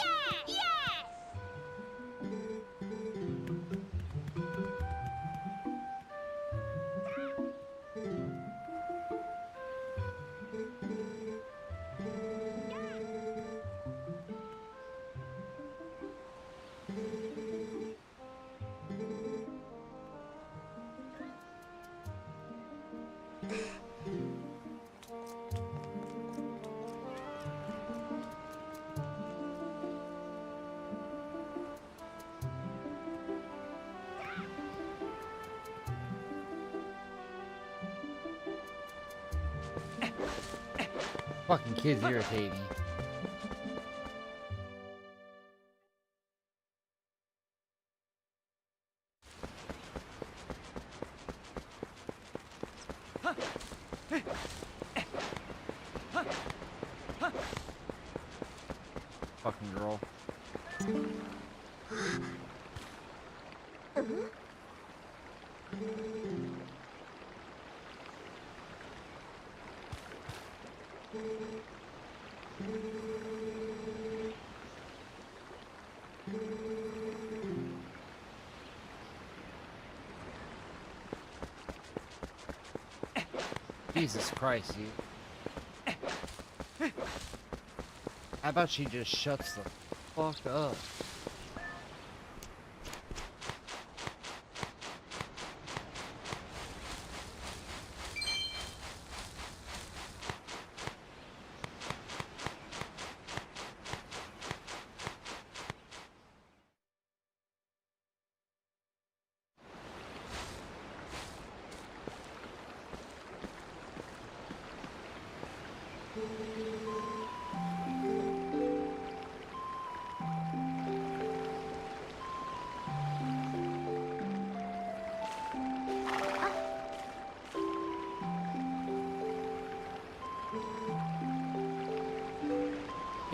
Fucking kids irritate me. Fucking girl. Jesus Christ, dude. How about she just shuts the fuck up?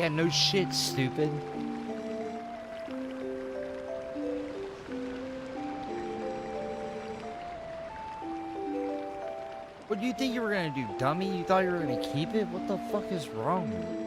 Yeah, no shit, stupid. What do you think you were gonna do, dummy? You thought you were gonna keep it? What the fuck is wrong with you?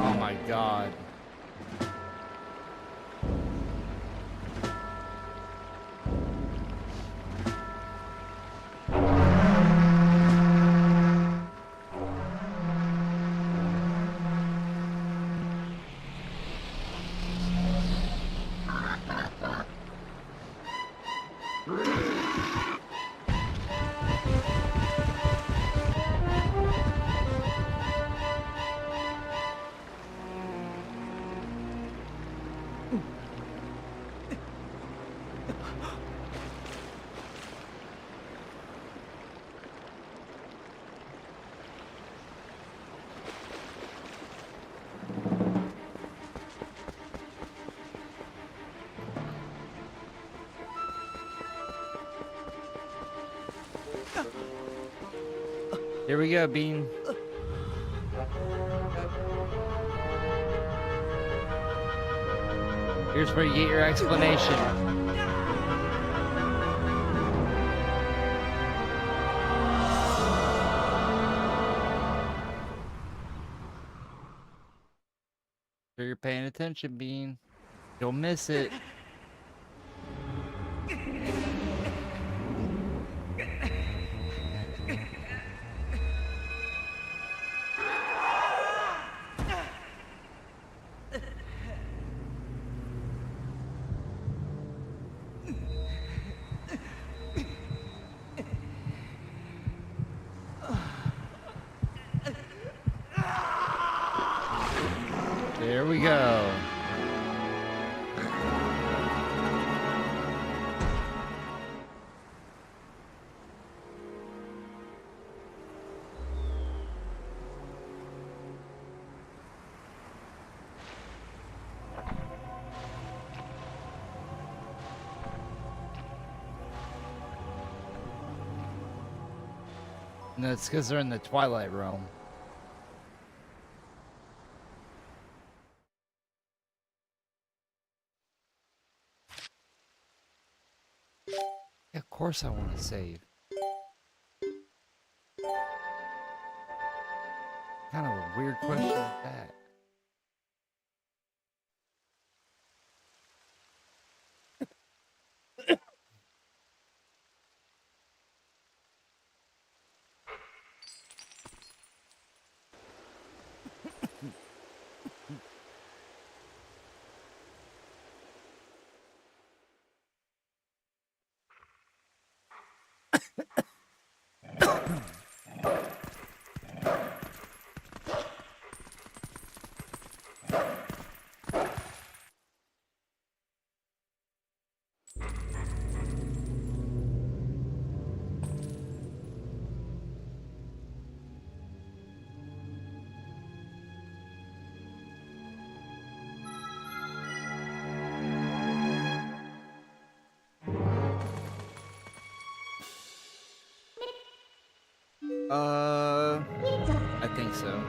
Oh my god. Here we go, Bean. Here's where you get your explanation. Sure you're paying attention, Bean. You'll miss it. There we go. No, it's because they're in the Twilight Realm. Yeah, of course I want to save. Kind of a weird question like that. I think so.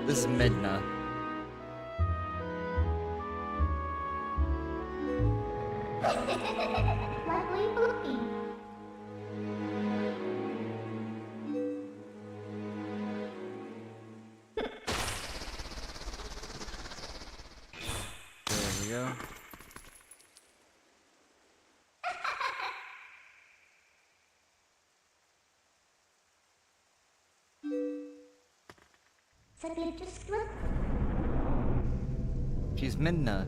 This is Midna. go. She's Midna.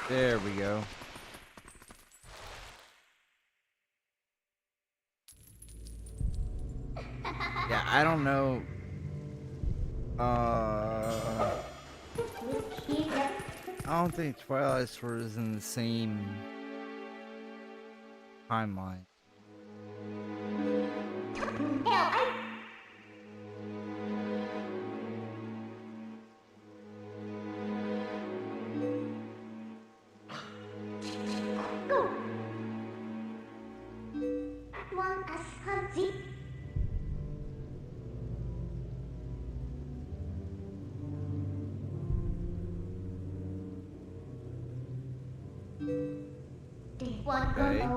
There we go. Yeah, I don't know. I don't think Twilight Sword is in the same timeline. Okay.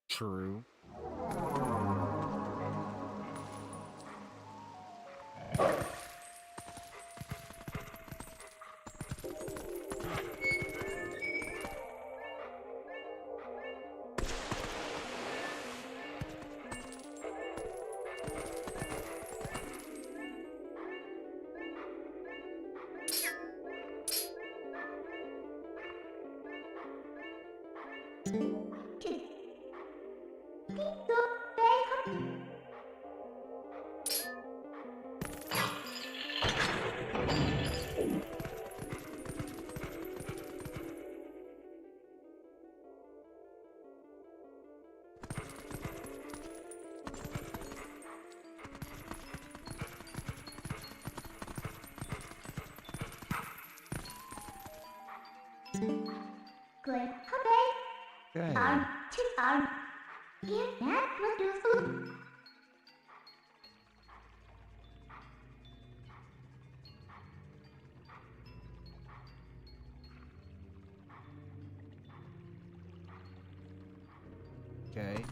True. Okay. Okay.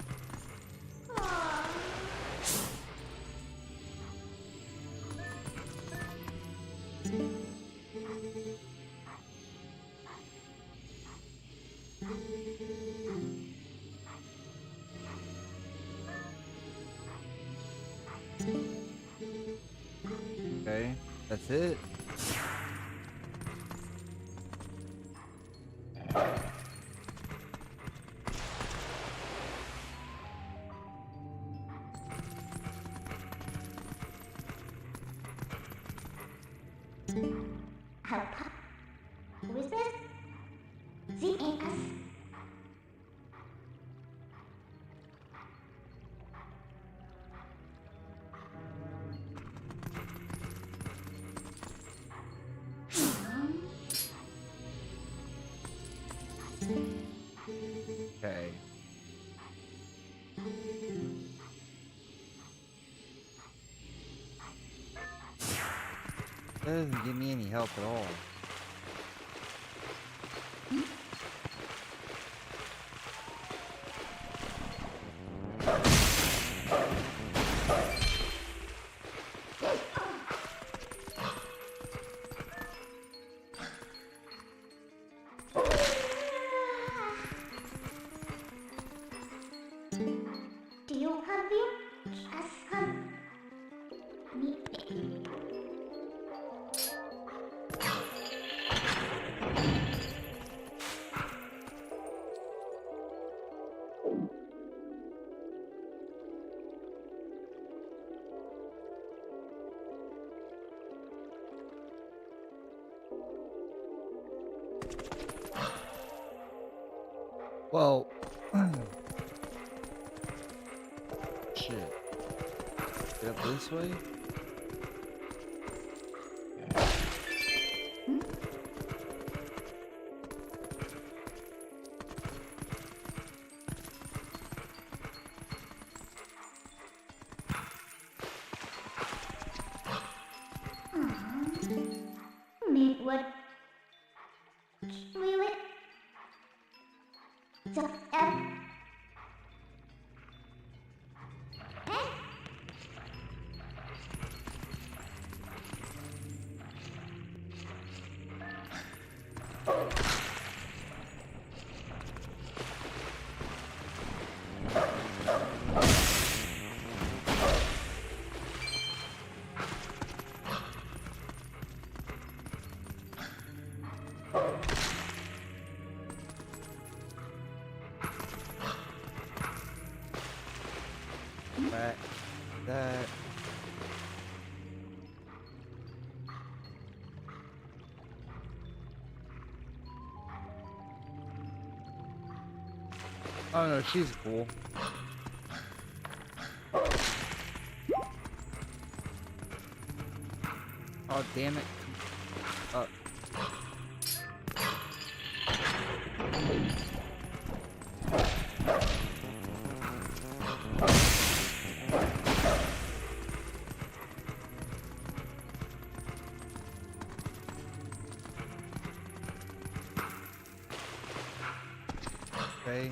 Okay, that's it. Okay. That doesn't give me any help at all. Well, shit. Get up this way? What? That. Oh no, she's cool. Oh damn it. Okay.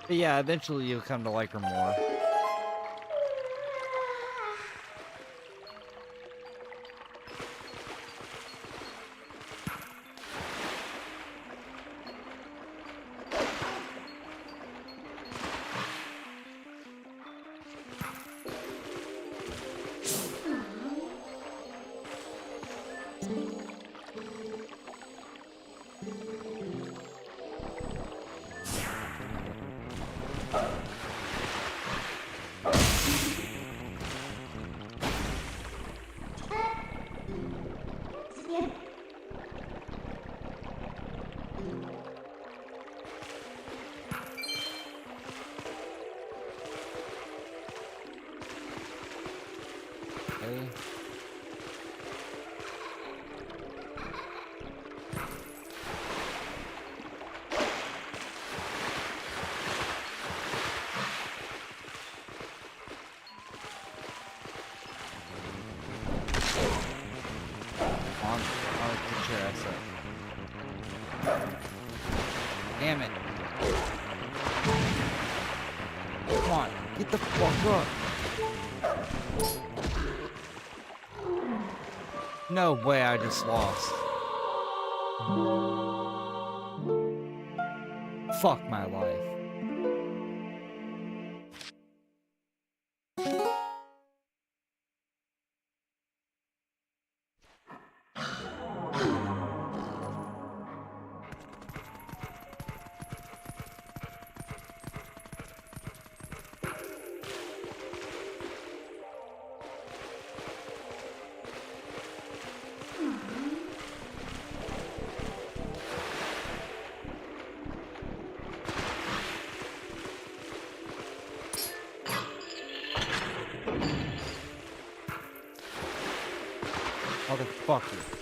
But yeah, eventually you'll come to like her more. Okay. I'll get your ass up. Damn it. Come on, get the fuck up. No way, I just lost. Fuck my life. Motherfucker.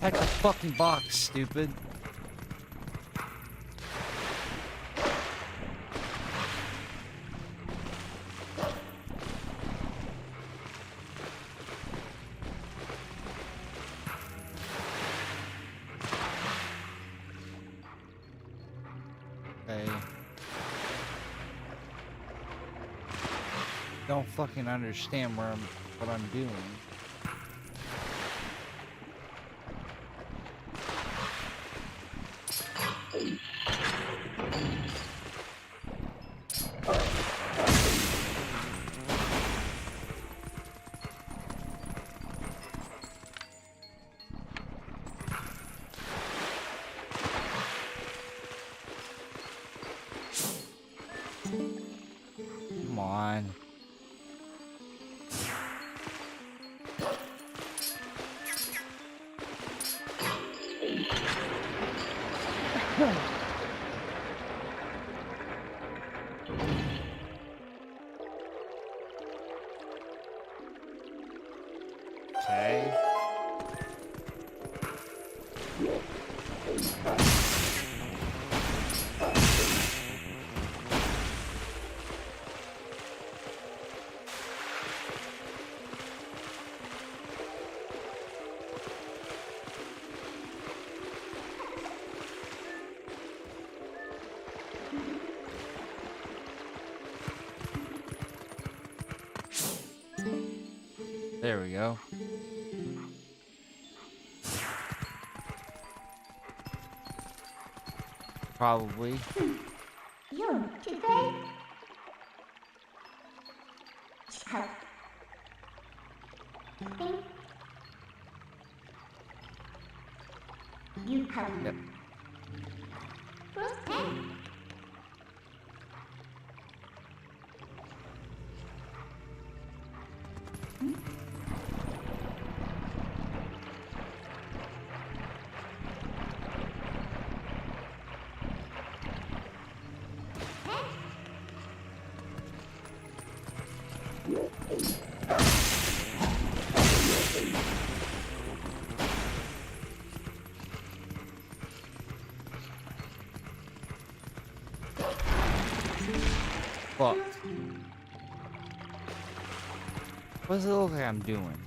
Check the fucking box, stupid. Okay. Don't fucking understand what I'm doing. Come on. Okay. There we go. Probably. You today? You come. Yep. Fuck. What does it look like I'm doing?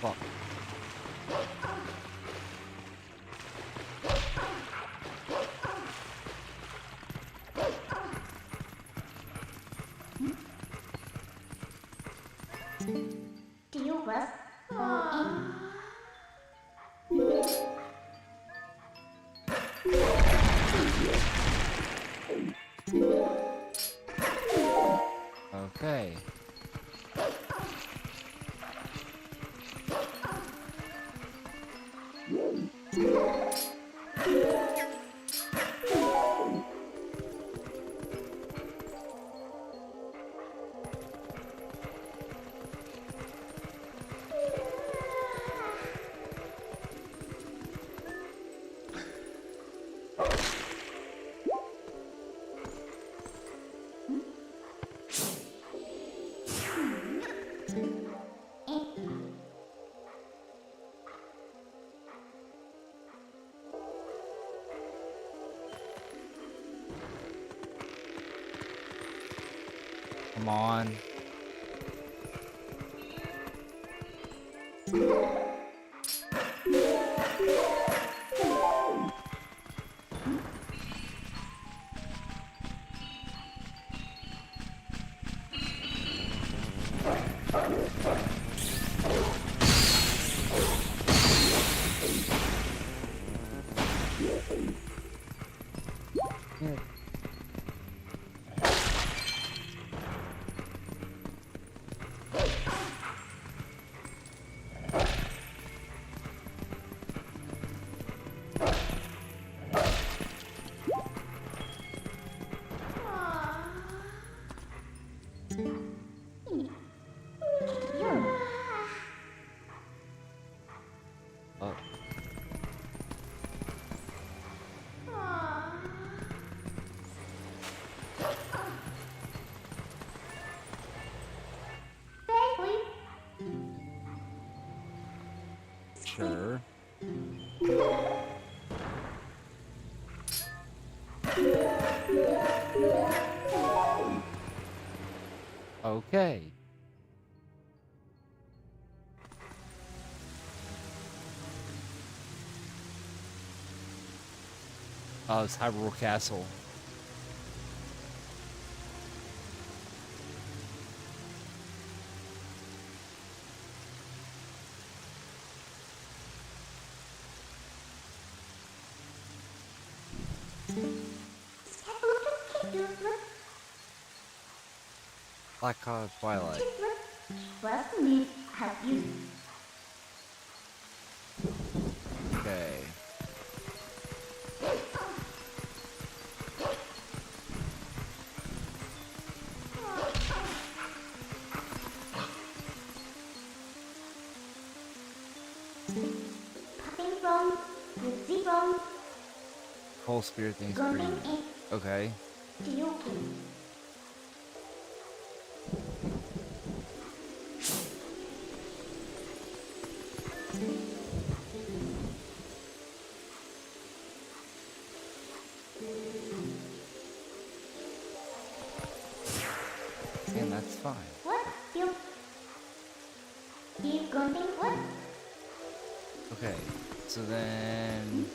Fuck. Do you was Okay. Come on. Okay. Oh, it's Hyrule Castle. Black Cloud Twilight. Okay. Whole spirit thing's pretty. Okay. And that's fine. Okay, so then...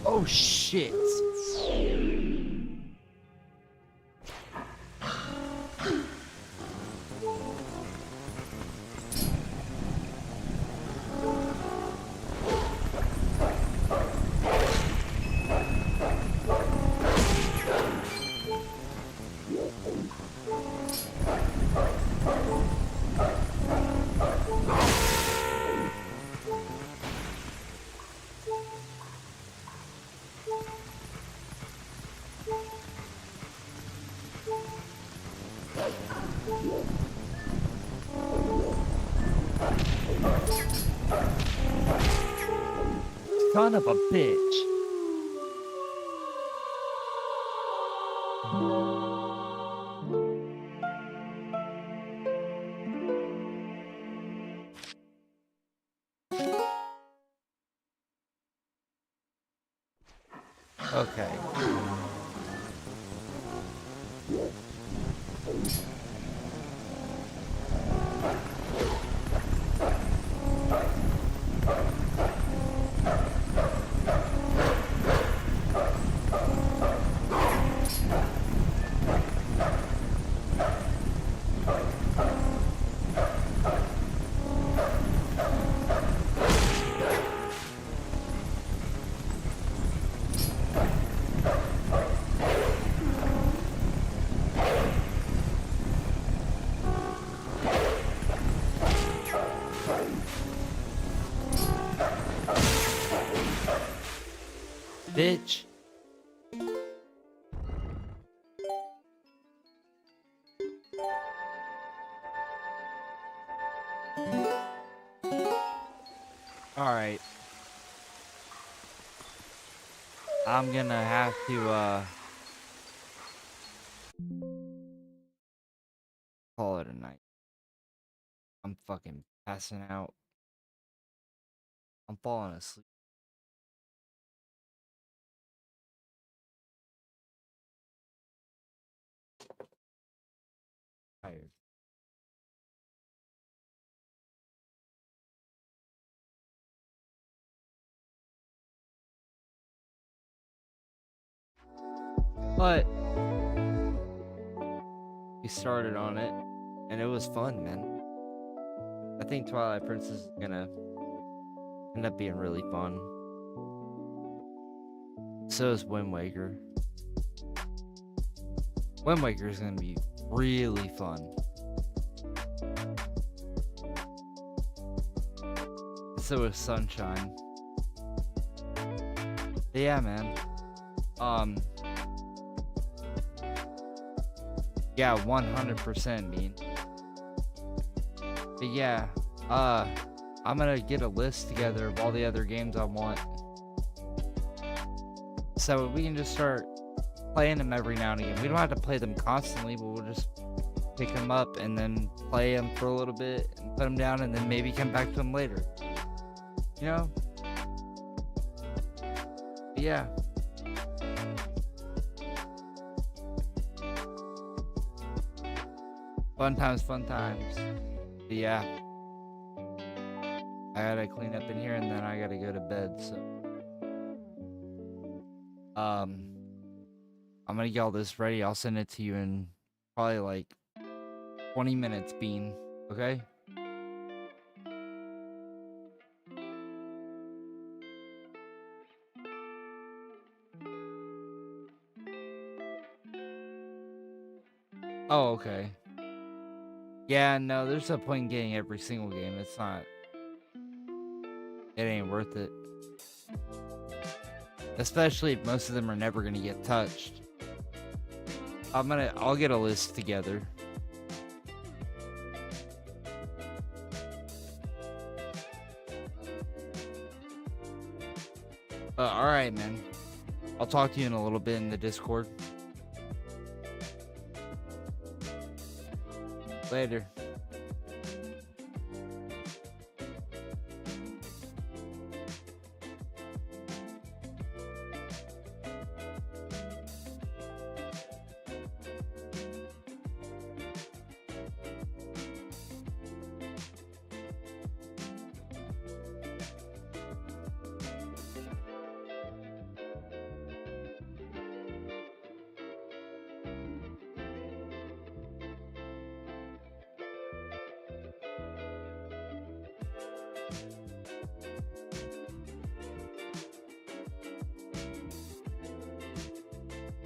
Oh shit! Son of a bitch. Okay. Bitch. Alright. I'm gonna have to, call it a night. I'm fucking passing out. I'm falling asleep. Tired. But we started on it, and it was fun, man. I think Twilight Princess is gonna end up being really fun. So is Wind Waker. Wind Waker is gonna be really fun. unless it was Sunshine. But yeah, man. Yeah, 100% mean. But yeah, I'm gonna get a list together of all the other games I want, so we can just start playing them every now and again. We don't have to play them constantly, but we'll just pick them up and then play them for a little bit and put them down and then maybe come back to them later. You know? But yeah. Fun times, fun times. But yeah. I gotta clean up in here and then I gotta go to bed, so. I'm gonna get all this ready. I'll send it to you in probably like 20 minutes, Bean. Okay? Oh, okay. Yeah, no, there's no point in getting every single game. It's not. It ain't worth it. Especially if most of them are never gonna get touched. I'll get a list together. Alright, man. I'll talk to you in a little bit in the Discord. Later.